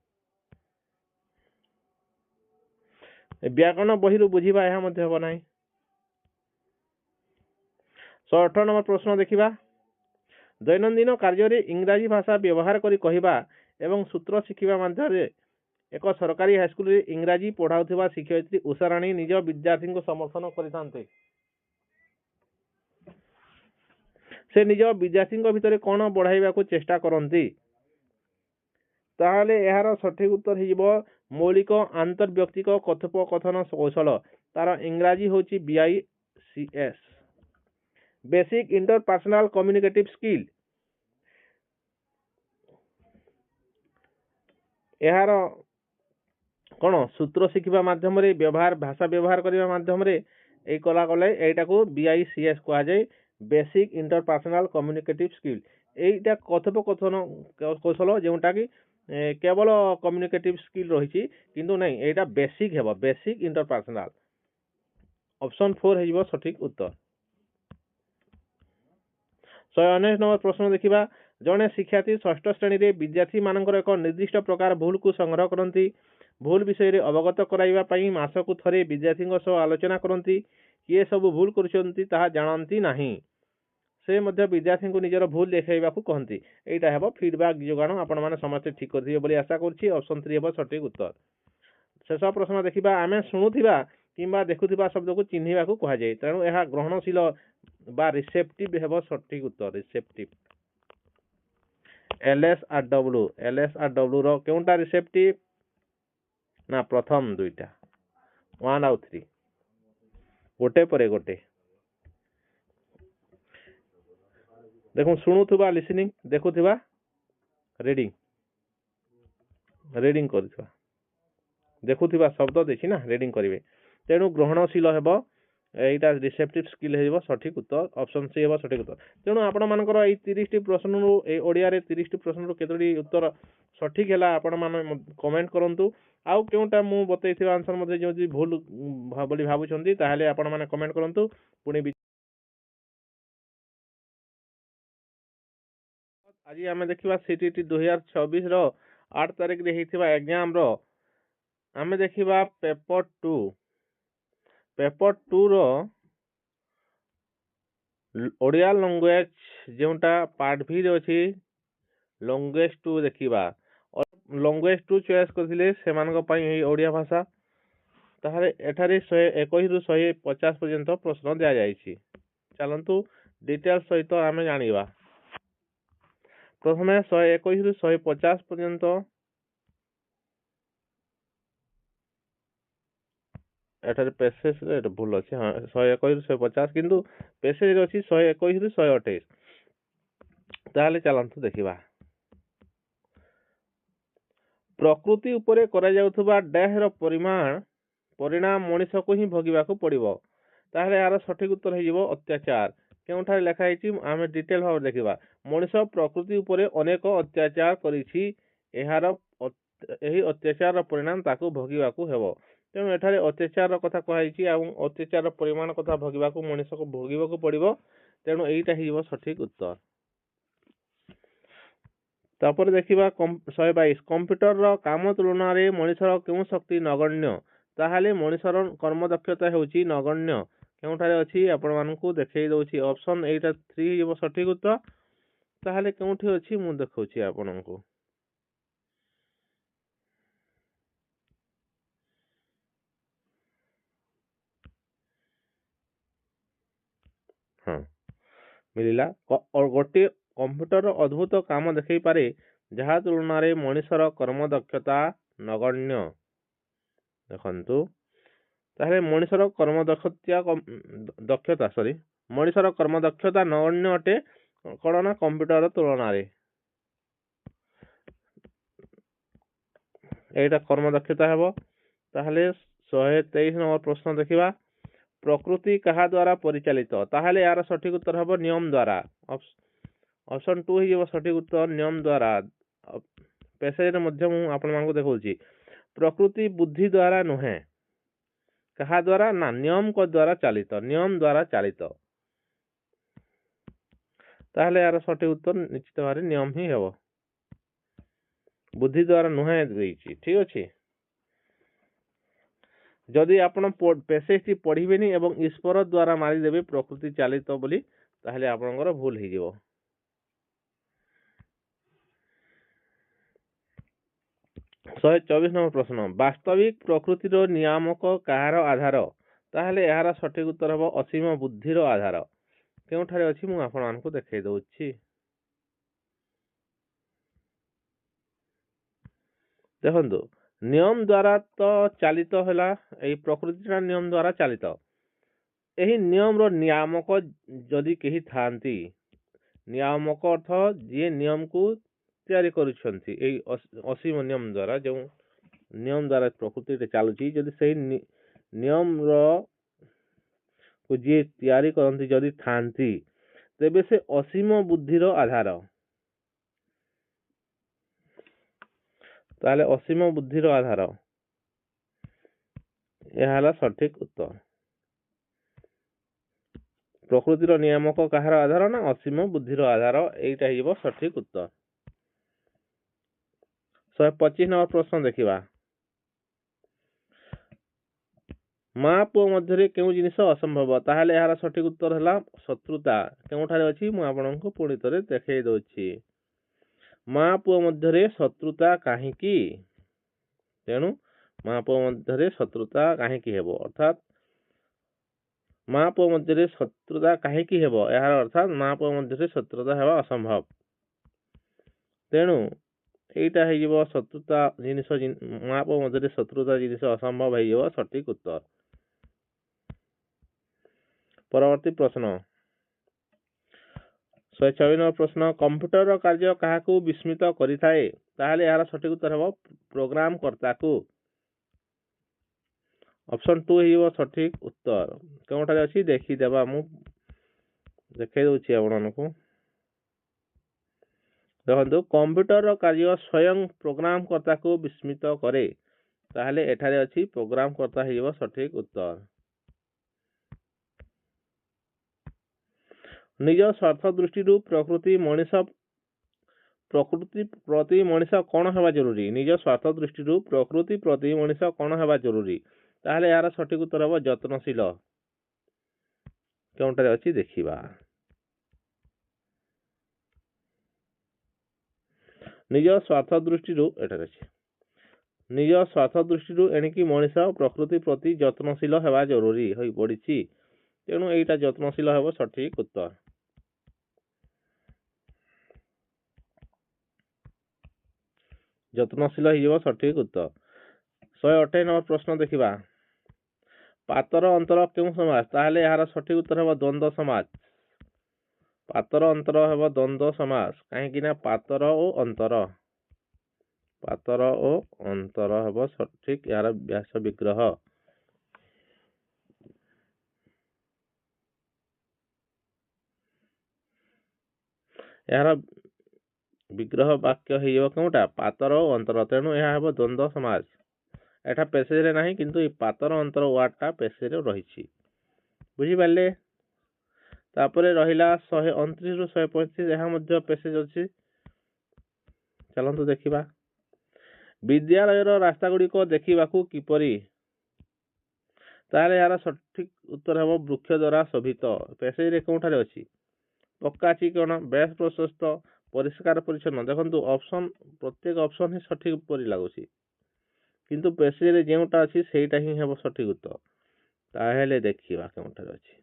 ବ୍ୟାକରଣ ବହିରୁ ବୁଝିବା, ଏହା ମଧ୍ୟ ହେବ ନାହିଁ। 118 ନମ୍ବର ପ୍ରଶ୍ନ ଦେଖିବା। ଦୈନନ୍ଦିନ କାର୍ଯ୍ୟରେ ଇଂରାଜୀ ଭାଷା ବ୍ୟବହାର କରି କହିବା ଏବଂ ସୂତ୍ର ଶିଖିବା ମଧ୍ୟରେ ଏକ ସରକାରୀ ହାଇସ୍କୁଲରେ ଇଂରାଜୀ ପଢ଼ାଉଥିବା ଶିକ୍ଷୟିତ୍ରୀ ଉଷାରାଣୀ ନିଜ ବିଦ୍ୟାର୍ଥୀଙ୍କୁ ସମର୍ଥନ କରିଥାନ୍ତି। ସେ ନିଜ ବିଦ୍ୟାର୍ଥୀଙ୍କ ଭିତରେ କ'ଣ ବଢ଼ାଇବାକୁ ଚେଷ୍ଟା କରନ୍ତି? ତାହେଲେ ଏହାର ସଠିକ ଉତ୍ତର ହେଇଯିବ ମୌଳିକ ଆନ୍ତର୍ବ୍ୟକ୍ତିକ କଥୋପକଥନ କୌଶଳ। ତାର ଇଂରାଜୀ ହେଉଛି BICS, ବେସିକ୍ ଇଣ୍ଟରପର୍ସନାଲ କମ୍ୟୁନିକେଟିଭ ସ୍କିଲ୍। ଏହାର କ'ଣ ସୂତ୍ର ଶିଖିବା ମାଧ୍ୟମରେ ଭାଷା ବ୍ୟବହାର କରିବା ମାଧ୍ୟମରେ ଏଇ କଲାଗଲେ ଏଇଟାକୁ BICS କୁହାଯାଏ, ବେସିକ୍ ଇଣ୍ଟରପର୍ସନାଲ କମ୍ୟୁନିକେଟିଭ ସ୍କିଲ୍। এইটা কথোপকথନ କୌଶଳ ଯେଉଁଟା କି କେବଳ କମ୍ୟୁନିକେଟିଭ ସ୍କିଲ୍ ରହିଛି, କିନ୍ତୁ ନାହିଁ ଏଇଟା ବେସିକ୍ ହେବ, ବେସିକ୍ ଇଣ୍ଟରପର୍ସନାଲ। ଅପସନ୍ 4 ହେଇଯିବ ସଠିକ ଉତ୍ତର। 119 ନମ୍ବର ପ୍ରଶ୍ନ ଦେଖିବା। ଜଣେ ଶିକ୍ଷାର୍ଥୀ ଷଷ୍ଠ ଶ୍ରେଣୀରେ ବିଦ୍ୟାର୍ଥୀମାନଙ୍କର ଏକ ନିର୍ଦ୍ଦିଷ୍ଟ ପ୍ରକାର ଭୁଲକୁ ସଂଗ୍ରହ କରନ୍ତି। ଭୁଲ ବିଷୟରେ ଅବଗତ କରାଇବା ପାଇଁ ମାସକୁ ଥରେ ବିଦ୍ୟାର୍ଥୀଙ୍କ ସହ ଆଲୋଚନା କରନ୍ତି। କିଏ ସବୁ ଭୁଲ କରୁଛନ୍ତି ତାହା ଜାଣନ୍ତି ନାହିଁ। ସେ ମଧ୍ୟ ବିଦ୍ୟାର୍ଥୀଙ୍କୁ ନିଜର ଭୁଲ ଦେଖାଇବାକୁ କହନ୍ତି। ଏଇଟା ହେବ ଫିଡବ୍ୟାକ୍ ଯୋଗାଣ। ଆପଣମାନେ ସମସ୍ତେ ଠିକ୍ କରିଥିବେ ବୋଲି ଆଶା କରୁଛି। ଅପସନ୍ 3 ହେବ ସଠିକ୍ ଉତ୍ତର। ଶେଷ ପ୍ରଶ୍ନ ଦେଖିବା। ଆମେ ଶୁଣୁଥିବା କିମ୍ବା ଦେଖୁଥିବା ଶବ୍ଦକୁ ଚିହ୍ନିବାକୁ କୁହାଯାଏ। ତେଣୁ ଏହା ଗ୍ରହଣଶୀଳ ବା ରିସେପ୍ଟିଭ ହେବ ସଠିକ୍ ଉତ୍ତର। ରିସେପ୍ଟିଭ। LSRW ର କେଉଁଟା ରିସେପ୍ଟିଭ? ନା ପ୍ରଥମ ଦୁଇଟା 1 ଆଉ 3 ଗୋଟେ ପରେ ଗୋଟେ। ଦେଖୁন ଶୁଣୁଥିବା listening, ଦେଖୁଥିବା reading କରୁଥିବା, ଦେଖୁଥିବା ଶବ୍ଦ ଦେଖି ନା reading କରିବେ। ତେଣୁ ଗ୍ରହଣଶୀଳ ହେବ এইটা ରିସେପ୍ଟିଭ ସ୍କିଲ୍ ହେବ ସଠିକ୍ ଉତ୍ତର। ଅପସନ୍ ସି ହେବ ସଠିକ୍ ଉତ୍ତର। ତେଣୁ ଆପଣମାନଙ୍କର ଏଇ 30ଟି ପ୍ରଶ୍ନରୁ ଏଇ ଓଡ଼ିଆରେ 30ଟି ପ୍ରଶ୍ନରୁ କେତୋଟି ଉତ୍ତର ସଠିକ୍ ହେଲା ଆପଣମାନେ କମେଣ୍ଟ କରନ୍ତୁ। ଆଉ କେଉଁଟା ମୁଁ ବତେଇଥିବା ଆନ୍ସର୍ ମଧ୍ୟ ଯଦି ଭୁଲ ବୋଲି ଭାବୁଛନ୍ତି ତାହେଲେ ଆପଣମାନେ କମେଣ୍ଟ କରନ୍ତୁ। ପୁଣି ଆଜି ଆମେ ଦେଖିବା CTT 2024 ର 8 ତାରିଖରେ ହେଇଥିବା ଏକ୍ଜାମର ଆମେ ଦେଖିବା ପେପର 2। ପେପର 2 ର ଓଡ଼ିଆ ଲାଙ୍ଗୁଏଜ ଯେଉଁଟା ପାର୍ଟ ଭି ରେ ଅଛି ଲାଙ୍ଗୁଏଜ 2 ଦେଖିବା। ଲାଙ୍ଗୁଏଜ 2 ଚଏସ୍ କରିଥିଲେ ସେମାନଙ୍କ ପାଇଁ ଏହି ଓଡ଼ିଆ ଭାଷା। ତାହେଲେ ଏଠାରେ 121 ରୁ 150 ପର୍ଯ୍ୟନ୍ତ ପ୍ରଶ୍ନ ଦିଆଯାଇଛି। ଚାଲନ୍ତୁ ଡିଟେଲ୍ସ ସହିତ ଆମେ ଜାଣିବା। ପ୍ରଥମେ 121 ରୁ 150 ପର୍ଯ୍ୟନ୍ତ ଏଠାରେ ପେସେଜରେ ଏଟା ଭୁଲ ଅଛି। ହଁ 121 ରୁ 150 କିନ୍ତୁ ପେସେଜରେ ଅଛି 121 ରୁ 128। ତାହେଲେ ଚାଲନ୍ତୁ ଦେଖିବା। ପ୍ରକୃତି ଉପରେ କରାଯାଉଥିବା ଡ୍ୟାଶର ପରିଣାମ ମଣିଷକୁ ହିଁ ଭୋଗିବାକୁ ପଡ଼ିବ। ତାହେଲେ ଏହାର ସଠିକ୍ ଉତ୍ତର ହେଇଯିବ ଅତ୍ୟାଚାର। କେଉଁଠାରେ ଲେଖା ହେଇଛି ଆମେ ଡିଟେଲ ଭାବରେ ଦେଖିବା। ମଣିଷ ପ୍ରକୃତି ଉପରେ ଅନେକ ଅତ୍ୟାଚାର କରିଛି। ଏହି ଅତ୍ୟାଚାରର ପରିଣାମ ତାକୁ ଭୋଗିବାକୁ ହେବ। ତେଣୁ ଏଠାରେ ଅତ୍ୟାଚାରର କଥା କୁହାଯାଇଛି ଏବଂ ଅତ୍ୟାଚାରର ପରିମାଣ କଥା ଭୋଗିବାକୁ ମଣିଷକୁ ଭୋଗିବାକୁ ପଡ଼ିବ। ତେଣୁ ଏଇଟା ହେଇଯିବ ସଠିକ୍ ଉତ୍ତର। ତାପରେ ଦେଖିବା 122 କମ୍ପ୍ୟୁଟରର କାମ ତୁଳନାରେ ମଣିଷର କେଉଁ ଶକ୍ତି ନଗଣ୍ୟ? ତାହେଲେ ମଣିଷର କର୍ମଦକ୍ଷତା ହେଉଛି ନଗଣ୍ୟ। କେଉଁଠାରେ ଅଛି ଆପଣମାନଙ୍କୁ ଦେଖେଇ ଦଉଛି। ଅପସନ୍ ଏଇଟା 3 ହେଇଯିବ ସଠିକ୍ ଉତ୍ତର। ତାହେଲେ କେଉଁଠି ଅଛି ମୁଁ ଦେଖଉଛି ଆପଣଙ୍କୁ। ହଁ ମିଳିଲା। ଗୋଟିଏ କମ୍ପ୍ୟୁଟର ଅଦ୍ଭୁତ କାମ ଦେଖେଇ ପାରେ ଯାହା ତୁଳନାରେ ମଣିଷର କର୍ମଦକ୍ଷତା ନଗଣ୍ୟ। ଦେଖନ୍ତୁ ତାହେଲେ ମଣିଷର କର୍ମଦକ୍ଷତା ନଗଣ୍ୟ ଅଟେ କ'ଣ ନା କମ୍ପ୍ୟୁଟର ତୁଳନାରେ। ଏଇଟା କର୍ମଦକ୍ଷତା ହେବ। ତାହେଲେ 123 ନମ୍ବର ପ୍ରଶ୍ନ ଦେଖିବା। ପ୍ରକୃତି କାହା ଦ୍ୱାରା ପରିଚାଳିତ? ତାହେଲେ ଏହାର ସଠିକ୍ ଉତ୍ତର ହେବ ନିୟମ ଦ୍ୱାରା। ଅପସନ୍ 2 ହେଇଯିବ ସଠିକ୍ ଉତ୍ତର ନିୟମ ଦ୍ୱାରା। ପେସେଜରେ ମଧ୍ୟ ମୁଁ ଆପଣମାନଙ୍କୁ ଦେଖାଉଛି। ପ୍ରକୃତି ବୁଦ୍ଧି ଦ୍ୱାରା ନୁହେଁ। କାହା ଦ୍ୱାରା? ନା ନିୟମଙ୍କ ଦ୍ୱାରା ଚାଳିତ। ନିୟମ ଦ୍ୱାରା ଚାଳିତ। ତାହେଲେ ଏହାର ସଠିକ୍ ଉତ୍ତର ନିଶ୍ଚିତ ଭାବରେ ନିୟମ ହିଁ ହେବ। ବୁଦ୍ଧି ଦ୍ୱାରା ନୁହେଁ ଦେଇଛି। ଠିକ୍ ଅଛି। ଯଦି ଆପଣ ପେସେଜଟି ପଢ଼ିବେନି ଏବଂ ଈଶ୍ୱର ଦ୍ୱାରା ମାରିଦେବେ ପ୍ରକୃତି ଚାଳିତ ବୋଲି ତାହେଲେ ଆପଣଙ୍କର ଭୁଲ ହେଇଯିବ। ଶହେ 24 ନମ୍ବର ପ୍ରଶ୍ନ। ବାସ୍ତବିକ ପ୍ରକୃତିର ନିୟାମକ କାହାର ଆଧାର? ତାହେଲେ ଏହାର ସଠିକ୍ ଉତ୍ତର ହେବ ଅସୀମ ବୁଦ୍ଧିର ଆଧାର। କେଉଁଠାରେ ଅଛି ମୁଁ ଆପଣମାନଙ୍କୁ ଦେଖେଇ ଦଉଛି। ଦେଖନ୍ତୁ ନିୟମ ଦ୍ୱାରା ତ ଚାଳିତ ହେଲା। ଏଇ ପ୍ରକୃତିଟା ନିୟମ ଦ୍ୱାରା ଚାଳିତ। ଏହି ନିୟମର ନିୟାମକ ଯଦି କେହି ଥାନ୍ତି, ନିୟାମକ ଅର୍ଥ ଯିଏ ନିୟମକୁ ତିଆରି କରୁଛନ୍ତି। ଏଇ ଅସୀମ ନିୟମ ଦ୍ୱାରା ଯେଉଁ ନିୟମ ଦ୍ୱାରା ପ୍ରକୃତିରେ ଚାଲୁଛି, ଯଦି ସେଇ ନିୟମର ଯିଏ ତିଆରି କରନ୍ତି ଯଦି ଥାନ୍ତି ତେବେ ସେ ଅସୀମ ବୁଦ୍ଧିର ଆଧାର। ତାହେଲେ ଅସୀମ ବୁଦ୍ଧିର ଆଧାର ଏହା ହେଲା ସଠିକ୍ ଉତ୍ତର। ପ୍ରକୃତିର ନିୟାମକ କାହାର ଆଧାର ନା ଅସୀମ ବୁଦ୍ଧିର ଆଧାର। ଏଇଟା ହେଇଯିବ ସଠିକ ଉତ୍ତର। 125 ନମ୍ବର ପ୍ରଶ୍ନ ଦେଖିବା। ମା ପୁଅ ମଧ୍ୟରେ କେଉଁ ଜିନିଷ ଅସମ୍ଭବ? ତାହେଲେ ଏହାର ସଠିକ ଉତ୍ତର ହେଲା ଶତ୍ରୁତା। କେଉଁଠାରେ ଅଛି ମୁଁ ଆପଣଙ୍କୁ ପୁଣି ଥରେ ଦେଖେଇ ଦଉଛି। ମା ପୁଅ ମଧ୍ୟରେ ଶତ୍ରୁତା କାହିଁକି? ତେଣୁ ମା ପୁଅ ମଧ୍ୟରେ ଶତ୍ରୁତା କାହିଁକି ହେବ? ଅର୍ଥାତ୍ ମା ପୁଅ ମଧ୍ୟରେ ଶତ୍ରୁତା କାହିଁକି ହେବ? ଏହାର ଅର୍ଥାତ୍ ମା ପୁଅ ମଧ୍ୟରେ ଶତ୍ରୁତା ହେବା ଅସମ୍ଭବ। ତେଣୁ এইটা ହେଇଯିବ ଶତ୍ରୁତା ଜିନିଷ, ମା ପୁଅ ମଧ୍ୟରେ ଶତ୍ରୁତା ଜିନିଷ ଅସମ୍ଭବ ହେଇଯିବ ସଠିକ ଉତ୍ତର। ପରବର୍ତ୍ତୀ ପ୍ରଶ୍ନ 126 ନମ୍ବର ପ୍ରଶ୍ନ। କମ୍ପ୍ୟୁଟରର କାର୍ଯ୍ୟ କାହାକୁ ବିସ୍ମିତ କରିଥାଏ? ତାହେଲେ ଏହାର ସଠିକ ଉତ୍ତର ହେବ ପ୍ରୋଗ୍ରାମ କର୍ତ୍ତାକୁ। ଅପସନ 2 ହେଇଯିବ ସଠିକ ଉତ୍ତର। କେଉଁଠାରେ ଅଛି ଦେଖିଦେବା, ମୁଁ ଦେଖେଇ ଦଉଛି ଆପଣମାନଙ୍କୁ। ଦେଖନ୍ତୁ, କମ୍ପ୍ୟୁଟରର କାର୍ଯ୍ୟ ସ୍ୱୟଂ ପ୍ରୋଗ୍ରାମ କର୍ତ୍ତାକୁ ବିସ୍ମିତ କରେ। ତାହେଲେ ଏଠାରେ ଅଛି ପ୍ରୋଗ୍ରାମ କର୍ତ୍ତା ହେଇଯିବ ସଠିକ ଉତ୍ତର। ନିଜ ସ୍ୱାର୍ଥ ଦୃଷ୍ଟିରୁ ପ୍ରକୃତି ପ୍ରତି ମଣିଷ କ'ଣ ହେବା ଜରୁରୀ? ନିଜ ସ୍ୱାର୍ଥ ଦୃଷ୍ଟିରୁ ପ୍ରକୃତି ପ୍ରତି ମଣିଷ କ'ଣ ହେବା ଜରୁରୀ? ତାହେଲେ ଏହାର ସଠିକ ଉତ୍ତର ହେବ ଯତ୍ନଶୀଳ। କେଉଁଠାରେ ଅଛି ଦେଖିବା। ନିଜ ସ୍ୱାର୍ଥ ଦୃଷ୍ଟିରୁ ଏଠାରେ ଅଛି। ନିଜ ସ୍ୱାର୍ଥ ଦୃଷ୍ଟିରୁ ଏଣିକି ମଣିଷ ପ୍ରକୃତି ପ୍ରତି ଯତ୍ନଶୀଳ ହେବା ଜରୁରୀ ହୋଇ ପଡ଼ିଛି। ତେଣୁ ଏଇଟା ଯତ୍ନଶୀଳ ହେବ ସଠିକ ଉତ୍ତର। ଯତ୍ନଶୀଳ ହେଇଯିବ ସଠିକ ଉତ୍ତର। 128 ନମ୍ବର ପ୍ରଶ୍ନ ଦେଖିବା। ପାତର ଅନ୍ତର କେଉଁ ସମାସ? ତାହେଲେ ଏହାର ସଠିକ ଉତ୍ତର ହେବ ଦ୍ୱନ୍ଦ୍ୱ ସମାସ। ପାତର ଅନ୍ତର ହେବ ଦ୍ୱନ୍ଦ୍ୱ ସମାସ। କାହିଁକି ନା ପାତର ଓ ଅନ୍ତର ହେବ ସଠିକ ଏହାର ବ୍ୟାସ ବିଗ୍ରହ। ଏହାର ବିଗ୍ରହ ବାକ୍ୟ ହେଇଯିବ କେଉଁଟା? ପାତର ଓ ଅନ୍ତର। ତେଣୁ ଏହା ହେବ ଦ୍ୱନ୍ଦ୍ୱ ସମାସ। ଏଟା ପେସେଜରେ ନାହିଁ, କିନ୍ତୁ এই ପାତର ଅନ୍ତର ୱାର୍ଡଟା ପେସେଜରେ ରହିଛି। ବୁଝିପାରିଲେ? ତାପରେ ରହିଲା 129 ରୁ 135, ଏହା ମଧ୍ୟ ପେସେଜ ଅଛି। ଚାଲନ୍ତୁ ଦେଖିବା। ବିଦ୍ୟାଳୟର ରାସ୍ତାଗୁଡ଼ିକ ଦେଖିବାକୁ କିପରି? ତାହେଲେ ଏହାର ସଠିକ ଉତ୍ତର ହେବ ବୃକ୍ଷ ଦ୍ୱାରା ଶୋଭିତ। ପେସେଜରେ କେଉଁଠାରେ ଅଛି? ପକ୍କା ଚିକଣ, ବେଶ ପ୍ରଶସ୍ତ, ପରିଷ୍କାର ପରିଚ୍ଛନ୍ନ। ଦେଖନ୍ତୁ, ପ୍ରତ୍ୟେକ ଅପସନ ହିଁ ସଠିକ ପରି ଲାଗୁଛି, କିନ୍ତୁ ପେସେଜରେ ଯେଉଁଟା ଅଛି ସେଇଟା ହିଁ ହେବ ସଠିକ ଉତ୍ତର। ତାହେଲେ ଦେଖିବା କେଉଁଠାରେ ଅଛି।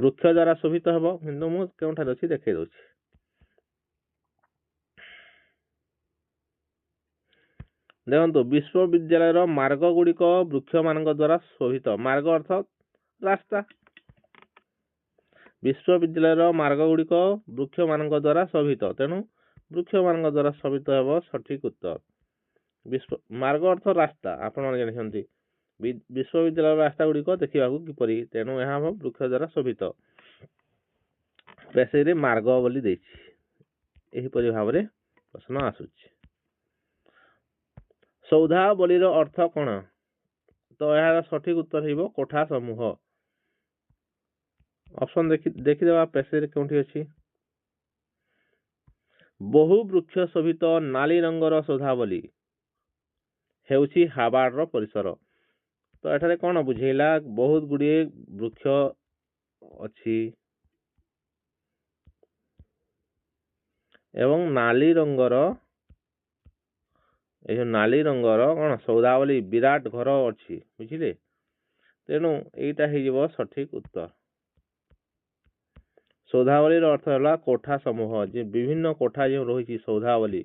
ବୃକ୍ଷ ଦ୍ୱାରା ଶୋଭିତ ହେବ, କିନ୍ତୁ ମୁଁ କେଉଁଠାରେ ଅଛି ଦେଖେଇ ଦଉଛି। ଦେଖନ୍ତୁ, ବିଶ୍ୱବିଦ୍ୟାଳୟର ମାର୍ଗ ଗୁଡ଼ିକ ବୃକ୍ଷମାନଙ୍କ ଦ୍ୱାରା ଶୋଭିତ। ମାର୍ଗ ଅର୍ଥ ରାସ୍ତା। ବିଶ୍ୱବିଦ୍ୟାଳୟର ମାର୍ଗ ଗୁଡ଼ିକ ବୃକ୍ଷମାନଙ୍କ ଦ୍ୱାରା ଶୋଭିତ। ତେଣୁ ବୃକ୍ଷମାନଙ୍କ ଦ୍ୱାରା ଶୋଭିତ ହେବ ସଠିକ ଉତ୍ତର। ମାର୍ଗ ଅର୍ଥ ରାସ୍ତା, ଆପଣମାନେ ଜାଣିଛନ୍ତି। ବିଶ୍ୱବିଦ୍ୟାଳୟର ରାସ୍ତା ଗୁଡ଼ିକ ଦେଖିବାକୁ କିପରି? ତେଣୁ ଏହା ହେବ ବୃକ୍ଷ ଦ୍ୱାରା ଶୋଭିତ। ପେସେଜରେ ମାର୍ଗ ବୋଲି ଦେଇଛି। ଏହିପରି ଭାବରେ ପ୍ରଶ୍ନ ଆସୁଛି। ସୌଧାବଳୀର ଅର୍ଥ କ'ଣ? ତ ଏହାର ସଠିକ ଉତ୍ତର ହେବ କୋଠା ସମୂହ। ଅପସନ ଦେଖିଦେବା ପେସେଜରେ କେଉଁଠି ଅଛି। ବହୁ ବୃକ୍ଷ ଶୋଭିତ ନାଲି ରଙ୍ଗର ସୌଧାବଳୀ ହେଉଛି ହାର୍ଭାର୍ଡର ପରିସର। ତ ଏଠାରେ କ'ଣ ବୁଝେଇଲା? ବହୁତ ଗୁଡ଼ିଏ ବୃକ୍ଷ ଅଛି ଏବଂ ନାଲି ରଙ୍ଗର କ'ଣ ସୌଧାବଳୀ ବିରାଟ ଘର ଅଛି। ବୁଝିଲେ? ତେଣୁ ଏଇଟା ହେଇଯିବ ସଠିକ ଉତ୍ତର। ସୌଧାବଳୀର ଅର୍ଥ ହେଲା କୋଠା ସମୂହ, ଯେ ବିଭିନ୍ନ କୋଠା ଯେଉଁ ରହିଛି ସୌଧାବଳୀ।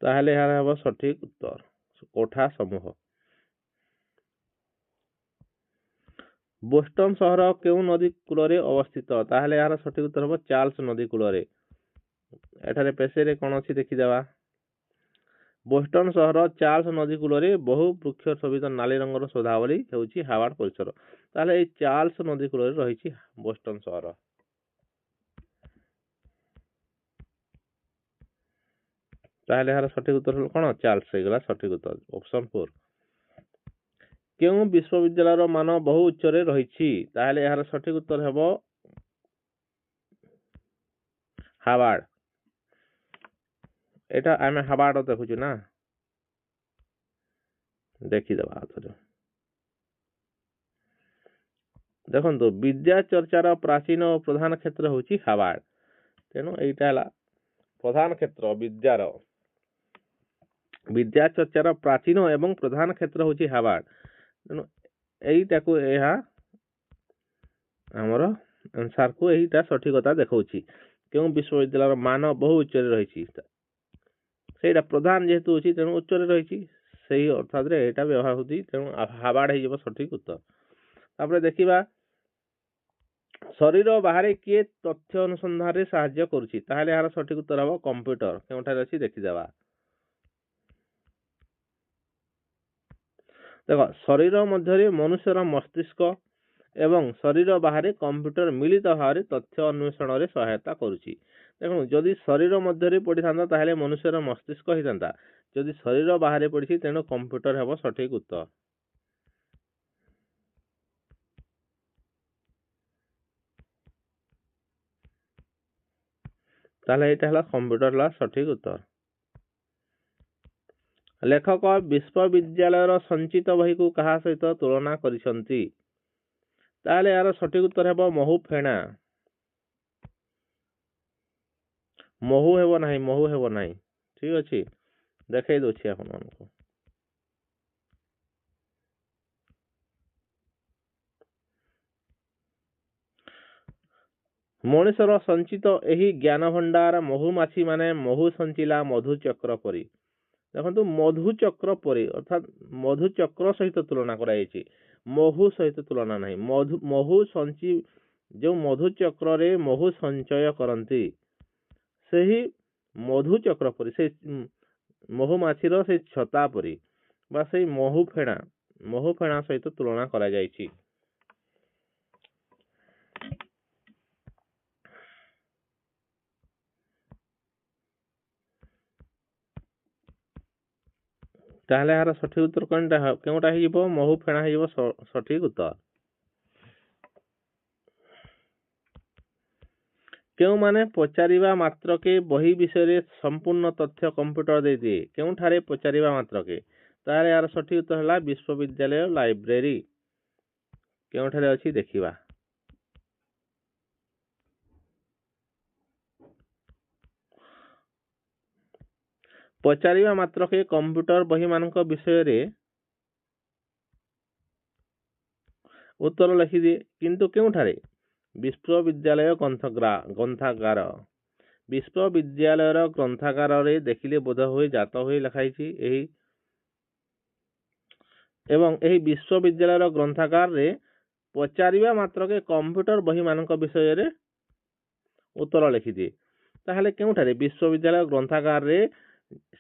ତାହେଲେ ଏହା ହେବ ସଠିକ ଉତ୍ତର, କୋଠା ସମୂହ। ବୋଷ୍ଟନ ସହର କେଉଁ ନଦୀ କୂଳରେ ଅବସ୍ଥିତ? ତାହେଲେ ଏହାର ସଠିକ ଉତ୍ତର ହେବ ଚାର୍ଲସ ନଦୀ କୂଳରେ। ଏଠାରେ ପେସେଜରେ କ'ଣ ଅଛି ଦେଖିଦେବା। ବୋଷ୍ଟନ ସହର ଚାର୍ଲସ ନଦୀ କୂଳରେ ବହୁ ବୃକ୍ଷ ଶୋଭିତ ନାଲି ରଙ୍ଗର ସୌଧାବଳୀ ହେଉଛି ହାର୍ଭାର୍ଡ ପରିସର। ତାହେଲେ ଏଇ ଚାର୍ଲସ ନଦୀ କୂଳରେ ରହିଛି ବୋଷ୍ଟନ ସହର। ତାହେଲେ ଏହାର ସଠିକ ଉତ୍ତର ହେଲା କ'ଣ? ଚାର୍ଲସ ହେଇଗଲା ସଠିକ ଉତ୍ତର। ଅପସନ୍ 4। କେଉଁ ବିଶ୍ୱବିଦ୍ୟାଳୟର ମାନ ବହୁ ଉଚ୍ଚରେ ରହିଛି? ତାହେଲେ ଏହାର ସଠିକ ଉତ୍ତର ହେବ ହାର୍ଭାର୍ଡ। ଏଇଟା ଆମେ ହାର୍ଭାର୍ଡ ଦେଖୁଛୁ ନା, ଦେଖିଦେବା ଆଉଥରେ। ଦେଖନ୍ତୁ ବିଦ୍ୟା ଚର୍ଚ୍ଚାର ପ୍ରାଚୀନ ଓ ପ୍ରଧାନ କ୍ଷେତ୍ର ହେଉଛି ହାର୍ଭାର୍ଡ। ତେଣୁ ଏଇଟା ହେଲା ପ୍ରଧାନ କ୍ଷେତ୍ର ବିଦ୍ୟାର। ବିଦ୍ୟା ଚର୍ଚ୍ଚାର ପ୍ରାଚୀନ ଏବଂ ପ୍ରଧାନ କ୍ଷେତ୍ର ହେଉଛି ହାର୍ଭାର୍ଡ। ତେଣୁ ଏଇଟାକୁ ଏହା ଆମର ଆନ୍ସାରକୁ ଏଇଟା ସଠିକତା ଦେଖାଉଛି। କେଉଁ ବିଶ୍ୱବିଦ୍ୟାଳୟର ମାନ ବହୁ ଉଚ୍ଚରେ ରହିଛି? ସେଇଟା ପ୍ରଧାନ ଯେହେତୁ ଅଛି ତେଣୁ ଉଚ୍ଚରେ ରହିଛି, ସେଇ ଅର୍ଥାତରେ ଏଇଟା ବ୍ୟବହାର ହେଉଛି। ତେଣୁ ହାର୍ଭାର୍ଡ ହେଇଯିବ ସଠିକ ଉତ୍ତର। ତାପରେ ଦେଖିବା ଶରୀର ବାହାରେ କିଏ ତଥ୍ୟ ଅନୁସନ୍ଧାନରେ ସାହାଯ୍ୟ କରୁଛି? ତାହେଲେ ଏହାର ସଠିକ ଉତ୍ତର ହେବ କମ୍ପ୍ୟୁଟର। କେଉଁଠାରେ ଅଛି ଦେଖିଦେବା। ଦେଖ ଶରୀର ମଧ୍ୟରେ ମନୁଷ୍ୟର ମସ୍ତିଷ୍କ ଏବଂ ଶରୀର ବାହାରେ କମ୍ପ୍ୟୁଟର ମିଳିତ ଭାବରେ ତଥ୍ୟ ଅନ୍ୱେଷଣରେ ସହାୟତା କରୁଛି। ଦେଖନ୍ତୁ ଯଦି ଶରୀର ମଧ୍ୟରେ ପଡ଼ିଥାନ୍ତା ତାହେଲେ ମନୁଷ୍ୟର ମସ୍ତିଷ୍କ ହେଇଥାନ୍ତା। ଯଦି ଶରୀର ବାହାରେ ପଡ଼ିଛି ତେଣୁ କମ୍ପ୍ୟୁଟର ହେବ ସଠିକ ଉତ୍ତର। ତାହେଲେ ଏଇଟା ହେଲା କମ୍ପ୍ୟୁଟର ହେଲା ସଠିକ ଉତ୍ତର। ଲେଖକ ବିଶ୍ୱବିଦ୍ୟାଳୟର ସଞ୍ଚିତ ବହିକୁ କାହା ସହିତ ତୁଳନା କରିଛନ୍ତି? ତାହେଲେ ଏହାର ସଠିକ ଉତ୍ତର ହେବ ମହୁ ଫେଣା। ମହୁ ହେବ ନାହିଁ। ଠିକ ଅଛି, ଦେଖେଇ ଦଉଛି ଆପଣମାନଙ୍କୁ। ମଣିଷର ସଞ୍ଚିତ ଏହି ଜ୍ଞାନ ଭଣ୍ଡାର ମହୁମାଛି ମାନେ ମହୁ ସଞ୍ଚିଲା ମଧୁଚକ୍ର ପରି। ଦେଖନ୍ତୁ ମଧୁଚକ୍ର ପରି ଅର୍ଥାତ୍ ମଧୁଚକ୍ର ସହିତ ତୁଳନା କରାଯାଇଛି, ମହୁ ସହିତ ତୁଳନା ନାହିଁ। ମହୁ ଯେଉଁ ମଧୁଚକ୍ରରେ ମହୁ ସଞ୍ଚୟ କରନ୍ତି ସେହି ମଧୁଚକ୍ର ପରି, ସେଇ ମହୁମାଛିର ସେଇ ଛତା ପରି ବା ସେଇ ମହୁ ଫେଣା ସହିତ ତୁଳନା କରାଯାଇଛି। ତାହେଲେ ଏହାର ସଠିକ ଉତ୍ତର କେଉଁଟା ହେଇଯିବ? ମହୁ ଫେଣା ହେଇଯିବ ସଠିକ ଉତ୍ତର। କେଉଁମାନେ ପଚାରିବା ମାତ୍ରକେ ବହି ବିଷୟରେ ସମ୍ପୂର୍ଣ୍ଣ ତଥ୍ୟ କମ୍ପ୍ୟୁଟର ଦେଇଦିଏ? କେଉଁଠାରେ ପଚାରିବା ମାତ୍ରକେ? ତାହେଲେ ଏହାର ସଠିକ ଉତ୍ତର ହେଲା ବିଶ୍ୱବିଦ୍ୟାଳୟ ଲାଇବ୍ରେରୀ। କେଉଁଠାରେ ଅଛି ଦେଖିବା। ପଚାରିବା ମାତ୍ରକେ କମ୍ପ୍ୟୁଟର ବହିମାନଙ୍କ ବିଷୟରେ ଉତ୍ତର ଲେଖିଦିଏ, କିନ୍ତୁ କେଉଁଠାରେ? ବିଶ୍ୱବିଦ୍ୟାଳୟ ଗ୍ରନ୍ଥାଗାର। ବିଶ୍ୱବିଦ୍ୟାଳୟର ଗ୍ରନ୍ଥାଗାରରେ ଦେଖିଲେ ବୋଧ ହୁଏ ଜାତ ହୋଇ ଲେଖାଯାଇଛି ଏବଂ ଏହି ବିଶ୍ୱବିଦ୍ୟାଳୟର ଗ୍ରନ୍ଥାଗାରରେ ପଚାରିବା ମାତ୍ରକେ କମ୍ପ୍ୟୁଟର ବହିମାନଙ୍କ ବିଷୟରେ ଉତ୍ତର ଲେଖିଦିଏ। ତାହେଲେ କେଉଁଠାରେ? ବିଶ୍ୱବିଦ୍ୟାଳୟ ଗ୍ରନ୍ଥାଗାରରେ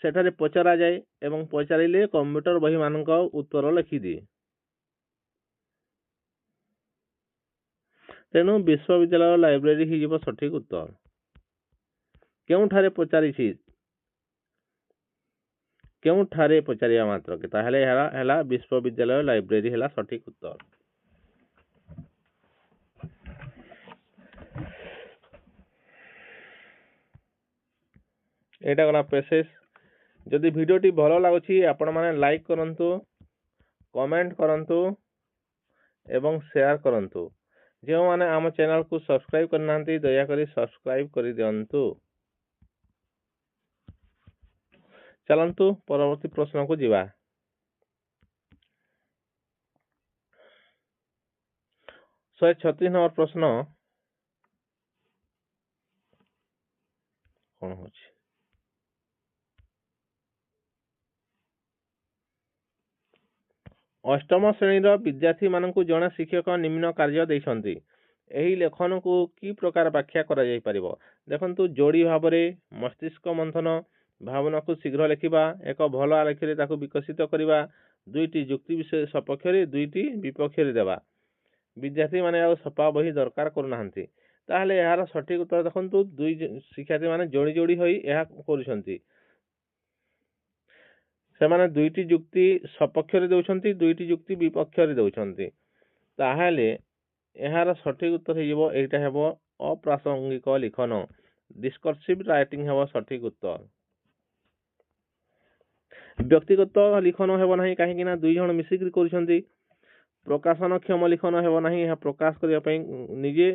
ସେଠାରେ ପଚରାଯାଏ ଏବଂ ପଚାରିଲେ କମ୍ପ୍ୟୁଟର ବହିମାନଙ୍କ ଉତ୍ତର ଲେଖିଦିଏ। ତେଣୁ ବିଶ୍ୱବିଦ୍ୟାଳୟ ଲାଇବ୍ରେରୀ ହେଇଯିବ ସଠିକ ଉତ୍ତର। କେଉଁଠାରେ ପଚାରିବା ମାତ୍ରକେ? ତାହେଲେ ହେଲା ବିଶ୍ୱବିଦ୍ୟାଳୟ ଲାଇବ୍ରେରୀ ହେଲା ସଠିକ ଉତ୍ତର। ଏଇଟା ଗଲା ପ୍ରୋସେସ। ଯଦି ଭିଡ଼ିଓଟି ଭଲ ଲାଗୁଛି ଆପଣମାନେ ଲାଇକ୍ କରନ୍ତୁ, କମେଣ୍ଟ କରନ୍ତୁ ଏବଂ ସେୟାର କରନ୍ତୁ। ଯେଉଁମାନେ ଆମ ଚ୍ୟାନେଲକୁ ସବସ୍କ୍ରାଇବ କରିନାହାନ୍ତି ଦୟାକରି ସବସ୍କ୍ରାଇବ କରିଦିଅନ୍ତୁ। ଚାଲନ୍ତୁ ପରବର୍ତ୍ତୀ ପ୍ରଶ୍ନକୁ ଯିବା। 136 ନମ୍ବର ପ୍ରଶ୍ନ କ'ଣ ହଉଛି? ଅଷ୍ଟମ ଶ୍ରେଣୀର ବିଦ୍ୟାର୍ଥୀମାନଙ୍କୁ ଜଣେ ଶିକ୍ଷକ ନିମ୍ନ କାର୍ଯ୍ୟ ଦେଇଛନ୍ତି। ଏହି ଲେଖନକୁ କି ପ୍ରକାର ବ୍ୟାଖ୍ୟା କରାଯାଇପାରିବ? ଦେଖନ୍ତୁ ଯୋଡ଼ି ଭାବରେ ମସ୍ତିଷ୍କ ମନ୍ଥନ, ଭାବନାକୁ ଶୀଘ୍ର ଲେଖିବା, ଏକ ଭଲ ଆଲେଖ୍ୟରେ ତାକୁ ବିକଶିତ କରିବା, ଦୁଇଟି ଯୁକ୍ତି ସପକ୍ଷରେ ଦୁଇଟି ବିପକ୍ଷରେ ଦେବା। ବିଦ୍ୟାର୍ଥୀମାନେ ଆଉ ଛପା ବହି ଦରକାର କରୁନାହାନ୍ତି। ତାହେଲେ ଏହାର ସଠିକ ଉତ୍ତର ଦେଖନ୍ତୁ, ଦୁଇ ଶିକ୍ଷାର୍ଥୀମାନେ ଯୋଡ଼ି ହୋଇ ଏହା କରୁଛନ୍ତି। ସେମାନେ ଦୁଇଟି ଯୁକ୍ତି ସପକ୍ଷରେ ଦେଉଛନ୍ତି, ଦୁଇଟି ଯୁକ୍ତି ବିପକ୍ଷରେ ଦେଉଛନ୍ତି, ତାହେଲେ ଏହାର ସଠିକ ଉତ୍ତର ହେଇଯିବ ଏଇଟା ହେବ ଅପ୍ରାସଙ୍ଗିକ ଲିଖନ। ଡିସ୍କର୍ସିଭ ରାଇଟିଂ ହେବ ସଠିକ ଉତ୍ତର। ବ୍ୟକ୍ତିଗତ ଲିଖନ ହେବ ନାହିଁ, କାହିଁକି ନା ଦୁଇ ଜଣ ମିଶିକରି କରୁଛନ୍ତି। ପ୍ରକାଶନକ୍ଷମ ଲିଖନ ହେବ ନାହିଁ, ଏହା ପ୍ରକାଶ କରିବା ପାଇଁ ନିଜେ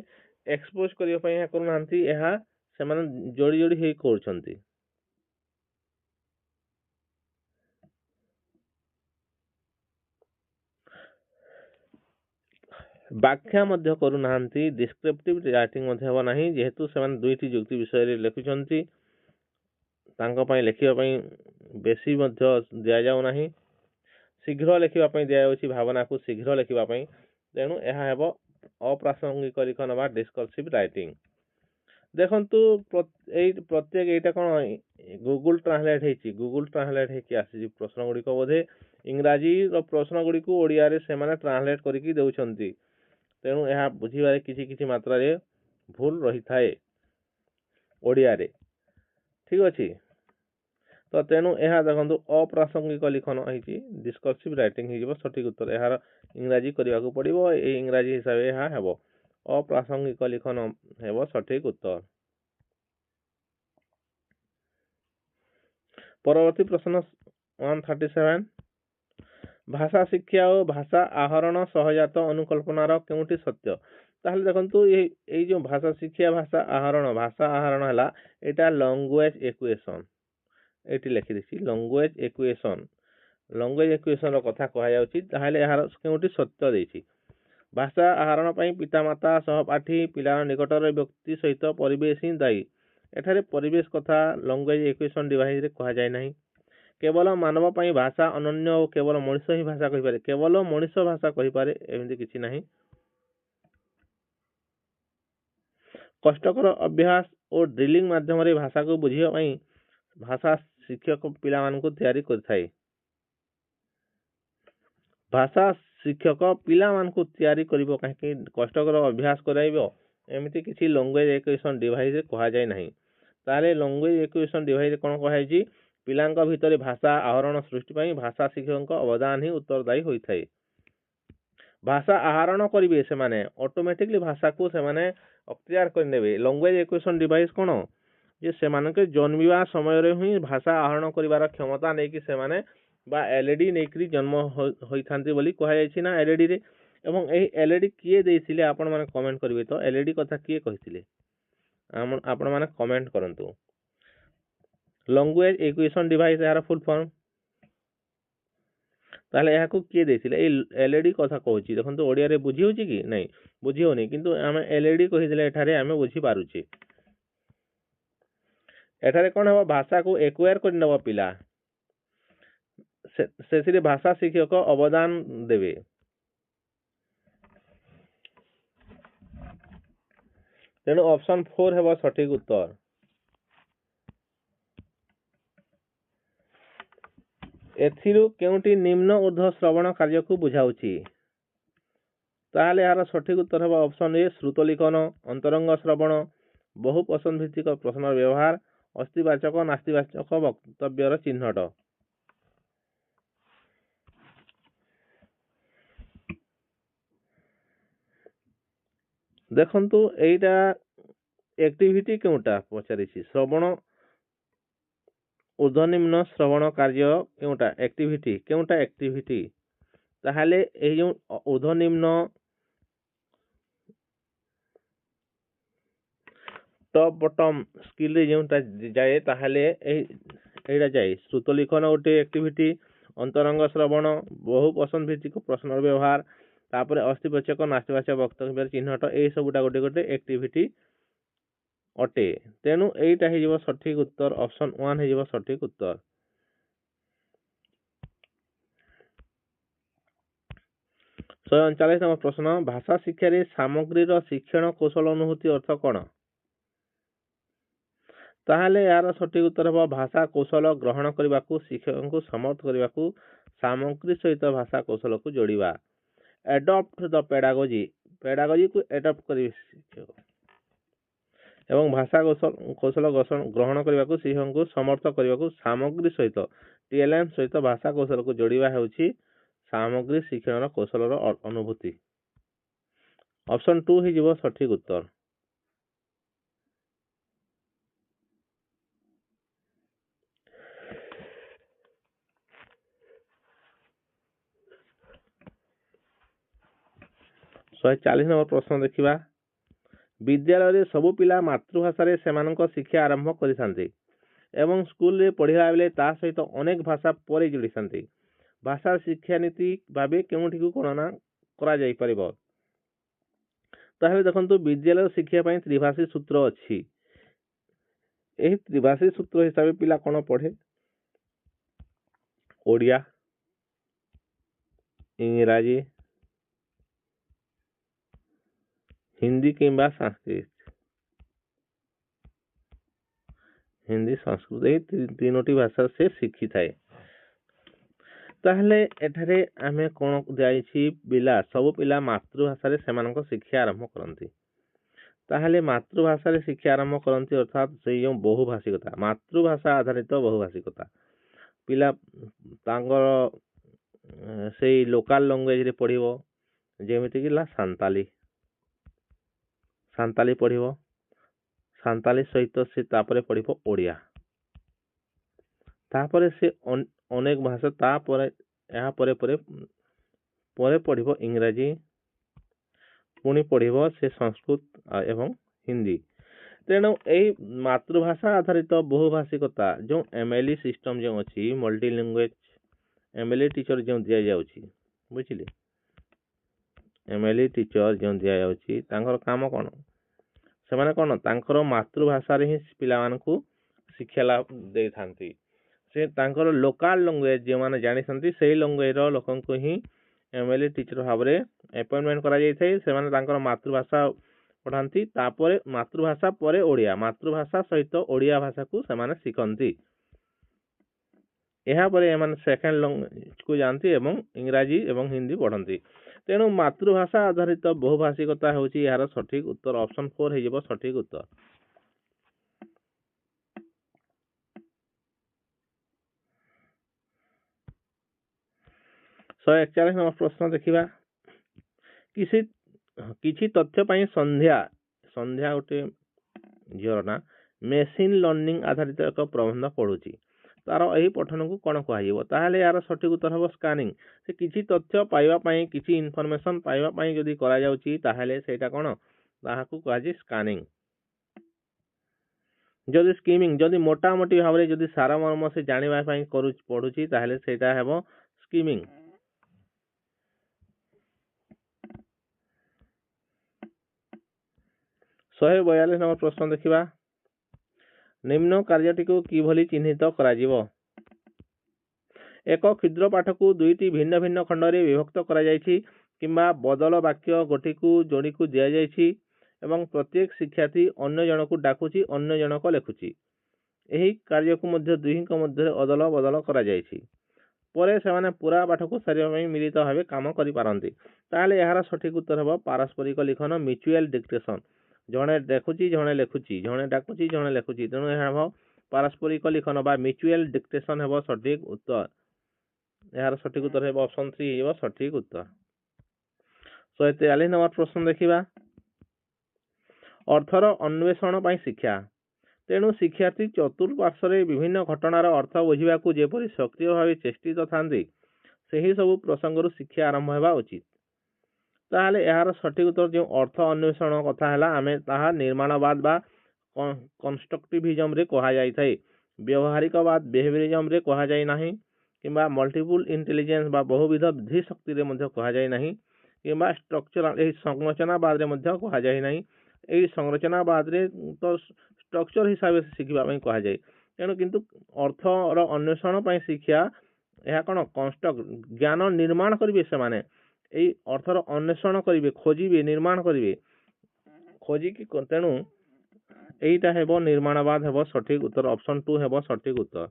ଏକ୍ସପୋଜ କରିବା ପାଇଁ ଏହା କରୁନାହାନ୍ତି, ଏହା ସେମାନେ ଯୋଡ଼ି ଯୋଡ଼ି ହେଇ କରୁଛନ୍ତି। ବ୍ୟାଖ୍ୟା ମଧ୍ୟ କରୁନାହାନ୍ତି। ଡିସ୍କ୍ରିପ୍ଟିଭ ରାଇଟିଂ ମଧ୍ୟ ହେବ ନାହିଁ, ଯେହେତୁ ସେମାନେ ଦୁଇଟି ଯୁକ୍ତି ବିଷୟରେ ଲେଖୁଛନ୍ତି, ତାଙ୍କ ପାଇଁ ଲେଖିବା ପାଇଁ ବେଶୀ ମଧ୍ୟ ଦିଆଯାଉ ନାହିଁ। ଶୀଘ୍ର ଲେଖିବା ପାଇଁ ଦିଆଯାଉଛି ଭାବନାକୁ ଶୀଘ୍ର ଲେଖିବା ପାଇଁ, ତେଣୁ ଏହା ହେବ ଅପ୍ରାସଙ୍ଗିକ ଲିଖନ ବା ଡିସ୍କର୍ସିଭ ରାଇଟିଂ। ଦେଖନ୍ତୁ ପ୍ରତ୍ୟେକ ଏଇଟା କ'ଣ ଗୁଗୁଲ ଟ୍ରାନ୍ସଲେଟ୍ ହେଇଛି, ଗୁଗୁଲ ଟ୍ରାନ୍ସଲେଟ୍ ହେଇକି ଆସିଛି ପ୍ରଶ୍ନ ଗୁଡ଼ିକ, ବୋଧେ ଇଂରାଜୀର ପ୍ରଶ୍ନ ଗୁଡ଼ିକୁ ଓଡ଼ିଆରେ ସେମାନେ ଟ୍ରାନ୍ସଲେଟ୍ କରିକି ଦେଉଛନ୍ତି, ତେଣୁ ଏହା ବୁଝିବାରେ କିଛି କିଛି ମାତ୍ରାରେ ଭୁଲ ରହିଥାଏ ଓଡ଼ିଆରେ। ଠିକ ଅଛି, ତ ତେଣୁ ଏହା ଦେଖନ୍ତୁ ଅପ୍ରାସଙ୍ଗିକ ଲିଖନ ହେଇଛି, ଡିସ୍କର୍ସିଭ ରାଇଟିଂ ହେଇଯିବ ସଠିକ ଉତ୍ତର। ଏହାର ଇଂରାଜୀ କରିବାକୁ ପଡ଼ିବ, ଏଇ ଇଂରାଜୀ ହିସାବରେ ଏହା ହେବ ଅପ୍ରାସଙ୍ଗିକ ଲିଖନ ହେବ ସଠିକ ଉତ୍ତର। ପରବର୍ତ୍ତୀ ପ୍ରଶ୍ନ 137, ଭାଷା ଶିକ୍ଷା ଓ ଭାଷା ଆହରଣ ସହଜାତ ଅନୁକଳ୍ପନାର କେଉଁଟି ସତ୍ୟ? ତାହେଲେ ଦେଖନ୍ତୁ ଏଇ ଯେଉଁ ଭାଷା ଶିକ୍ଷା ଭାଷା ଆହରଣ ହେଲା, ଏଇଟା ଲାଙ୍ଗୁଏଜ ଇକ୍ୱେସନ, ଏଇଠି ଲେଖିଦେଇଛି ଲାଙ୍ଗୁଏଜ ଇକ୍ୱେସନର କଥା କୁହାଯାଉଛି। ତାହେଲେ ଏହାର କେଉଁଟି ସତ୍ୟ ଦେଇଛି? ଭାଷା ଆହରଣ ପାଇଁ ପିତାମାତା, ସହପାଠୀ, ପିଲାର ନିକଟର ବ୍ୟକ୍ତି ସହିତ ପରିବେଶ ହିଁ ଦାୟୀ। ଏଠାରେ ପରିବେଶ କଥା ଲାଙ୍ଗୁଏଜ ଇକ୍ୱେସନ ଡିଭାଇସରେ କୁହାଯାଏ ନାହିଁ। କେବଳ ମାନବ ପାଇଁ ଭାଷା ଅନନ୍ୟ ଓ କେବଳ ମଣିଷ ହିଁ ଭାଷା କହିପାରେ, କେବଳ ମଣିଷ ଭାଷା କହିପାରେ, ଏମିତି କିଛି ନାହିଁ। କଷ୍ଟକର ଅଭ୍ୟାସ ଓ ଡ୍ରିଲିଂ ମାଧ୍ୟମରେ ଭାଷାକୁ ବୁଝିବା ପାଇଁ ଭାଷା ଶିକ୍ଷକ ପିଲାମାନଙ୍କୁ ତିଆରି କରିଥାଏ। ଭାଷା ଶିକ୍ଷକ ପିଲାମାନଙ୍କୁ ତିଆରି କରିବ କାହିଁକି? କଷ୍ଟକର ଅଭ୍ୟାସ କରାଇବ, ଏମିତି କିଛି ଲାଙ୍ଗୁଏଜ ଇକ୍ୱେସନ ଡିଭାଇସରେ କୁହାଯାଏ ନାହିଁ। ତାହେଲେ ଲାଙ୍ଗୁଏଜ ଇକ୍ୱେସନ ଡିଭାଇସରେ କ'ଣ କୁହାଯାଇଛି? ପିଲାଙ୍କ ଭିତରେ ଭାଷା ଆହରଣ ସୃଷ୍ଟି ପାଇଁ ଭାଷା ଶିକ୍ଷକଙ୍କ ଅବଦାନ ହିଁ ଉତ୍ତରଦାୟୀ ହୋଇଥାଏ। ଭାଷା ଆହରଣ କରିବେ ସେମାନେ, ଅଟୋମେଟିକଲି ଭାଷାକୁ ସେମାନେ ଅକ୍ତିଆର କରିନେବେ। ଲାଙ୍ଗୁଏଜ ଇକ୍ୱେସନ ଡିଭାଇସ କ'ଣ ଯେ ସେମାନଙ୍କ ଜନ୍ମିବା ସମୟରେ ହିଁ ଭାଷା ଆହରଣ କରିବାର କ୍ଷମତା ନେଇକି ସେମାନେ ବା ଏଲଇଡି ନେଇକରି ଜନ୍ମ ହୋଇଥାନ୍ତି ବୋଲି କୁହାଯାଇଛି ନା ଏଲଇଡିରେ। ଏବଂ ଏହି ଏଲଇଡି କିଏ ଦେଇଥିଲେ ଆପଣମାନେ କମେଣ୍ଟ କରିବେ ତ, ଏଲଇଡି କଥା କିଏ କହିଥିଲେ ଆପଣମାନେ କମେଣ୍ଟ କରନ୍ତୁ। ଲାଙ୍ଗୁଏଜ ଇକ୍ୱେସନ ଡିଭାଇସ ଏହାର ଫୁଲ ଫର୍ମ। ତାହେଲେ ଏହାକୁ କିଏ ଦେଇଥିଲେ? ଏଇ ଏଲଇଡି କଥା କହୁଛି। ଦେଖନ୍ତୁ ଓଡ଼ିଆରେ ବୁଝି ହେଉଛି କି ନାହିଁ? ବୁଝି ହେଉନି, କିନ୍ତୁ ଆମେ ଏଲଇଡି କହିଥିଲେ ଏଠାରେ ଆମେ ବୁଝିପାରୁଛେ। ଏଠାରେ କ'ଣ ହେବ? ଭାଷାକୁ ଏକ୍ୱାର କରିନେବ ପିଲା, ସେଥିରେ ଭାଷା ଶିକ୍ଷକ ଅବଦାନ ଦେବେ। ତେଣୁ ଅପସନ 4 ହେବ ସଠିକ ଉତ୍ତର। ଏଥିରୁ କେଉଁଟି ନିମ୍ନ ଊର୍ଧ୍ୱ ଶ୍ରବଣ କାର୍ଯ୍ୟକୁ ବୁଝାଉଛି? ତାହେଲେ ଏହାର ସଠିକ ଉତ୍ତର ହେବ ଅପସନ ଏ, ଶ୍ରୁତ ଲିଖନ, ଅନ୍ତରଙ୍ଗ ଶ୍ରବଣ, ବହୁ ପସନ୍ଦ ଭିତ୍ତିକ ପ୍ରଶ୍ନର ବ୍ୟବହାର, ଅସ୍ଥିବାଚକ ନାସ୍ତିବାଚକ ବକ୍ତବ୍ୟର ଚିହ୍ନଟ। ଦେଖନ୍ତୁ ଏଇଟା ଆକ୍ଟିଭିଟି କେଉଁଟା ପଚାରିଛି? ଶ୍ରବଣ ଊର୍ଧ୍ୱ ନିମ୍ନ ଶ୍ରବଣ କାର୍ଯ୍ୟ କେଉଁଟା ଆକ୍ଟିଭିଟି? କେଉଁଟା ଆକ୍ଟିଭିଟି? ତାହେଲେ ଏହି ଯେଉଁ ଊର୍ଧ୍ୱ ନିମ୍ନ ଟପ୍ ବଟମ୍ ସ୍କିଲ୍ରେ ଯେଉଁଟା ଯାଏ, ତାହେଲେ ଏଇଟା ଯାଏ। ଶ୍ରୁତ ଲିଖନ ଗୋଟେ ଆକ୍ଟିଭିଟି, ଅନ୍ତରଙ୍ଗ ଶ୍ରବଣ, ବହୁ ପସନ୍ଦ ଭିତ୍ତିକ ପ୍ରଶ୍ନର ବ୍ୟବହାର, ତାପରେ ଅସ୍ଥିବାଚକ ନାସ୍ତିବାଚକ ବକ୍ତବ୍ୟର ଚିହ୍ନଟ, ଏଇ ସବୁଟା ଗୋଟେ ଗୋଟେ ଆକ୍ଟିଭିଟି ଅଟେ। ତେଣୁ ଏଇଟା ହେଇଯିବ ସଠିକ ଉତ୍ତର, ଅପସନ 1 ହେଇଯିବ ସଠିକ ଉତ୍ତର। 139 নম্বର ପ୍ରଶ୍ନ, ଭାଷା ଶିକ୍ଷାରେ ସାମଗ୍ରୀର ଶିକ୍ଷଣ କୌଶଳ ଅନୁଭୂତି ଅର୍ଥ କ'ଣ? ତାହେଲେ ଏହାର ସଠିକ ଉତ୍ତର ହେବ ଭାଷା କୌଶଳ ଗ୍ରହଣ କରିବାକୁ, ଶିକ୍ଷକଙ୍କୁ ସମର୍ଥ କରିବାକୁ, ସାମଗ୍ରୀ ସହିତ ଭାଷା କୌଶଳକୁ ଯୋଡ଼ିବା। ଆଡପ୍ଟ ଦ ପେଡାଗୋଜି, ପେଡାଗୋଜିକୁ ଆଡପ୍ଟ କରିବେ ଶିକ୍ଷକ। ଏବଂ ଭାଷା କୌଶଳ ଗ୍ରହଣ କରିବାକୁ ଶିଶୁଙ୍କୁ ସମର୍ଥ କରିବାକୁ ସାମଗ୍ରୀ ସହିତ TLM ସହିତ ଭାଷା କୌଶଳକୁ ଯୋଡ଼ିବା ହେଉଛି ସାମଗ୍ରୀ ଶିକ୍ଷଣର କୌଶଳର ଅନୁଭୂତି। ଅପସନ୍ 2 ହେଇଯିବ ସଠିକ ଉତ୍ତର। ଶହେ 40 ନମ୍ବର ପ୍ରଶ୍ନ ଦେଖିବା। ବିଦ୍ୟାଳୟରେ ସବୁ ପିଲା ମାତୃଭାଷାରେ ସେମାନଙ୍କ ଶିକ୍ଷା ଆରମ୍ଭ କରିଥାନ୍ତି ଏବଂ ସ୍କୁଲରେ ପଢ଼ିବା ବେଳେ ତା ସହିତ ଅନେକ ଭାଷା ପରେ ଯୋଡ଼ିଥାନ୍ତି। ଭାଷା ଶିକ୍ଷାନୀତି ଭାବେ କେଉଁଠିକୁ ଗଣନା କରାଯାଇପାରିବ? ତାହେଲେ ଦେଖନ୍ତୁ, ବିଦ୍ୟାଳୟ ଶିକ୍ଷା ପାଇଁ ତ୍ରିଭାଷୀ ସୂତ୍ର ଅଛି। ଏହି ତ୍ରିଭାଷୀ ସୂତ୍ର ହିସାବରେ ପିଲା କ'ଣ ପଢ଼େ? ଓଡ଼ିଆ, ଇଂରାଜୀ, ହିନ୍ଦୀ କିମ୍ବା ସଂସ୍କୃତ। ହିନ୍ଦୀ, ସଂସ୍କୃତ ଏହି ତିନୋଟି ଭାଷା ସେ ଶିଖିଥାଏ। ତାହେଲେ ଏଠାରେ ଆମେ କ'ଣ ଯାଇଛି? ସବୁ ପିଲା ମାତୃଭାଷାରେ ସେମାନଙ୍କ ଶିକ୍ଷା ଆରମ୍ଭ କରନ୍ତି। ତାହେଲେ ମାତୃଭାଷାରେ ଶିକ୍ଷା ଆରମ୍ଭ କରନ୍ତି ଅର୍ଥାତ୍ ସେଇ ଯେଉଁ ବହୁଭାଷିକତା, ମାତୃଭାଷା ଆଧାରିତ ବହୁଭାଷିକତା। ପିଲା ତାଙ୍କର ସେଇ ଲୋକାଲ ଲାଙ୍ଗୁଏଜରେ ପଢ଼ିବ, ଯେମିତିକି ହେଲା ସାନ୍ତାଲି ପଢ଼ିବ। ସାନ୍ତାଲି ସହିତ ସେ ତାପରେ ପଢ଼ିବ ଓଡ଼ିଆ। ତାପରେ ସେ ଅନେକ ଭାଷା ଏହା ପରେ ପଢ଼ିବ ଇଂରାଜୀ, ପୁଣି ପଢ଼ିବ ସେ ସଂସ୍କୃତ ଏବଂ ହିନ୍ଦୀ। ତେଣୁ ଏହି ମାତୃଭାଷା ଆଧାରିତ ବହୁଭାଷିକତା ଯେଉଁ MLE ସିଷ୍ଟମ ଯେଉଁ ଅଛି, ମଲ୍ଟି ଲାଙ୍ଗୁଏଜ MLE ଟିଚର ଯେଉଁ ଦିଆଯାଉଛି, ବୁଝିଲେ, MLE ଟିଚର ଯେଉଁ ଦିଆଯାଉଛି ତାଙ୍କର କାମ କ'ଣ? ସେମାନେ କ'ଣ ତାଙ୍କର ମାତୃଭାଷାରେ ହିଁ ପିଲାମାନଙ୍କୁ ଶିକ୍ଷା ଦେଇଥାନ୍ତି। ସେ ତାଙ୍କର ଲୋକାଲ ଲାଙ୍ଗୁଏଜ ଯେଉଁମାନେ ଜାଣିଛନ୍ତି ସେଇ ଲାଙ୍ଗୁଏଜର ଲୋକଙ୍କୁ ହିଁ MLE ଟିଚର ଭାବରେ ଆପଏଣ୍ଟମେଣ୍ଟ କରାଯାଇଥାଏ। ସେମାନେ ତାଙ୍କର ମାତୃଭାଷା ପଢ଼ାନ୍ତି, ତାପରେ ମାତୃଭାଷା ପରେ ଓଡ଼ିଆ, ମାତୃଭାଷା ସହିତ ଓଡ଼ିଆ ଭାଷାକୁ ସେମାନେ ଶିଖନ୍ତି। ଏହାପରେ ଏମାନେ ସେକେଣ୍ଡ ଲାଙ୍ଗୁଏଜକୁ ଯାଆନ୍ତି ଏବଂ ଇଂରାଜୀ ଏବଂ ହିନ୍ଦୀ ପଢ଼ନ୍ତି। ତେଣୁ ମାତୃଭାଷା ଆଧାରିତ ବହୁଭାଷିକତା ହେଉଛି ଏହାର ସଠିକ ଉତ୍ତର। ଅପସନ୍ 4 ହେଇଯିବ ସଠିକ ଉତ୍ତର। ଶହେ 41 ନମ୍ବର ପ୍ରଶ୍ନ ଦେଖିବା। କିଛି ତଥ୍ୟ ପାଇଁ ସନ୍ଧ୍ୟା ଗୋଟେ ଝିଅର ନା ମେସିନ୍ ଲର୍ଣ୍ଣିଂ ଆଧାରିତ ଏକ ପ୍ରବନ୍ଧ ପଢ଼ୁଛି। ତାର ଏହି ପଠନକୁ କ'ଣ କୁହାଯିବ? ତାହେଲେ ଏହାର ସଠିକ ଉତ୍ତର ହେବ ସ୍କାନିଂ। ସେ କିଛି ତଥ୍ୟ ପାଇବା ପାଇଁ, କିଛି ଇନଫର୍ମେସନ ପାଇବା ପାଇଁ ଯଦି କରାଯାଉଛି ତାହେଲେ ସେଇଟା କ'ଣ? ତାହାକୁ କୁହାଯାଏ ସ୍କାନିଂ। ଯଦି ସ୍କିମିଂ, ଯଦି ମୋଟାମୋଟି ଭାବରେ ଯଦି ସାରମର୍ମ ସେ ଜାଣିବା ପାଇଁ ପଢ଼ୁଛି ତାହେଲେ ସେଇଟା ହେବ ସ୍କିମିଂ। ଶହେ 42 ନମ୍ବର ପ୍ରଶ୍ନ ଦେଖିବା। ନିମ୍ନ କାର୍ଯ୍ୟଟିକୁ କିଭଳି ଚିହ୍ନିତ କରାଯିବ? ଏକ କ୍ଷୁଦ୍ର ପାଠକୁ ଦୁଇଟି ଭିନ୍ନ ଭିନ୍ନ ଖଣ୍ଡରେ ବିଭକ୍ତ କରାଯାଇଛି କିମ୍ବା ବଦଳ ବାକ୍ୟ ଗୋଟିକୁ ଯୋଡ଼ିକୁ ଦିଆଯାଇଛି ଏବଂ ପ୍ରତ୍ୟେକ ଶିକ୍ଷାର୍ଥୀ ଅନ୍ୟ ଜଣକୁ ଡାକୁଛି, ଅନ୍ୟ ଜଣକ ଲେଖୁଛି। ଏହି କାର୍ଯ୍ୟକୁ ମଧ୍ୟ ଦୁହିଁଙ୍କ ମଧ୍ୟରେ ଅଦଳ ବଦଳ କରାଯାଇଛି। ପରେ ସେମାନେ ପୁରା ପାଠକୁ ସାରିବା ପାଇଁ ମିଳିତ ଭାବେ କାମ କରିପାରନ୍ତି। ତାହେଲେ ଏହାର ସଠିକ ଉତ୍ତର ହେବ ପାରସ୍ପରିକ ଲିଖନ, ମ୍ୟୁଚୁଆଲ ଡିକ୍ଟେସନ। ଜଣେ ଦେଖୁଛି, ଜଣେ ଲେଖୁଛି, ଜଣେ ଡାକୁଛି, ଜଣେ ଲେଖୁଛି। ତେଣୁ ଏହା ହେବ ପାରସ୍ପରିକ ଲିଖନ ବା ମ୍ୟୁଚୁଆଲ ଡିକ୍ଟେସନ ହେବ ସଠିକ ଉତ୍ତର। ଏହାର ସଠିକ ଉତ୍ତର ହେବ ଅପସନ୍ 3 ହେଇଯିବ ସଠିକ ଉତ୍ତର। 143 ନମ୍ବର ପ୍ରଶ୍ନ ଦେଖିବା। ଅର୍ଥର ଅନ୍ୱେଷଣ ପାଇଁ ଶିକ୍ଷା। ତେଣୁ ଶିକ୍ଷାର୍ଥୀ ଚତୁଃପାର୍ଶ୍ୱରେ ବିଭିନ୍ନ ଘଟଣାର ଅର୍ଥ ବୁଝିବାକୁ ଯେପରି ସକ୍ରିୟ ଭାବେ ଚେଷ୍ଟିତ ଥାନ୍ତି, ସେହି ସବୁ ପ୍ରସଙ୍ଗରୁ ଶିକ୍ଷା ଆରମ୍ଭ ହେବା ଉଚିତ। ତାହେଲେ ଏହାର ସଠିକ ଉତ୍ତର ଯେଉଁ ଅର୍ଥ ଅନ୍ୱେଷଣ କଥା ହେଲା, ଆମେ ତାହା ନିର୍ମାଣବାଦ ବା କନଷ୍ଟ୍ରକ୍ଟିଭିଜମରେ କୁହାଯାଇଥାଏ। ବ୍ୟବହାରିକବାଦ ବିହେଭିୟରିଜମରେ କୁହାଯାଇ ନାହିଁ, କିମ୍ବା ମଲ୍ଟିପୁଲ ଇଣ୍ଟେଲିଜେନ୍ସ ବା ବହୁବିଧ ବୁଦ୍ଧି ଶକ୍ତିରେ ମଧ୍ୟ କୁହାଯାଇ ନାହିଁ, କିମ୍ବା ଏହି ସଂରଚନାବାଦରେ ମଧ୍ୟ କୁହାଯାଇ ନାହିଁ। ଏହି ସଂରଚନାବାଦରେ ତ ଷ୍ଟ୍ରକ୍ଚର ହିସାବରେ ଶିଖିବା ପାଇଁ କୁହାଯାଏ। ତେଣୁ କିନ୍ତୁ ଅର୍ଥର ଅନ୍ୱେଷଣ ପାଇଁ ଶିକ୍ଷା, ଏହା କ'ଣ ଜ୍ଞାନ ନିର୍ମାଣ କରିବେ ସେମାନେ। ଏଇ ଅର୍ଥର ଅନ୍ୱେଷଣ କରିବେ, ଖୋଜିବେ, ନିର୍ମାଣ କରିବେ, ଖୋଜିକି। ତେଣୁ ଏଇଟା ହେବ ନିର୍ମାଣବାଦ ହେବ ସଠିକ ଉତ୍ତର। ଅପସନ୍ 2 ହେବ ସଠିକ ଉତ୍ତର।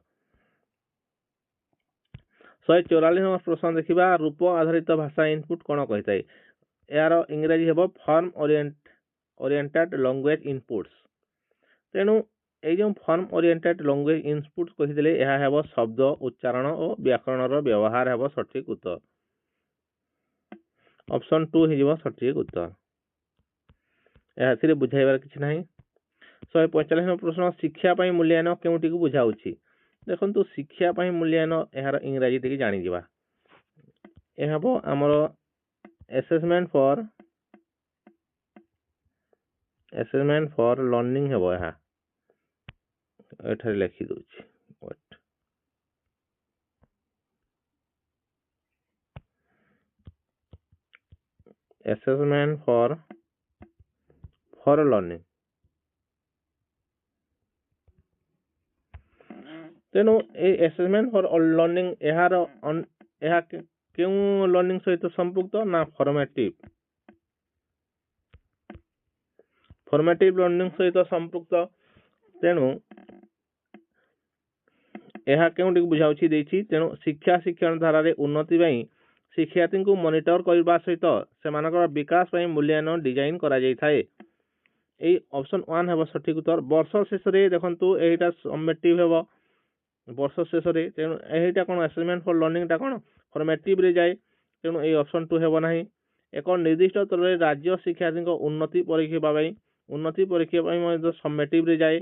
144 ନମ୍ବର ପ୍ରଶ୍ନ ଦେଖିବା। ରୂପ ଆଧାରିତ ଭାଷା ଇନପୁଟ କ'ଣ କହିଥାଏ? ଏହାର ଇଂରାଜୀ ହେବ ଫର୍ମ ଓରିଏଣ୍ଟେଡ ଲାଙ୍ଗୁଏଜ ଇନପୁଟ୍ସ। ତେଣୁ ଏଇ ଯେଉଁ ଫର୍ମ ଓରିଏଣ୍ଟେଡ୍ ଲାଙ୍ଗୁଏଜ ଇନପୁଟ କହିଥିଲେ ଏହା ହେବ ଶବ୍ଦ ଉଚ୍ଚାରଣ ଓ ବ୍ୟାକରଣର ବ୍ୟବହାର ହେବ ସଠିକ ଉତ୍ତର। ଅପସନ୍ 2 ହେଇଯିବ ସଠିକ ଉତ୍ତର। ଏଥିରେ ବୁଝାଇବାର କିଛି ନାହିଁ। 145 ନମ୍ବର ପ୍ରଶ୍ନ ଶିକ୍ଷା ପାଇଁ ମୂଲ୍ୟାୟନ କେଉଁଟିକୁ ବୁଝାଉଛି? ଦେଖନ୍ତୁ ଶିକ୍ଷା ପାଇଁ ମୂଲ୍ୟାୟନ ଏହାର ଇଂରାଜୀ ଟିକେ ଜାଣିଯିବା। ଏହା ହେବ ଆମର assessment for learning ହେବ। ଏହା ଏଠାରେ ଲେଖି ଦଉଛି assessment for learning। ତେଣୁ এই assessment for learning ଏହା କେଉଁ ଲର୍ଣ୍ଣିଂ ସହିତ ସମ୍ପୃକ୍ତ ନା ଫର୍ମେଟିଭ ଲର୍ଣ୍ଣିଂ ସହିତ ସମ୍ପୃକ୍ତ। ତେଣୁ ଏହା କେଉଁଟିକୁ ବୁଝାଉଛି ଦେଇଛି। ତେଣୁ ଶିକ୍ଷଣ ଧାରାରେ ଉନ୍ନତି ପାଇଁ ଶିକ୍ଷାର୍ଥୀଙ୍କୁ ମନିଟର କରିବା ସହିତ ସେମାନଙ୍କର ବିକାଶ ପାଇଁ ମୂଲ୍ୟାୟନ ଡିଜାଇନ କରାଯାଇଥାଏ। ଏଇ ଅପସନ 1 ହେବ ସଠିକ ଉତ୍ତର। ବର୍ଷ ଶେଷରେ ଦେଖନ୍ତୁ ଏଇଟା ସବମିଟିଭ ହେବ ବର୍ଷ ଶେଷରେ। ତେଣୁ ଏଇଟା କ'ଣ ଆସେସମେଣ୍ଟ ଫର ଲର୍ଣ୍ଣିଂଟା କ'ଣ ଫର୍ମେଟିଭରେ ଯାଏ। ତେଣୁ ଏଇ ଅପସନ 2 ହେବ ନାହିଁ। ଏକ ନିର୍ଦ୍ଦିଷ୍ଟ ସ୍ତରରେ ରାଜ୍ୟ ଶିକ୍ଷାର୍ଥୀଙ୍କ ଉନ୍ନତି ପରୀକ୍ଷା ପାଇଁ ମଧ୍ୟ ସବମିଟିଭରେ ଯାଏ।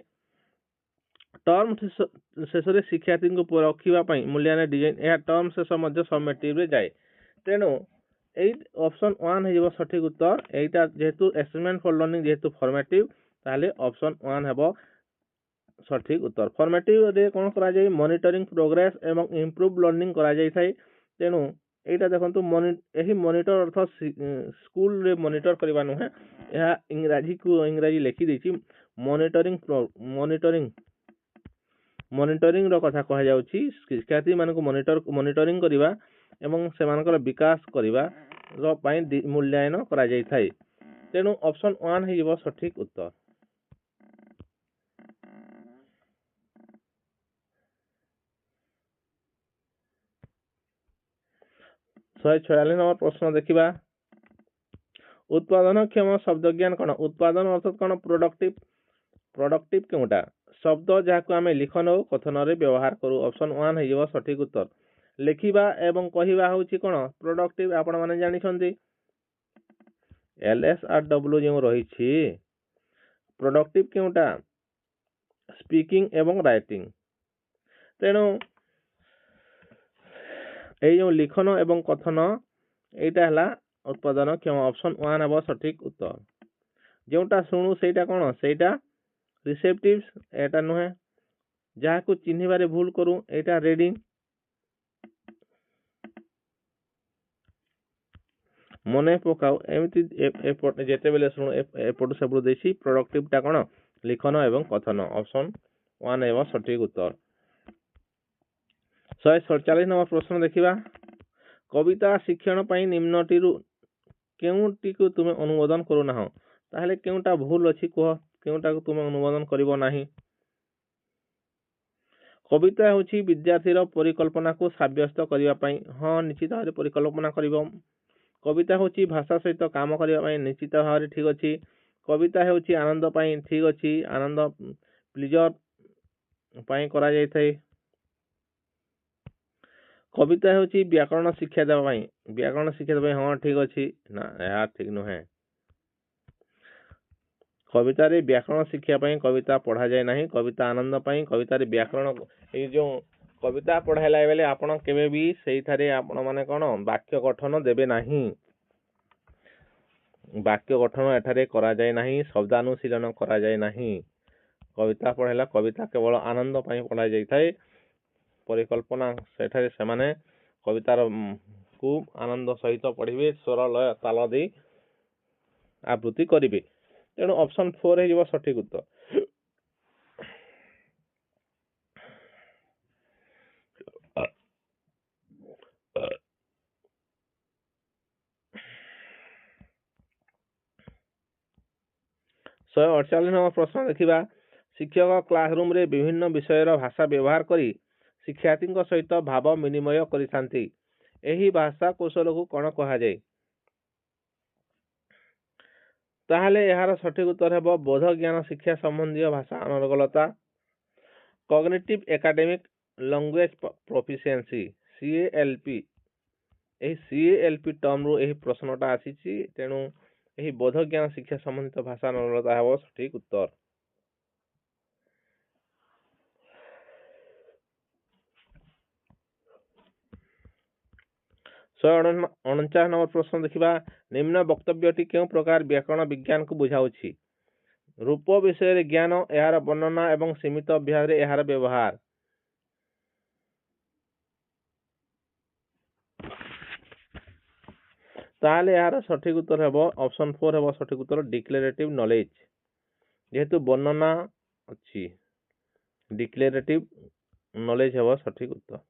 ଟର୍ମ ଶେଷରେ ଶିକ୍ଷାର୍ଥୀଙ୍କୁ ରଖିବା ପାଇଁ ମୂଲ୍ୟାୟନ ଡିଜାଇନ ଏହା ଟର୍ମ ଶେଷ ମଧ୍ୟ ସବମିଟିଭରେ ଯାଏ। ତେଣୁ ଏଇ ଅପସନ 1 ହେଇଯିବ ସଠିକ ଉତ୍ତର। ଏଇଟା ଯେହେତୁ ଆସେସମେଣ୍ଟ ଫର ଲର୍ଣ୍ଣିଂ ଯେହେତୁ ଫର୍ମେଟିଭ ତାହେଲେ ଅପସନ 1 ହେବ ସଠିକ ଉତ୍ତର। ଫର୍ମେଟିଭରେ କ'ଣ କରାଯାଏ ମନିଟରିଂ ପ୍ରୋଗ୍ରେସ ଏବଂ ଇମ୍ପ୍ରୁଭ ଲର୍ଣ୍ଣିଂ କରାଯାଇଥାଏ। ତେଣୁ ଏଇଟା ଦେଖନ୍ତୁ ଏହି ମନିଟର ଅର୍ଥ ସ୍କୁଲରେ ମନିଟର କରିବା ନୁହେଁ। ଏହା ଇଂରାଜୀ ଲେଖିଦେଇଛି ମନିଟରିଂର କଥା କୁହାଯାଉଛି। ଶିକ୍ଷାର୍ଥୀମାନଙ୍କୁ ମନିଟରିଂ କରିବା ଏବଂ ସେମାନଙ୍କର ବିକାଶ କରିବା ପାଇଁ ମୂଲ୍ୟାୟନ କରାଯାଇଥାଏ। ତେଣୁ ଅପସନ 1 ହେଇଯିବ ସଠିକ ଉତ୍ତର। 146 ନମ୍ବର ପ୍ରଶ୍ନ ଦେଖିବା। ଉତ୍ପାଦନକ୍ଷମ ଶବ୍ଦ ଜ୍ଞାନ କ'ଣ? ଉତ୍ପାଦନ ଅର୍ଥାତ୍ କ'ଣ ପ୍ରଡକ୍ଟିଭ କେଉଁଟା? ଶବ୍ଦ ଯାହାକୁ ଆମେ ଲିଖନ ଓ କଥନରେ ବ୍ୟବହାର କରୁ। ଅପସନ 1 ହେଇଯିବ ସଠିକ ଉତ୍ତର। ଲେଖିବା ଏବଂ କହିବା ହେଉଛି କ'ଣ ପ୍ରଡକ୍ଟିଭ ଆପଣମାନେ ଜାଣିଛନ୍ତି। LSRW ଯେଉଁ ରହିଛି ପ୍ରଡକ୍ଟିଭ କେଉଁଟା ସ୍ପିକିଂ ଏବଂ ରାଇଟିଂ। ତେଣୁ ଏଇ ଯେଉଁ ଲିଖନ ଏବଂ କଥନ ଏଇଟା ହେଲା ଉତ୍ପାଦନକ୍ଷମ। ଅପସନ 1 ହେବ ସଠିକ ଉତ୍ତର। ଯେଉଁଟା ଶୁଣୁ ସେଇଟା କ'ଣ ସେଇଟା ରିସେପ୍ଟିଭ ଏଇଟା ନୁହେଁ। ଯାହାକୁ ଚିହ୍ନିବାରେ ଭୁଲ କରୁ ଏଇଟା ରିଡିଂ। ମନେ ପକାଉ ଏମିତି ଯେତେବେଳେ ଶୁଣୁ ଏପଟୁ ସେପଟୁ ଦେଇଛି। ପ୍ରଡକ୍ଟିଭଟା କ'ଣ ଲିଖନ ଏବଂ କଥନ। ଅପସନ 1 ହେବ ସଠିକ ଉତ୍ତର। 147 ନମ୍ବର ପ୍ରଶ୍ନ ଦେଖିବା। କବିତା ଶିକ୍ଷଣ ପାଇଁ ନିମ୍ନଟିରୁ କେଉଁଟିକୁ ତୁମେ ଅନୁମୋଦନ କରୁନାହଁ? ତାହେଲେ କେଉଁଟା ଭୁଲ ଅଛି କୁହ। କେଉଁଟାକୁ ତୁମେ ଅନୁମୋଦନ କରିବ ନାହିଁ? କବିତା ହେଉଛି ବିଦ୍ୟାର୍ଥୀର ପରିକଳ୍ପନାକୁ ସାବ୍ୟସ୍ତ କରିବା ପାଇଁ। ହଁ ନିଶ୍ଚିତ ଭାବରେ ପରିକଳ୍ପନା କରିବ। କବିତା ହେଉଛି ଭାଷା ସହିତ କାମ କରିବା ପାଇଁ। ନିଶ୍ଚିତ ଭାବରେ ଠିକ ଅଛି। କବିତା ହେଉଛି ଆନନ୍ଦ ପାଇଁ। ଠିକ ଅଛି। ଆନନ୍ଦ ପ୍ଲିଜର ପାଇଁ କରାଯାଇଥାଏ। କବିତା ହେଉଛି ବ୍ୟାକରଣ ଶିକ୍ଷା ଦେବା ପାଇଁ। ବ୍ୟାକରଣ ଶିକ୍ଷା ଦେବା ପାଇଁ ହଁ ଠିକ ଅଛି। ନା ଏହା ଠିକ ନୁହେଁ। କବିତାରେ ବ୍ୟାକରଣ ଶିକ୍ଷା ପାଇଁ କବିତା ପଢ଼ାଯାଏ ନାହିଁ। କବିତା ଆନନ୍ଦ ପାଇଁ। କବିତାରେ ବ୍ୟାକରଣ ଏଇ ଯେଉଁ କବିତା ପଢ଼ାଇଲା ବେଳେ ଆପଣ କେବେ ବି ସେଇଠାରେ ଆପଣମାନେ କ'ଣ ବାକ୍ୟ ଗଠନ ଦେବେ ନାହିଁ। ବାକ୍ୟ ଗଠନ ଏଠାରେ କରାଯାଏ ନାହିଁ। ଶବ୍ଦାନୁଶୀଳନ କରାଯାଏ ନାହିଁ। କବିତା ପଢ଼ାଇଲା କବିତା କେବଳ ଆନନ୍ଦ ପାଇଁ ପଢ଼ାଯାଇଥାଏ। ପରିକଳ୍ପନା ସେଠାରେ ସେମାନେ କବିତାର କୁ ଆନନ୍ଦ ସହିତ ପଢ଼ିବେ। ସ୍ୱର ଲୟ ତାଳ ଦେଇ ଆବୃତ୍ତି କରିବେ। ତେଣୁ ଅପସନ 4 ହେଇଯିବ ସଠିକ ଉତ୍ତର। ଶହେ 48 ନମ୍ବର ପ୍ରଶ୍ନ ଦେଖିବା। ଶିକ୍ଷକ କ୍ଲାସରୁମରେ ବିଭିନ୍ନ ବିଷୟର ଭାଷା ବ୍ୟବହାର କରି ଶିକ୍ଷାର୍ଥୀଙ୍କ ସହିତ ଭାବ ବିନିମୟ କରିଥାନ୍ତି। ଏହି ଭାଷା କୌଶଳକୁ କ'ଣ କୁହାଯାଏ? ତ ତାହେଲେ ଏହାର ସଠିକ ଉତ୍ତର ହେବ ବୋଧ ଜ୍ଞାନ ଶିକ୍ଷା ସମ୍ବନ୍ଧୀୟ ଭାଷା ଅନର୍ଗଳତା। କଗ୍ନିଟିଭ ଏକାଡେମିକ୍ ଲାଙ୍ଗୁଏଜ ପ୍ରୋଫିସିଏନ୍ସି CALP, ଏହି CALP ଟର୍ମରୁ ଏହି ପ୍ରଶ୍ନଟା ଆସିଛି। ତେଣୁ ଏହି ବୋଧ ଜ୍ଞାନ ଶିକ୍ଷା ସମ୍ବନ୍ଧିତ ଭାଷା ଅନର୍ଗଳତା ହେବ ସଠିକ ଉତ୍ତର। ଶହେ 49 ନମ୍ବର ପ୍ରଶ୍ନ ଦେଖିବା। ନିମ୍ନ ବକ୍ତବ୍ୟଟି କେଉଁ ପ୍ରକାର ବ୍ୟାକରଣ ବିଜ୍ଞାନକୁ ବୁଝାଉଛି? ରୂପ ବିଷୟରେ ଜ୍ଞାନ, ଏହାର ବର୍ଣ୍ଣନା ଏବଂ ସୀମିତ ଅଭ୍ୟାସରେ ଏହାର ବ୍ୟବହାର। ତାହେଲେ ଏହାର ସଠିକ ଉତ୍ତର ହେବ ଅପସନ 4 ହେବ ସଠିକ ଉତ୍ତର ଡିକ୍ଲେରେଟିଭ ନଲେଜ। ଯେହେତୁ ବର୍ଣ୍ଣନା ଅଛି, ଡିକ୍ଲେରେଟିଭ ନଲେଜ ହେବ ସଠିକ ଉତ୍ତର।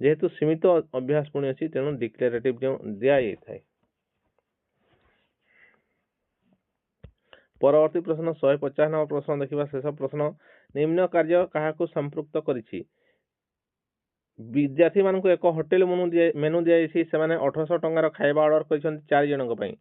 ଯେହେତୁ ସୀମିତ ଅଭ୍ୟାସ ପୁଣି ଅଛି, ତେଣୁ ଡିକ୍ଲେରେଟିଭ ଯେଉଁ ଦିଆଯାଇଥାଏ। ପରବର୍ତ୍ତୀ ପ୍ରଶ୍ନ 150 ନମ୍ବର ପ୍ରଶ୍ନ ଦେଖିବା। ଶେଷ ପ୍ରଶ୍ନ, ନିମ୍ନ କାର୍ଯ୍ୟ କାହାକୁ ସମ୍ପୃକ୍ତ କରିଛି? ବିଦ୍ୟାର୍ଥୀମାନଙ୍କୁ ଏକ ହୋଟେଲ ମେନୁ ଦିଆଯାଇଛି। ସେମାନେ 1800 ଟଙ୍କାର ଖାଇବା ଅର୍ଡର କରିଛନ୍ତି 4 ଜଣଙ୍କ ପାଇଁ।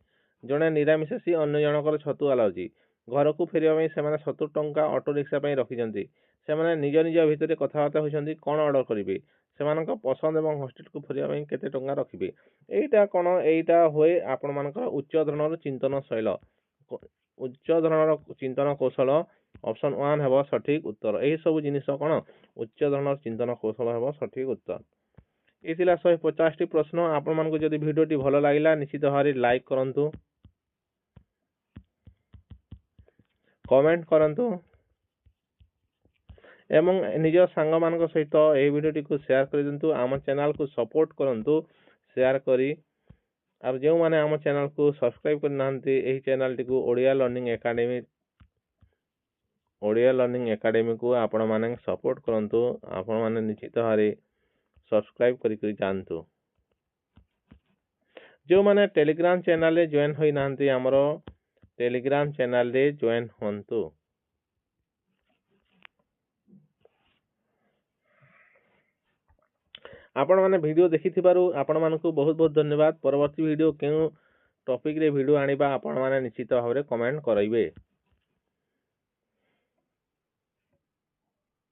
ଜଣେ ନିରାମିଷାଶୀ, ଅନ୍ୟ ଜଣଙ୍କର ଛତୁ ଆଲର୍ଜି। ଘରକୁ ଫେରିବା ପାଇଁ ସେମାନେ 70 ଟଙ୍କା ଅଟୋ ରିକ୍ସା ପାଇଁ ରଖିଛନ୍ତି। ସେମାନେ ନିଜ ନିଜ ଭିତରେ କଥାବାର୍ତ୍ତା ହୋଇଛନ୍ତି କ'ଣ ଅର୍ଡର କରିବେ। ସେମାନଙ୍କ ପସନ୍ଦ ଏବଂ ହଷ୍ଟେଲକୁ ଫେରିବା ପାଇଁ କେତେ ଟଙ୍କା ରଖିବେ। ଏଇଟା କ'ଣ? ଏଇଟା ହୁଏ ଆପଣମାନଙ୍କର ଉଚ୍ଚ ଧରଣର ଚିନ୍ତନ ଶୈଳ, ଉଚ୍ଚ ଧରଣର ଚିନ୍ତନ କୌଶଳ। ଅପସନ 1 ହେବ ସଠିକ ଉତ୍ତର। ଏହି ସବୁ ଜିନିଷ କ'ଣ? ଉଚ୍ଚ ଧରଣର ଚିନ୍ତନ କୌଶଳ ହେବ ସଠିକ ଉତ୍ତର। ଏ ଥିଲା 150ଟି ପ୍ରଶ୍ନ। ଆପଣମାନଙ୍କୁ ଯଦି ଭିଡ଼ିଓଟି ଭଲ ଲାଗିଲା ନିଶ୍ଚିତ ଭାବରେ ଲାଇକ୍ କରନ୍ତୁ, କମେଣ୍ଟ କରନ୍ତୁ ଏବଂ ନିଜ ସାଙ୍ଗମାନଙ୍କ ସହିତ ଏହି ଭିଡ଼ିଓଟିକୁ ସେୟାର କରିଦିଅନ୍ତୁ। ଆମ ଚ୍ୟାନେଲକୁ ସପୋର୍ଟ କରନ୍ତୁ ସେୟାର କରି। ଆଉ ଯେଉଁମାନେ ଆମ ଚ୍ୟାନେଲକୁ ସବସ୍କ୍ରାଇବ କରିନାହାନ୍ତି, ଏହି ଚ୍ୟାନେଲଟିକୁ ଓଡ଼ିଆ ଲର୍ଣ୍ଣିଂ ଏକାଡେମୀକୁ ଆପଣମାନେ ସପୋର୍ଟ କରନ୍ତୁ। ଆପଣମାନେ ନିଶ୍ଚିତ ଭାବରେ ସବସ୍କ୍ରାଇବ କରିକି ଯାଆନ୍ତୁ। ଯେଉଁମାନେ ଟେଲିଗ୍ରାମ ଚ୍ୟାନେଲରେ ଜଏନ୍ ହୋଇନାହାନ୍ତି, ଆମର ଟେଲିଗ୍ରାମ ଚ୍ୟାନେଲରେ ଜଏନ୍ ହୁଅନ୍ତୁ। ଆପଣମାନେ ଭିଡ଼ିଓ ଦେଖିଥିବାରୁ ଆପଣମାନଙ୍କୁ ବହୁତ ବହୁତ ଧନ୍ୟବାଦ। ପରବର୍ତ୍ତୀ ଭିଡ଼ିଓ କେଉଁ ଟପିକରେ ଭିଡ଼ିଓ ଆଣିବା ଆପଣମାନେ ନିଶ୍ଚିତ ଭାବରେ କମେଣ୍ଟ କରିବେ।